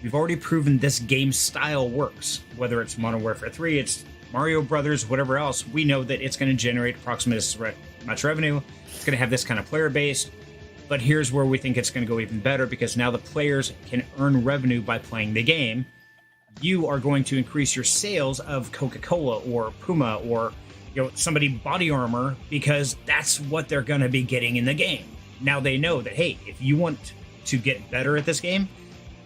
A: We've already proven this game style works. Whether it's Modern Warfare 3, it's Mario Brothers, whatever else, we know that it's going to generate approximately this much revenue. It's going to have this kind of player base. But here's where we think it's going to go even better, because now the players can earn revenue by playing the game. You are going to increase your sales of Coca-Cola or Puma or somebody body armor, because that's what they're going to be getting in the game. Now they know that, hey, if you want to get better at this game,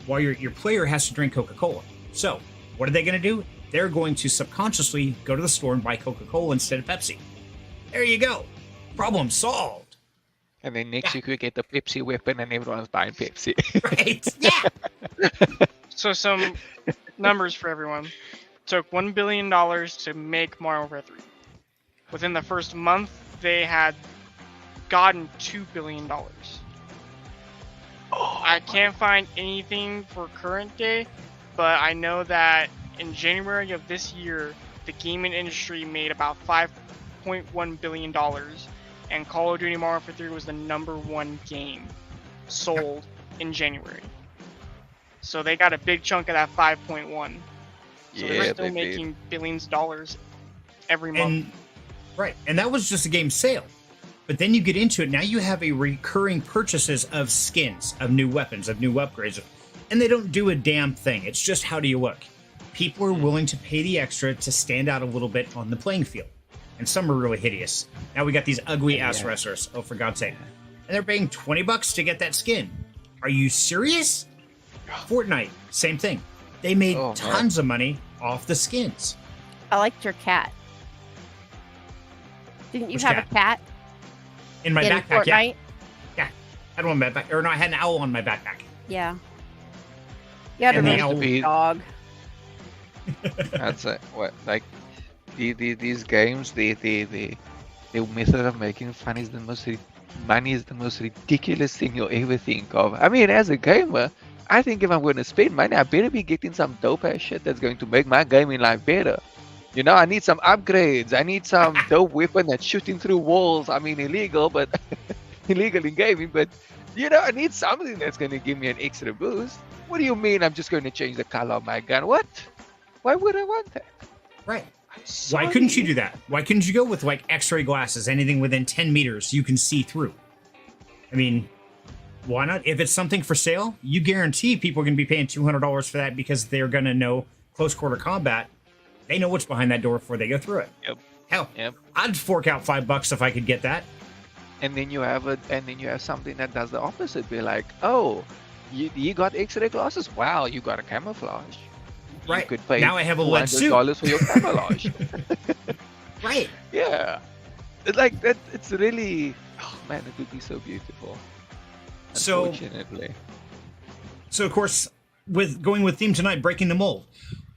A: well, your player has to drink Coca-Cola. So what are they going to do? They're going to subconsciously go to the store and buy Coca-Cola instead of Pepsi. There you go. Problem solved.
D: And then next week we get the Pepsi weapon and everyone's buying Pepsi.
A: Right? Yeah.
C: So some numbers for everyone. It took $1 billion to make Modern Warfare 3. Within the first month, they had gotten $2 billion. I can't find anything for current day, but I know that in January of this year, the gaming industry made about $5.1 billion, and Call of Duty Modern Warfare 3 was the #1 game sold in January. So they got a big chunk of that 5.1. So they're still making billions of dollars every month.
A: Right, and that was just a game sale. But then you get into it, now you have a recurring purchases of skins, of new weapons, of new upgrades, and they don't do a damn thing. It's just, how do you look? People are willing to pay the extra to stand out a little bit on the playing field. And some are really hideous. Now we got these ugly ass wrestlers, oh for God's sake. And they're paying $20 to get that skin. Are you serious? Fortnite, same thing. They made tons of money off the skins.
B: I liked your cat. Didn't you
A: Which
B: have
A: cat?
B: a cat?
A: In my backpack,
B: Fortnite?
A: Yeah. I had one in my backpack. Or no, I had an owl on my backpack.
B: Yeah. You had a
A: And the
B: really
A: owl-
B: cute dog.
D: That's what, like these games, the method of making money is the most ridiculous thing you'll ever think of. I mean, as a gamer, I think if I'm going to spend money, I better be getting some dope ass shit that's going to make my gaming life better. You know, I need some upgrades. I need some dope weapon that's shooting through walls. I mean, illegal, but illegal in gaming. But you know, I need something that's going to give me an extra boost. What do you mean? I'm just going to change the color of my gun? What? Why would I want that?
A: Right. Why couldn't you do that? Why couldn't you go with like X-ray glasses? Anything within 10 meters you can see through. I mean, why not? If it's something for sale, you guarantee people are going to be paying $200 for that, because they're going to know close quarter combat. They know what's behind that door before they go through it.
D: Yep.
A: Hell,
D: Yep.
A: I'd fork out $5 if I could get that.
D: And then you have something that does the opposite. Be like, oh, you got X-ray glasses. Wow, you got a camouflage.
A: Right.
D: You could pay
A: Now I have a lead suit.
D: $200 for your camouflage.
A: Right.
D: Yeah. It's like that. It's really, oh man, it would be so beautiful.
A: So-
D: Unfortunately.
A: So, of course, with going with theme tonight, breaking the mold,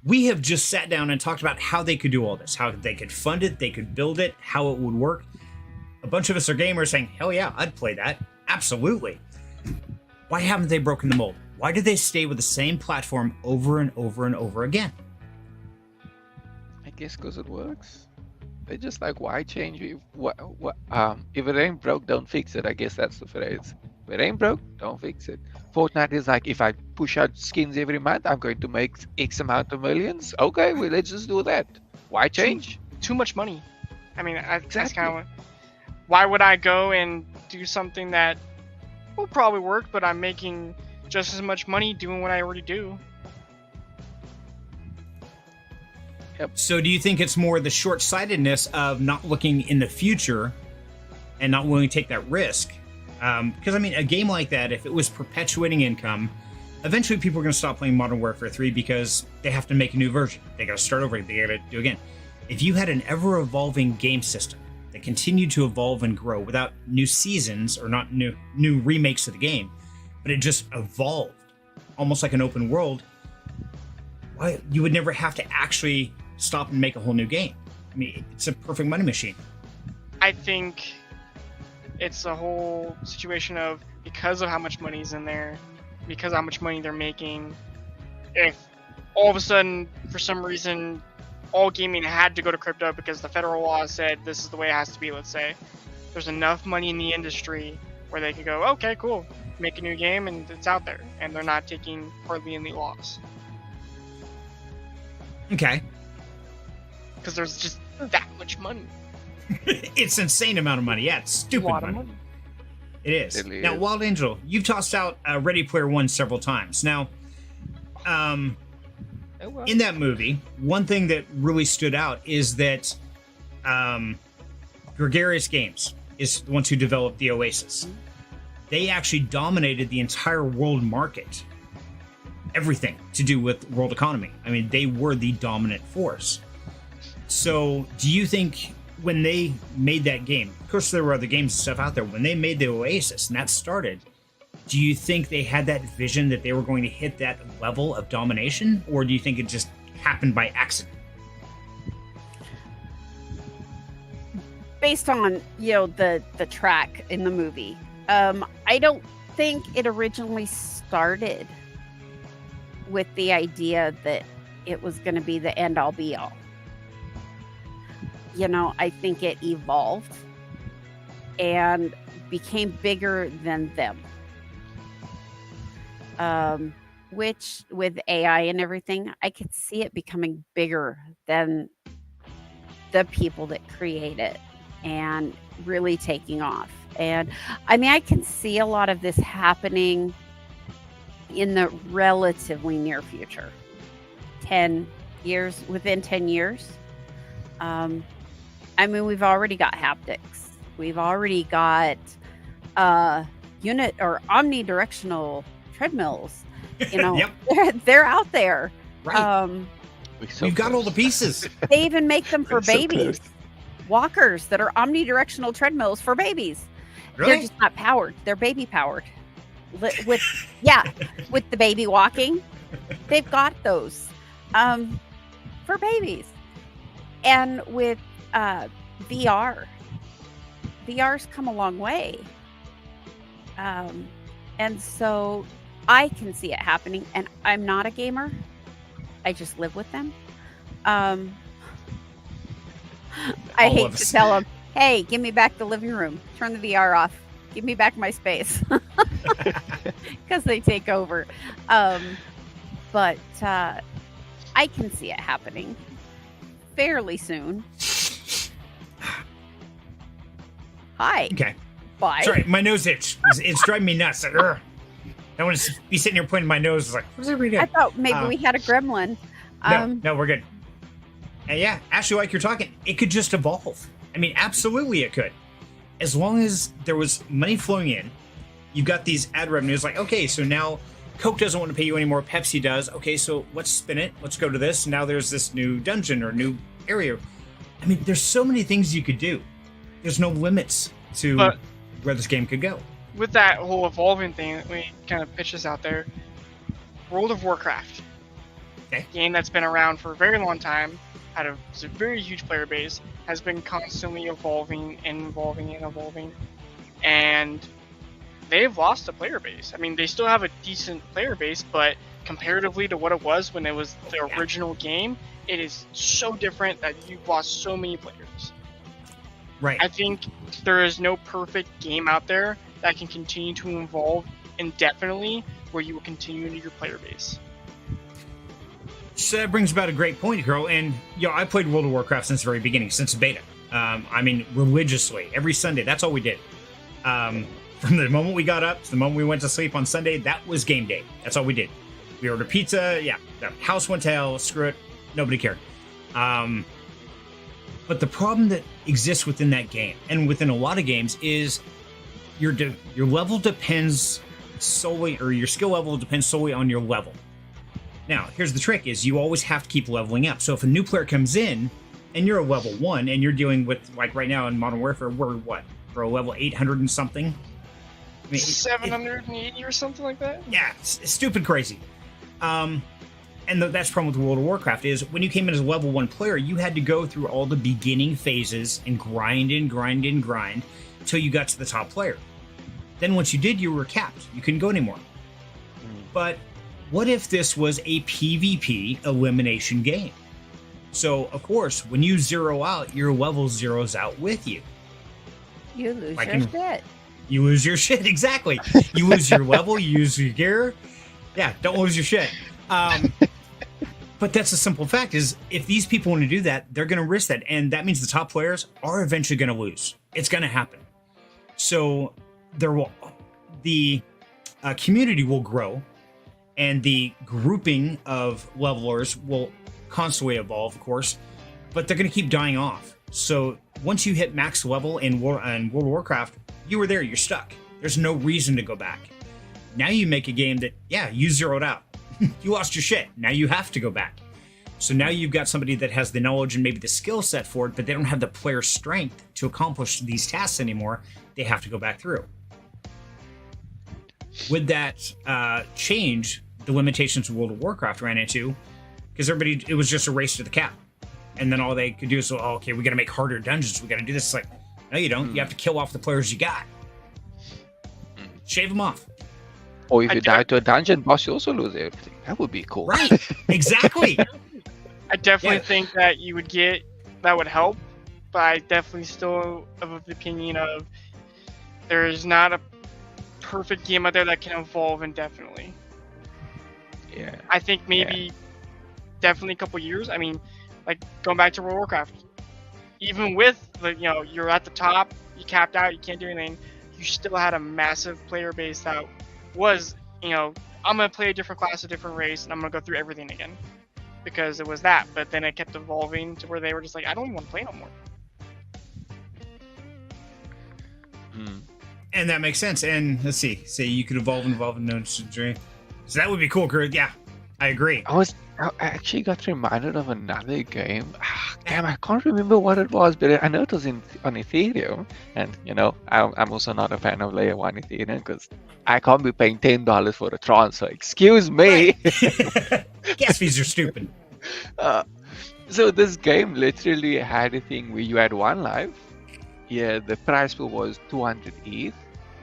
A: we have just sat down and talked about how they could do all this, how they could fund it, they could build it, how it would work. A bunch of us are gamers saying, hell yeah, I'd play that. Absolutely. Why haven't they broken the mold? Why do they stay with the same platform over and over and over again?
D: I guess because it works. They're just like, why change it? If it ain't broke, don't fix it. I guess that's the phrase. If it ain't broke, don't fix it. Fortnite is like, if I push out skins every month, I'm going to make X amount of millions. Okay, well, let's just do that. Why change?
C: Too much money. I mean, that's kind of why would I go and do something that will probably work, but I'm making just as much money doing what I already do.
A: So do you think it's more the short-sightedness of not looking in the future and not willing to take that risk? Because, I mean, a game like that, if it was perpetuating income, eventually people are going to stop playing Modern Warfare 3 because they have to make a new version. They got to start over. They got to do it again. If you had an ever-evolving game system that continued to evolve and grow without new seasons or not new remakes of the game, but it just evolved, almost like an open world, why you would never have to actually stop and make a whole new game. I mean, it's a perfect money machine.
C: I think it's a whole situation of, because of how much money's in there, because of how much money they're making, if all of a sudden, for some reason, all gaming had to go to crypto because the federal law said this is the way it has to be, let's say, there's enough money in the industry where they could go, okay, cool, make a new game and it's out there, and they're not taking hardly any loss.
A: Okay.
C: Because there's just that much money.
A: It's insane amount of money. Yeah, it's stupid
C: A lot of
A: money. It is.
D: It
A: Now,
D: is.
A: Wild Angel, you've tossed out Ready Player One several times. Now,
D: Oh, well.
A: in that movie, one thing that really stood out is that Gregarious Games is the ones who developed the Oasis. They actually dominated the entire world market. Everything to do with world economy. I mean, they were the dominant force. So, do you think when they made that game, of course there were other games and stuff out there, when they made the Oasis and that started, do you think they had that vision that they were going to hit that level of domination, or do you think it just happened by accident?
B: Based on the track in the movie, I don't think it originally started with the idea that it was going to be the end all be all. I think it evolved and became bigger than them. Which with AI and everything, I could see it becoming bigger than the people that create it and really taking off. And I mean, I can see a lot of this happening in the relatively near future. 10 years, within 10 years. I mean, we've already got haptics. We've already got unit or omnidirectional treadmills.
A: Yep.
B: They're out there.
A: Right. We've got all the pieces.
B: They even make them for
D: We're so
B: babies.
D: close.
B: Walkers that are omnidirectional treadmills for babies.
A: Really?
B: They're just not powered. They're baby powered. With the baby walking, they've got those for babies. And with VR's come a long way. And so I can see it happening. And I'm not a gamer. I just live with them. I
A: All
B: hate
A: of
B: to
A: us.
B: tell them, hey, give me back the living room. Turn the VR off. Give me back my space. Because they take over. But I can see it happening fairly soon. Hi.
A: Okay.
B: Bye.
A: Sorry, my nose itch. It's driving me nuts. Like, ugh. I want to be sitting here pointing my nose. It's like, what's everybody
B: I
A: doing?
B: thought maybe we had a gremlin.
A: No, we're good. And yeah, Ashley, like you're talking, it could just evolve. I mean, absolutely it could. As long as there was money flowing in, you've got these ad revenues like, okay, so now Coke doesn't want to pay you anymore, Pepsi does. Okay, so let's spin it. Let's go to this. Now there's this new dungeon or new area. I mean, there's so many things you could do. There's no limits to
C: But-
A: where this game could go.
C: With that whole evolving thing, let me kind of pitch this out there. World of Warcraft.
A: Okay.
C: Game that's been around for a very long time, had a very huge player base, has been constantly evolving and evolving and evolving. And they've lost a player base. I mean, they still have a decent player base, but comparatively to what it was when it was the original game, it is so different that you've lost so many players.
A: Right.
C: I think there is no perfect game out there that can continue to evolve indefinitely where you will continue your player base.
A: So that brings about a great point, Girl. And I played World of Warcraft since the very beginning, since beta. I mean, religiously, every Sunday. That's all we did. From the moment we got up to the moment we went to sleep on Sunday, that was game day. That's all we did. We ordered pizza. Yeah, the house went to hell. Screw it. Nobody cared. But the problem that exists within that game, and within a lot of games, is your level depends solely, or your skill level depends solely on your level. Now, here's the trick: is you always have to keep leveling up. So if a new player comes in, and you're a level 1, and you're dealing with, like right now in Modern Warfare, we're what? For a level 800 and something? I mean,
C: 780 or something like that?
A: yeah, it's stupid crazy. And that's the problem with World of Warcraft is when you came in as a level 1 player, you had to go through all the beginning phases and grind until you got to the top player. Then once you did, you were capped. You couldn't go anymore. But what if this was a PvP elimination game? So, of course, when you zero out, your level zeroes out with you.
B: You lose
A: Like
B: your
A: in-
B: shit.
A: You lose your shit, exactly. You lose your level, you use your gear. Yeah, don't lose your shit. But that's a simple fact is if these people want to do that, they're going to risk that. And that means the top players are eventually going to lose. It's going to happen. So the community will grow, and the grouping of levelers will constantly evolve, of course, but they're going to keep dying off. So once you hit max level in World of Warcraft, you were there, you're stuck. There's no reason to go back. Now you make a game that, yeah, you zeroed out. You lost your shit. Now you have to go back. So now you've got somebody that has the knowledge and maybe the skill set for it, but they don't have the player strength to accomplish these tasks anymore. They have to go back through. Would that change the limitations World of Warcraft ran into? Because it was just a race to the cap. And then all they could do is, oh, okay, we got to make harder dungeons. We got to do this. It's like, no, you don't. You have to kill off the players you got. Shave them off.
D: Or if you die to a dungeon boss, you also lose everything. That would be cool.
A: Right. Exactly.
C: I definitely think that that would help, but I definitely still of the opinion of there is not a perfect game out there that can evolve indefinitely.
D: Yeah.
C: I think maybe definitely a couple years. I mean, like going back to World of Warcraft, even with you're at the top, you capped out, you can't do anything. You still had a massive player base that was, I'm gonna play a different class, a different race, and I'm gonna go through everything again because it was that. But then it kept evolving to where they were just like, I don't even want to play no more.
A: And that makes sense. And let's see, say you could evolve and no journey. So that would be cool, Kurt. Yeah, I agree.
D: I actually got reminded of another game. Damn, I can't remember what it was, but I know it was on Ethereum. And, I'm also not a fan of Layer 1 Ethereum because I can't be paying $10 for a transfer. Excuse me.
A: Right. Gas fees are stupid.
D: So this game literally had a thing where you had one life. Yeah, the price pool was 200 ETH.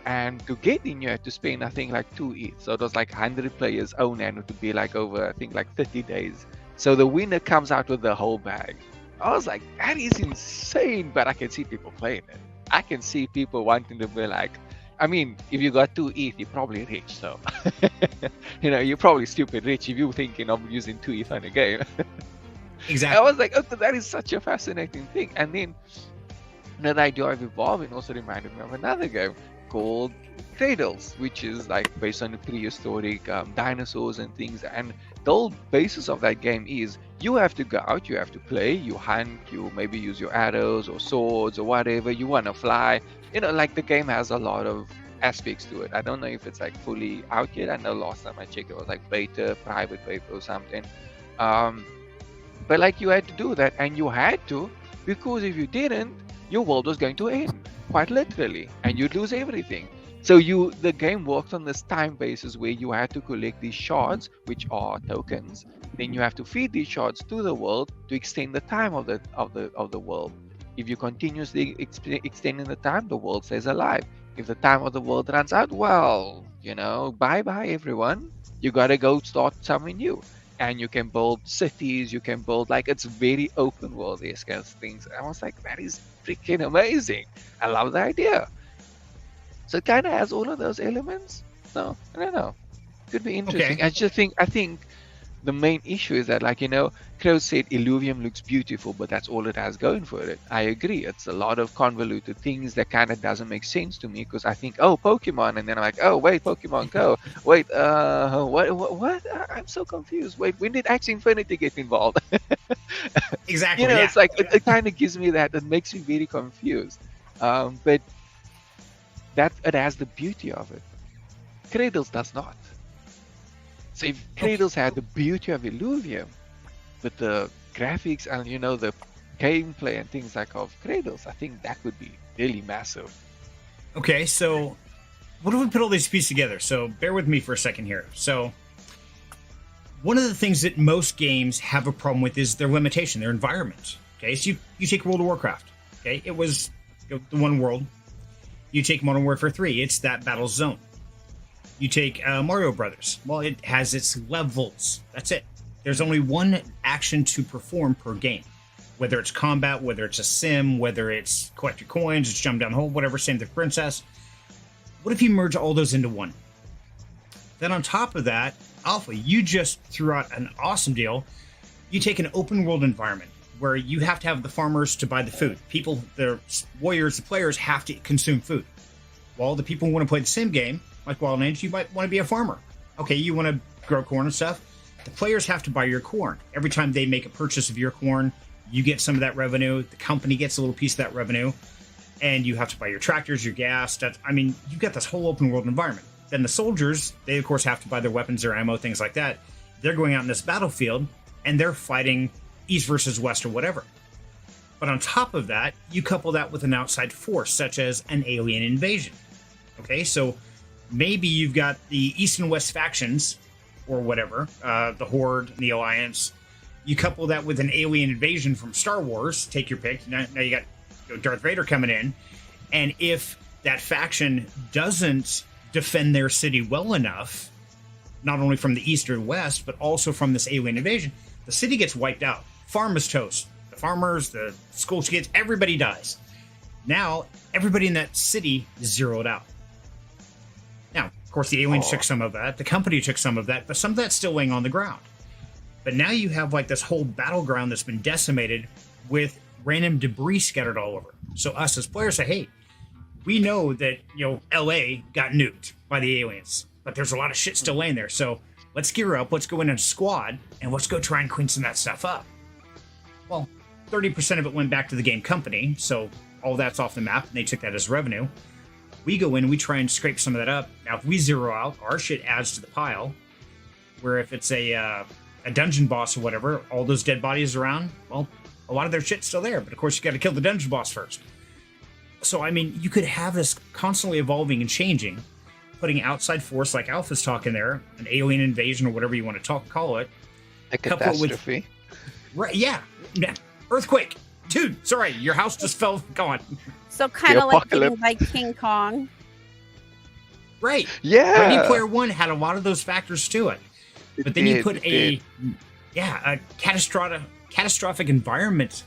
D: And to get in, you had to spend, I think, like 2 ETH. So it was like 100 players own, and it would be like over, I think, like 30 days. So the winner comes out with the whole bag. I was like, that is insane, but I can see people playing it. I can see people wanting to be like, I mean, if you got 2 ETH, you're probably rich. So, you're probably stupid rich if you're thinking of using 2 ETH on a game.
A: Exactly.
D: I was like, oh, that is such a fascinating thing. And then the idea of evolving also reminded me of another game called Cradles, which is like based on the prehistoric dinosaurs and things. And the whole basis of that game is you have to go out, you have to play, you hunt, you maybe use your arrows or swords or whatever, you want to fly. Like the game has a lot of aspects to it. I don't know if it's like fully out yet. I know last time I checked it was like beta, private beta or something. But like you had to do that, and you had to, because if you didn't, your world was going to end, quite literally, and you'd lose everything. So the game worked on this time basis where you had to collect these shards, which are tokens. Then you have to feed these shards to the world to extend the time of the world. If you continuously extending the time, the world stays alive. If the time of the world runs out, well, bye-bye everyone. You gotta go start something new. And you can build cities, you can build, like, it's very open world, these kinds of things. I was like, that is freaking amazing. I love the idea. So it kind of has all of those elements. So, I don't know. Could be interesting. Okay. I think the main issue is that, like, Crow said Illuvium looks beautiful, but that's all it has going for it. I agree. It's a lot of convoluted things that kind of doesn't make sense to me, because I think, oh, Pokemon, and then I'm like, oh, wait, Pokemon Go. Wait, what? I'm so confused. Wait, when did Axie Infinity get involved?
A: Exactly.
D: It's like, it kind of gives me that. It makes me very confused. But that it has the beauty of it. Cradles does not. So if Cradles had the beauty of Illuvium, with the graphics and the gameplay and things like of Cradles, I think that would be really massive.
A: Okay, so what do we put all these pieces together? So bear with me for a second here. So one of the things that most games have a problem with is their limitation, their environment. Okay, so you take World of Warcraft. Okay, it was the one world. You take Modern Warfare 3, it's that battle zone. You take Mario Brothers. Well, it has its levels. That's it. There's only one action to perform per game. Whether it's combat, whether it's a sim, whether it's collect your coins, it's jump down the hole, whatever, save the princess. What if you merge all those into one? Then on top of that, Alpha, you just threw out an awesome deal. You take an open world environment where you have to have the farmers to buy the food. People, the warriors, the players have to consume food. Well, the people who want to play the sim game, like Wildlands, you might want to be a farmer. Okay, you want to grow corn and stuff. The players have to buy your corn. Every time they make a purchase of your corn, you get some of that revenue. The company gets a little piece of that revenue. And you have to buy your tractors, your gas. You've got this whole open world environment. Then the soldiers, they of course have to buy their weapons, their ammo, things like that. They're going out in this battlefield and they're fighting East versus West or whatever. But on top of that, you couple that with an outside force, such as an alien invasion. Okay, so maybe you've got the East and West factions or whatever, the Horde and the Alliance. You couple that with an alien invasion from Star Wars, take your pick. Now you got Darth Vader coming in, and if that faction doesn't defend their city well enough, not only from the east or west, but also from this alien invasion, the city gets wiped out. Farm is toast. The farmers, the school kids, everybody dies. Now, everybody in that city is zeroed out. Now, of course, the aliens took some of that. The company took some of that, but some of that's still laying on the ground. But now you have like this whole battleground that's been decimated with random debris scattered all over. So us as players say, hey, we know that, LA got nuked by the aliens, but there's a lot of shit still laying there. So let's gear up, let's go in a squad, and let's go try and clean some of that stuff up. Well, 30% of it went back to the game company, so all that's off the map, and they took that as revenue. We go in and we try and scrape some of that up. Now, if we zero out, our shit adds to the pile, where if it's a dungeon boss or whatever, all those dead bodies around, well, a lot of their shit's still there, but of course you got to kill the dungeon boss first. So, you could have this constantly evolving and changing, putting outside force like Alpha's talking there, an alien invasion or whatever you want to call it.
D: A catastrophe.
A: Right, yeah. Earthquake. Dude, sorry, your house just fell gone.
B: So kind of like getting like King Kong.
A: Right.
D: Yeah.
A: Ready Player One had a lot of those factors to it. But then you put a catastrophic environment,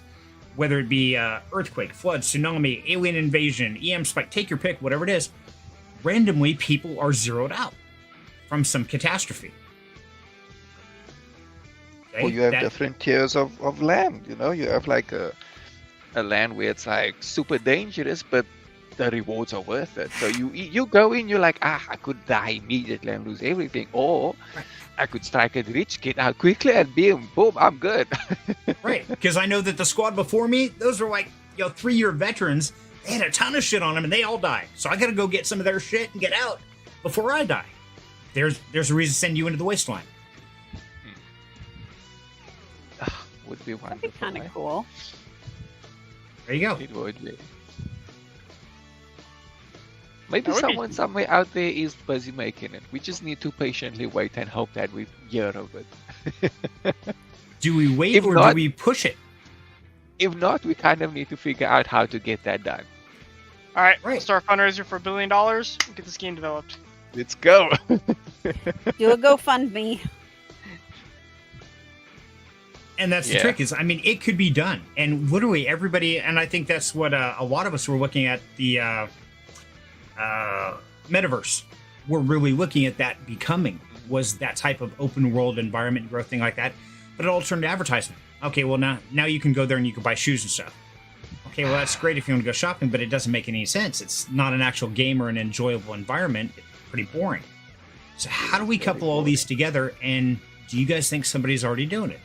A: whether it be earthquake, flood, tsunami, alien invasion, EM spike, take your pick, whatever it is. Randomly, people are zeroed out from some catastrophe. Okay?
D: Well, you have different tiers of land. You have like a land where it's like super dangerous, but the rewards are worth it. So you go in, you're like, I could die immediately and lose everything, or I could strike it rich, get out quickly, and boom, I'm good.
A: Right, because I know that the squad before me, those were like 3-year veterans. They had a ton of shit on them, and they all died. So I got to go get some of their shit and get out before I die. There's a reason to send you into the wasteland.
D: Would be wonderful.
B: That'd be kind of cool.
A: There you go.
D: It would be. Maybe someone somewhere out there is busy making it. We just need to patiently wait and hope that we hear of it.
A: Do we wait or do we push it?
D: If not, we kind of need to figure out how to get that done.
C: All right, we'll start a fundraiser for $1 billion. Get this game developed.
D: Let's go.
B: Do a GoFundMe.
A: And that's the trick is, it could be done. And literally everybody, and I think that's what a lot of us were looking at the metaverse. We're really looking at that becoming, was that type of open world environment growth thing like that. But it all turned to advertisement. Okay, well now you can go there and you can buy shoes and stuff. Okay, well that's great if you want to go shopping, but it doesn't make any sense. It's not an actual game or an enjoyable environment. It's pretty boring. So how do we couple all these together, and do you guys think somebody's already doing it?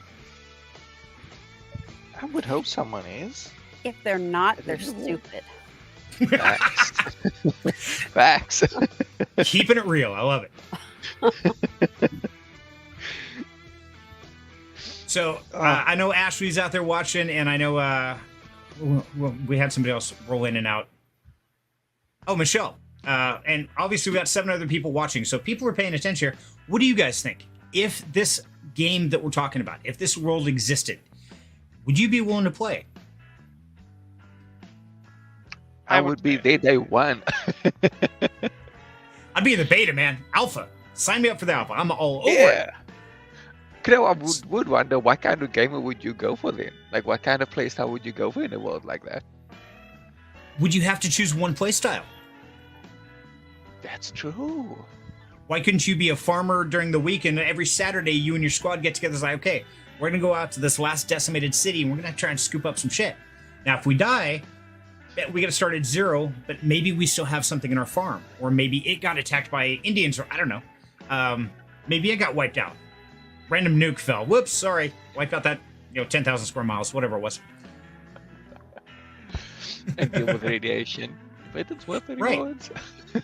D: I would hope someone is.
B: If they're not, they're stupid.
D: Facts.
A: Keeping it real. I love it. So I know Ashley's out there watching, and I know we had somebody else roll in and out. Oh, Michelle. And obviously we've got 7 other people watching, so people are paying attention here. What do you guys think? If this game that we're talking about, if this world existed, would you be willing to play?
D: I would be there day one.
A: I'd be in the beta, man. Alpha. Sign me up for the alpha. I'm all over it.
D: I would wonder, what kind of gamer would you go for then? Like, what kind of playstyle would you go for in a world like that?
A: Would you have to choose one playstyle?
D: That's true.
A: Why couldn't you be a farmer during the week, and every Saturday you and your squad get together and say, okay, we're going to go out to this last decimated city and we're going to try and scoop up some shit. Now, if we die, we got to start at 0, but maybe we still have something in our farm, or maybe it got attacked by Indians, or I don't know. Maybe it got wiped out. Random nuke fell. Whoops, sorry. Wiped out that 10,000 square miles, whatever it was.
D: And deal with radiation. But it's weapon
A: Right.
D: mods.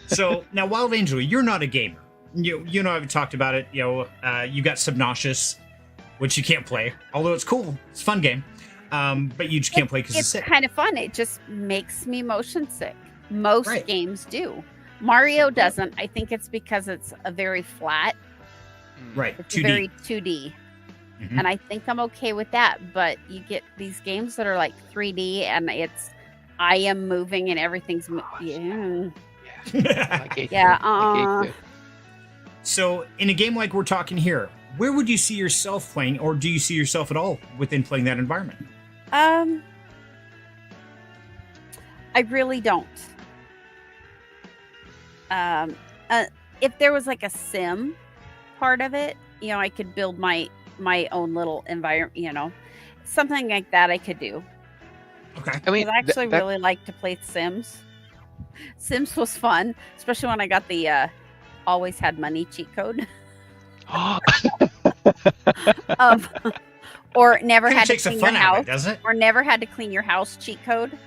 A: So now, Wild Angel, you're not a gamer. You know, I've talked about it. You got Subnautica, which you can't play, although it's cool. It's a fun game. But you just can't play because it's sick.
B: kind of fun. It just makes me motion sick. Most
A: Right.
B: games do. Mario doesn't. I think it's because it's a very flat.
A: Right,
B: It's
A: 2D.
B: very 2D.
A: Mhm.
B: And I think I'm okay with that. But you get these games that are like 3D and I am moving and everything's yeah.
D: I get
B: Yeah,
D: you. I get you.
A: So, in a game like we're talking here, where would you see yourself playing, or do you see yourself at all within playing that environment?
B: I really don't. If there was like a sim part of it, I could build my own little environment, something like that I could do.
A: Okay.
D: I mean,
B: I actually really like to play Sims. Sims was fun, especially when I got the always had money cheat code. Or never
A: Kinda
B: had to
A: takes the
B: clean your
A: fun out of
B: house.
A: it, doesn't it?
B: Or never had to clean your house cheat code.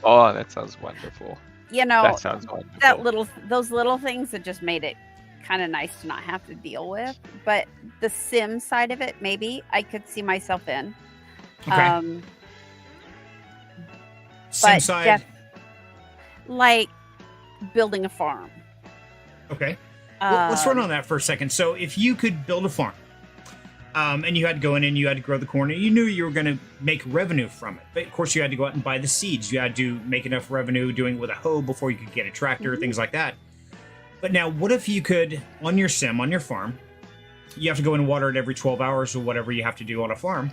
D: Oh, that sounds wonderful. That sounds wonderful.
B: Those little things that just made it kind of nice to not have to deal with. But the sim side of it, maybe I could see myself in.
A: Okay. Sim
B: but
A: side.
B: like building a farm.
A: Okay. Well, let's run on that for a second. So, if you could build a farm, and you had to go in and you had to grow the corn, and you knew you were going to make revenue from it, but of course you had to go out and buy the seeds. You had to make enough revenue doing it with a hoe before you could get a tractor, things like that. But now, what if you could, on your sim, on your farm, you have to go in and water it every 12 hours or whatever you have to do on a farm.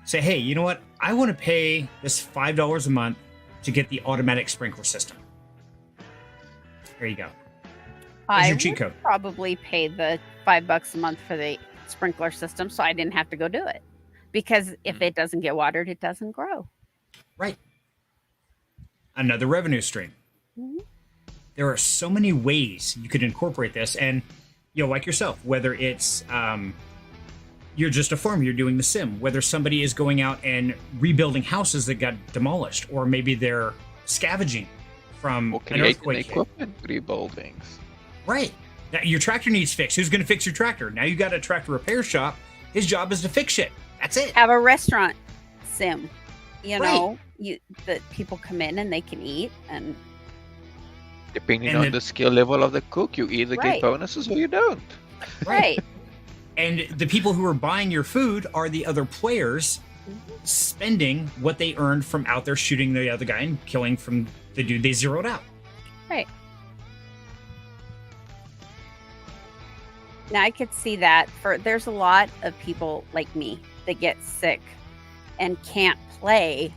A: Say, hey, you know what? I want to pay this $5 a month to get the automatic sprinkler system. There you go. There's
B: I
A: your cheat
B: would
A: code.
B: probably pay the $5 a month for the sprinkler system, so I didn't have to go do it. Because if it doesn't get watered, it doesn't grow.
A: Right. Another revenue stream.
B: Mhm.
A: There are so many ways you could incorporate this, and like yourself, whether it's you're just a farm, you're doing the sim, whether somebody is going out and rebuilding houses that got demolished, or maybe they're scavenging from
D: Or
A: an
D: creating
A: earthquake hit.
D: equipment rebuildings.
A: Right. Now, your tractor needs fixed. Who's going to fix your tractor? Now you got a tractor repair shop. His job is to fix shit. That's it.
B: Have a restaurant sim.
A: Right.
B: That people come in and they can eat, and
D: Depending
A: And
D: on
A: then-
D: the skill level of the cook, you either
B: Right.
D: get bonuses or you don't.
B: right.
A: And the people who are buying your food are the other players spending what they earned from out there shooting the other guy and killing from the dude they zeroed out.
B: Right. Now I could see that there's a lot of people like me that get sick and can't play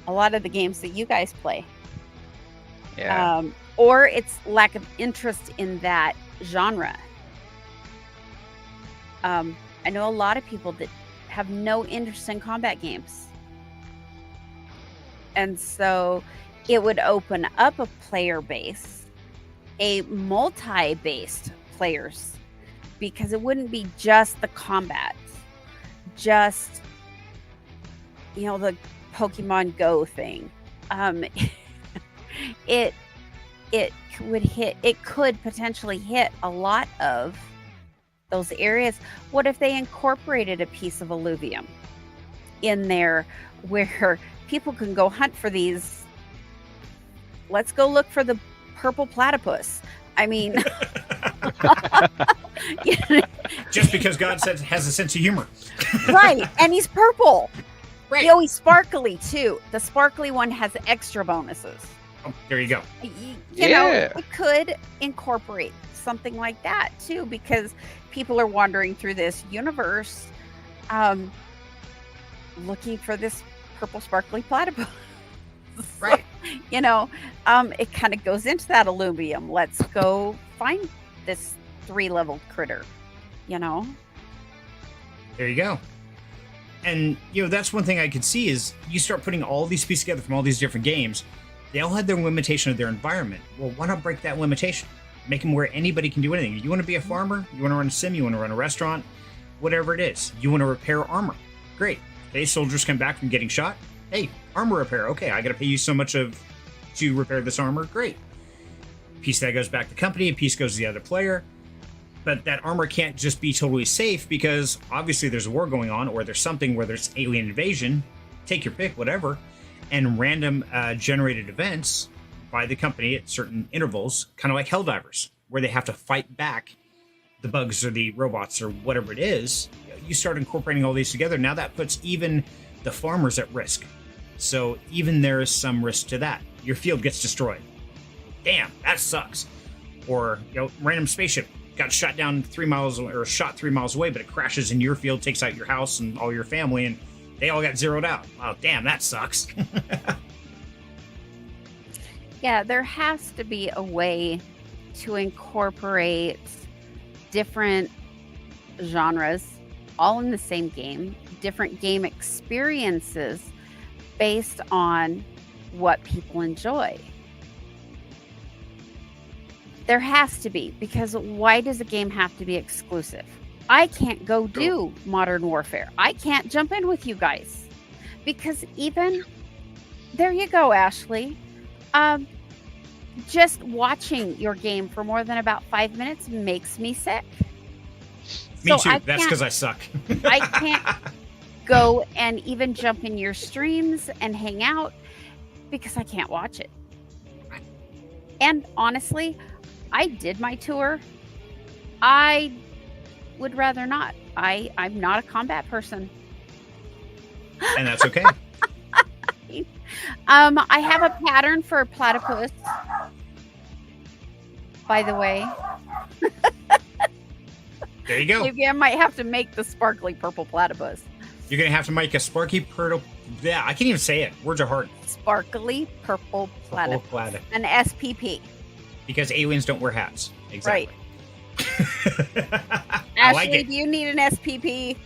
B: a lot of the games that you guys play.
D: Yeah.
B: Or it's lack of interest in that genre. I know a lot of people that have no interest in combat games. And so it would open up a player base, a multi-based players, because it wouldn't be just the combat, just the Pokemon Go thing. It could potentially hit a lot of those areas. What if they incorporated a piece of alluvium in there where people can go hunt for these? Let's go look for the purple platypus. I mean,
A: Just because God says has a sense of humor.
B: right. And he's purple.
A: Right.
B: He's sparkly too. The sparkly one has extra bonuses.
A: Oh, there you go.
B: You know,
D: Yeah.
B: it could incorporate something like that too, because people are wandering through this universe looking for this purple sparkly platypus.
A: Right.
B: It kind of goes into that alluvium. Let's go find this 3-level critter,
A: There you go. And that's one thing I could see is you start putting all these pieces together from all these different games, They all had their limitation of their environment. Well, why not break that limitation? Make them where anybody can do anything. You want to be a farmer? You want to run a sim? You want to run a restaurant? Whatever it is. You want to repair armor? Great. Okay, soldiers come back from getting shot. Hey, armor repair. Okay, I got to pay you so much to repair this armor. Great. Piece that goes back to the company, a piece goes to the other player. But that armor can't just be totally safe because obviously there's a war going on, or there's something where there's alien invasion. Take your pick, whatever. And random generated events by the company at certain intervals, kind of like Helldivers, where they have to fight back the bugs or the robots or whatever it is. You start incorporating all these together. Now that puts even the farmers at risk. So even there is some risk to that. Your field gets destroyed. Damn, that sucks. Or, random spaceship got shot down 3 miles or shot 3 miles away, but it crashes in your field, takes out your house and all your family, and they all got zeroed out. Oh, damn, that sucks.
B: Yeah, there has to be a way to incorporate different genres all in the same game, different game experiences based on what people enjoy. There has to be, because why does a game have to be exclusive? I can't go do Modern Warfare. I can't jump in with you guys because even there you go, Ashley. Just watching your game for more than about 5 minutes makes me sick.
A: Me too. That's because I suck.
B: I can't go and even jump in your streams and hang out because I can't watch it. And honestly, I did my tour. I would rather not. I'm not a combat person.
A: And that's okay.
B: I have a pattern for platypus, by the way.
A: There you go.
B: Maybe I might have to make the sparkly purple platypus.
A: You're going to have to make a sparky purple... Yeah, I can't even say it. Words are hard.
B: Sparkly purple platypus. An SPP.
A: Because aliens don't wear hats. Exactly.
B: Right.
A: I like
B: Ashley,
A: it.
B: do you need an SPP?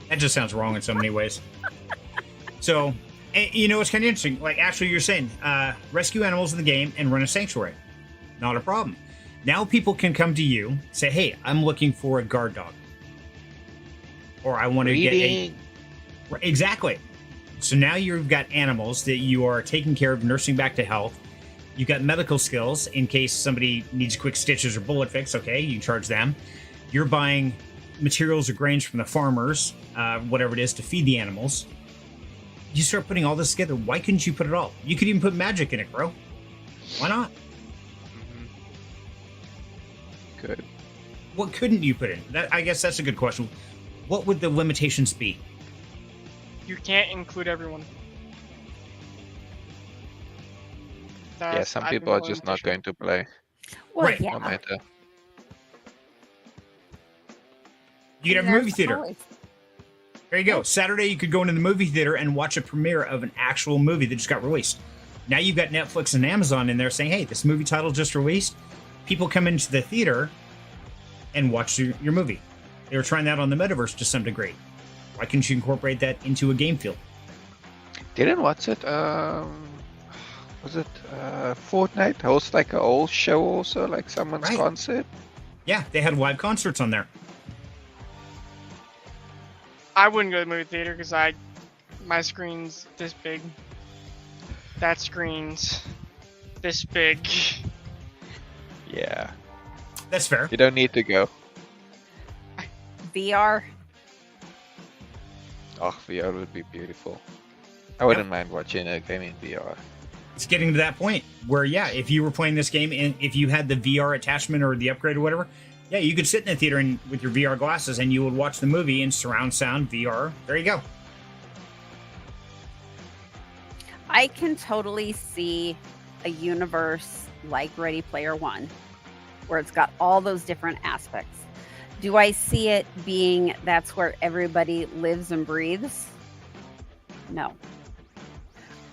A: That just sounds wrong in so many ways. So, it's kind of interesting. Like, Ashley, you're saying, rescue animals in the game and run a sanctuary. Not a problem. Now people can come to you, say, hey, I'm looking for a guard dog. Or I want to get a... Exactly. So now you've got animals that you are taking care of, nursing back to health. You've got medical skills in case somebody needs quick stitches or bullet fix. Okay, you charge them. You're buying materials or grains from the farmers, whatever it is, to feed the animals. You start putting all this together. Why couldn't you put it all? You could even put magic in it, bro. Why not?
D: Good.
A: What couldn't you put in? I guess that's a good question. What would the limitations be?
C: You can't include everyone.
D: Yeah, some people are just not going to play.
B: Well,
A: Right.
B: yeah.
D: No matter.
A: You could have a movie theater.
B: Always.
A: There you go. Saturday, you could go into the movie theater and watch a premiere of an actual movie that just got released. Now you've got Netflix and Amazon in there saying, hey, this movie title just released. People come into the theater and watch your movie. They were trying that on the metaverse to some degree. Why couldn't you incorporate that into a game field?
D: Didn't watch it. Was it Fortnite host like a whole show also, like someone's
A: Right.
D: concert?
A: Yeah, they had live concerts on there.
C: I wouldn't go to the movie theater because my screen's this big. That screen's this big.
D: Yeah,
A: That's fair.
D: you don't need to go.
B: VR.
D: Oh, VR would be beautiful. I wouldn't mind watching a game in VR.
A: It's getting to that point where, yeah, if you were playing this game and if you had the VR attachment or the upgrade or whatever, yeah, you could sit in the theater and with your VR glasses and you would watch the movie in surround sound VR. There you go.
B: I can totally see a universe like Ready Player One, where it's got all those different aspects. Do I see it being that's where everybody lives and breathes? No.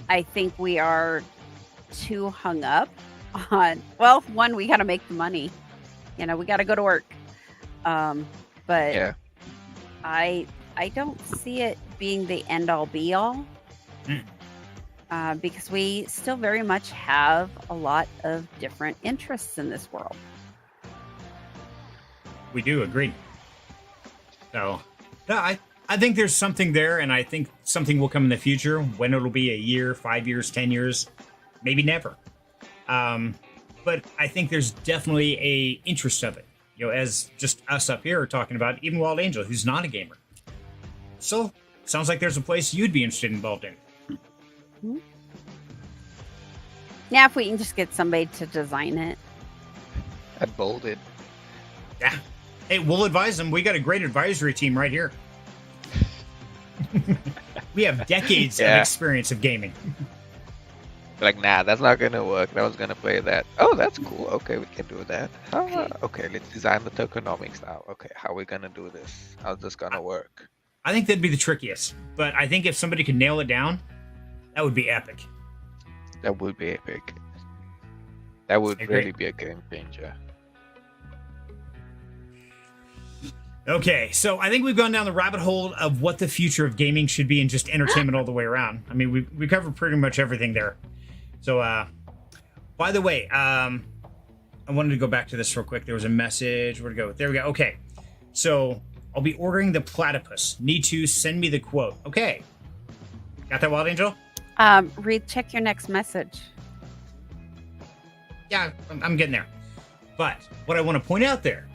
B: I think we are too hung up on, well, one, we got to make the money. We got to go to work. But
D: Yeah.
B: I don't see it being the end all be all. because we still very much have a lot of different interests in this world.
A: We do agree. So, no, I think there's something there, and I think something will come in the future. When it'll be, a year, 5 years, 10 years, maybe never. But I think there's definitely a interest of it. You know, as just us up here are talking about, even Wild Angel, who's not a gamer. So, sounds like there's a place you'd be involved in.
B: Mm-hmm. Yeah, if we can just get somebody to design it.
D: I'd bold it.
A: Yeah. Hey, we'll advise them. We got a great advisory team right here. We have decades of experience of gaming.
D: Like, nah, that's not gonna work. I was gonna play that. Oh, that's cool. Okay, we can do that. Okay, let's design the tokenomics now. Okay, how are we gonna do this? How's this gonna work?
A: I think that'd be the trickiest. But I think if somebody could nail it down, that would be epic.
D: That would be epic. That would
A: agree.
D: really be a game changer.
A: Okay, so I think we've gone down the rabbit hole of what the future of gaming should be and just entertainment all the way around. I mean, we covered pretty much everything there. So, by the way, I wanted to go back to this real quick. There was a message. Where'd it go? There we go. Okay, so I'll be ordering the platypus. Need to send me the quote. Okay. Got that, Wild Angel?
B: Check your next message.
A: Yeah, I'm getting there. But what I want to point out there,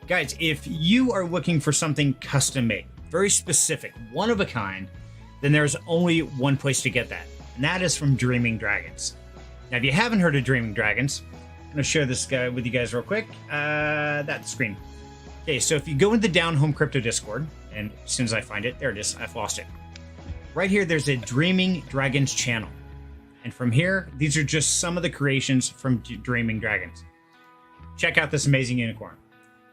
A: guys, if you are looking for something custom made, very specific, one of a kind, then there's only one place to get that, and that is from Dreaming Dragons. Now, if you haven't heard of Dreaming Dragons, I'm going to share this guy with you guys real quick. That screen. Okay, so if you go into the Down Home Crypto Discord, and as soon as I find it, there it is, I've lost it. Right here, there's a Dreaming Dragons channel. And from here, these are just some of the creations from Dreaming Dragons. Check out this amazing unicorn.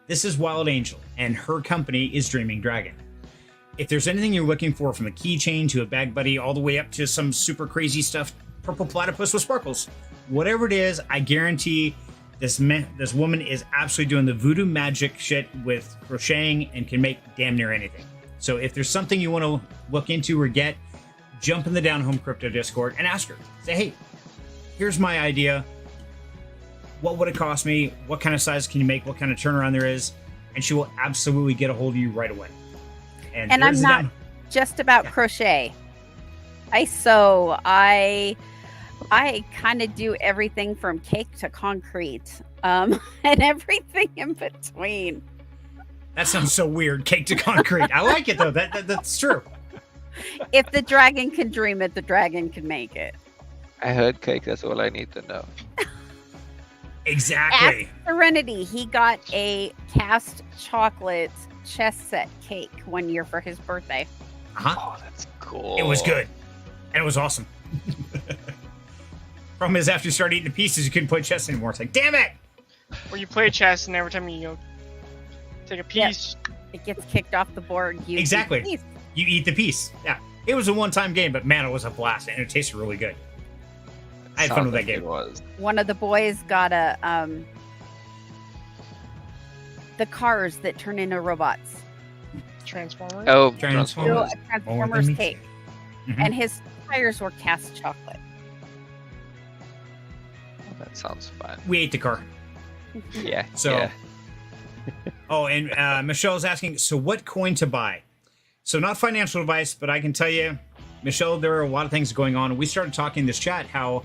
A: This is Wild Angel, and her company is Dreaming Dragon. If there's anything you're looking for, from a keychain to a bag buddy, all the way up to some super crazy stuff, purple platypus with sparkles, whatever it is, I guarantee this woman is absolutely doing the voodoo magic shit with crocheting and can make damn near anything. So if there's something you want to look into or get, jump in the Down Home Crypto Discord and ask her. Say, hey, here's my idea. What would it cost me? What kind of size can you make? What kind of turnaround there is? And she will absolutely get a hold of you right away.
B: And I'm not just about crochet. I sew. I kind of do everything from cake to concrete, and everything in between.
A: That sounds so weird. Cake to concrete. I like it though. That's true.
B: If the dragon can dream it, the dragon can make it.
D: I heard cake. That's all I need to know.
A: Exactly.
B: At Serenity, he got a cast chocolate chess set cake one year for his birthday.
D: Oh, that's cool.
A: It was good. And it was awesome. Problem is, after you start eating the pieces, you couldn't play chess anymore. It's like, damn it!
C: Or you play chess, and every time you take a piece,
B: it gets kicked off the board. You
A: exactly.
B: Eat the piece.
A: You eat the piece. Yeah. It was a one-time game, but man, it was a blast, and it tasted really good. I had fun with that game.
B: One of the boys got the cars that turn into robots.
C: Transformers.
D: Oh,
A: Transformers.
B: A Transformers cake.
A: Mm-hmm.
B: And his tires were cast chocolate.
D: Oh, that sounds fun.
A: We ate the car.
D: Yeah.
A: So.
D: Yeah.
A: Oh, and Michelle's asking, so what coin to buy? So not financial advice, but I can tell you, Michelle, there are a lot of things going on. We started talking in this chat how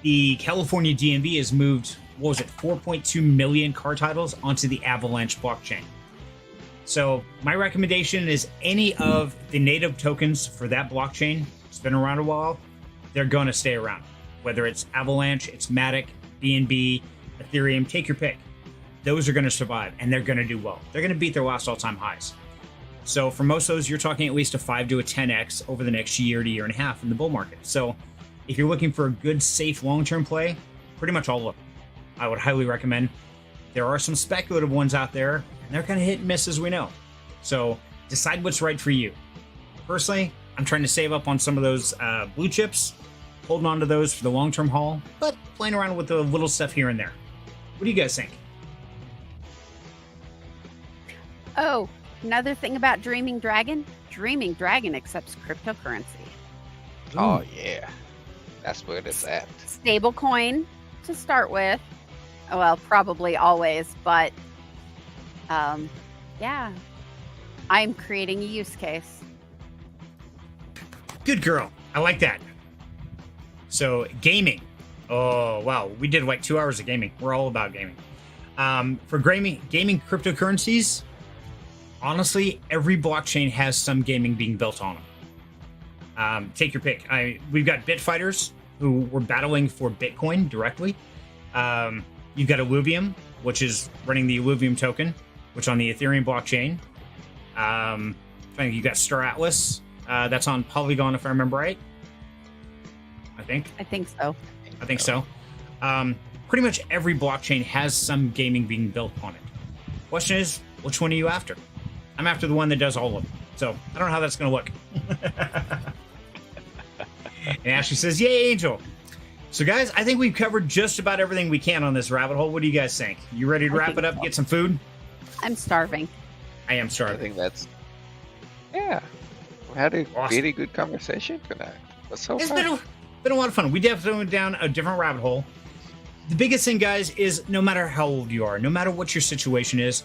A: the California DMV has moved, 4.2 million car titles onto the Avalanche blockchain. So my recommendation is any of the native tokens for that blockchain, it's been around a while, they're going to stay around. Whether it's Avalanche, it's Matic, BNB, Ethereum, take your pick. Those are going to survive, and they're going to do well. They're going to beat their last all-time highs. So for most of those, you're talking at least a 5 to a 10x over the next year to year and a half in the bull market. So if you're looking for a good, safe, long-term play, pretty much all of them, I would highly recommend. There are some speculative ones out there, and they're kind of hit and miss, as we know. So decide what's right for you. Personally, I'm trying to save up on some of those blue chips, holding on to those for the long-term haul, but playing around with the little stuff here and there. What do you guys think?
B: Oh, another thing about Dreaming Dragon accepts cryptocurrency.
D: Oh yeah, that's where it's at.
B: Stable coin to start with. Well, probably always, but yeah, I'm creating a use case.
A: Good girl. I like that. So gaming. Oh wow, we did like 2 hours of gaming. We're all about gaming. For gaming cryptocurrencies, honestly, every blockchain has some gaming being built on them. Take your pick. We've got Bitfighters who were battling for Bitcoin directly. You've got Illuvium, which is running the Illuvium token, which on the Ethereum blockchain. You've got Star Atlas. That's on Polygon, if I remember right. I think so. Pretty much every blockchain has some gaming being built on it. Question is, which one are you after? I'm after the one that does all of them. So I don't know how that's going to look. And Ashley says, yay, Angel. So guys, I think we've covered just about everything we can on this rabbit hole. What do you guys think? You ready to wrap it up, get some food?
B: I'm starving.
A: I am
D: I
A: starving.
D: think that's yeah. We had a
A: Awesome.
D: really good conversation tonight. It was so
A: It's
D: fun.
A: been a lot of fun. We definitely went down a different rabbit hole. The biggest thing, guys, is no matter how old you are, no matter what your situation is,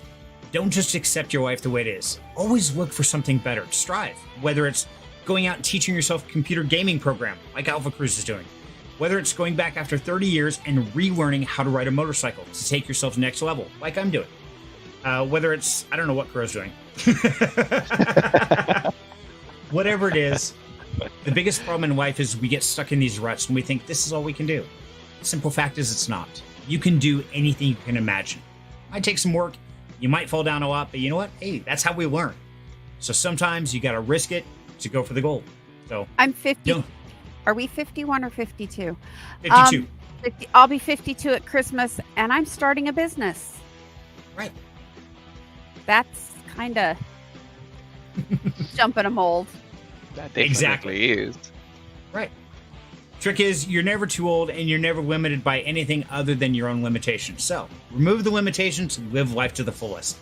A: don't just accept your life the way it is. Always look for something better. Strive. Whether it's going out and teaching yourself a computer gaming program, like Alpha Cruz is doing. Whether it's going back after 30 years and relearning how to ride a motorcycle to take yourself next level, like I'm doing. Whether it's, I don't know what Crow's doing. Whatever it is, the biggest problem in life is we get stuck in these ruts and we think this is all we can do. The simple fact is it's not. You can do anything you can imagine. Might take some work. You might fall down a lot, but you know what? Hey, that's how we learn. So sometimes you got to risk it to go for the gold. So
B: I'm 50.
A: No.
B: Are we 51 or 52?
A: 52.
B: 50, I'll be 52 at Christmas, and I'm starting a business.
A: Right.
B: That's kind of jumping a mold.
D: That definitely
A: Exactly.
D: is.
A: Right. Trick is you're never too old and you're never limited by anything other than your own limitations. So remove the limitations and live life to the fullest.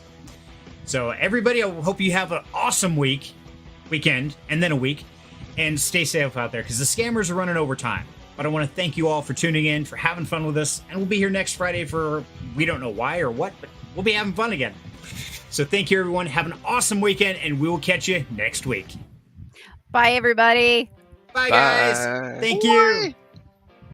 A: So everybody, I hope you have an awesome weekend, and then a week, and stay safe out there because the scammers are running overtime. But I want to thank you all for tuning in, for having fun with us, and we'll be here next Friday for, we don't know why or what, but we'll be having fun again. So thank you, everyone. Have an awesome weekend, and we will catch you next week.
B: Bye, everybody.
A: Bye, guys.
D: Bye.
A: Thank you.
D: Bye.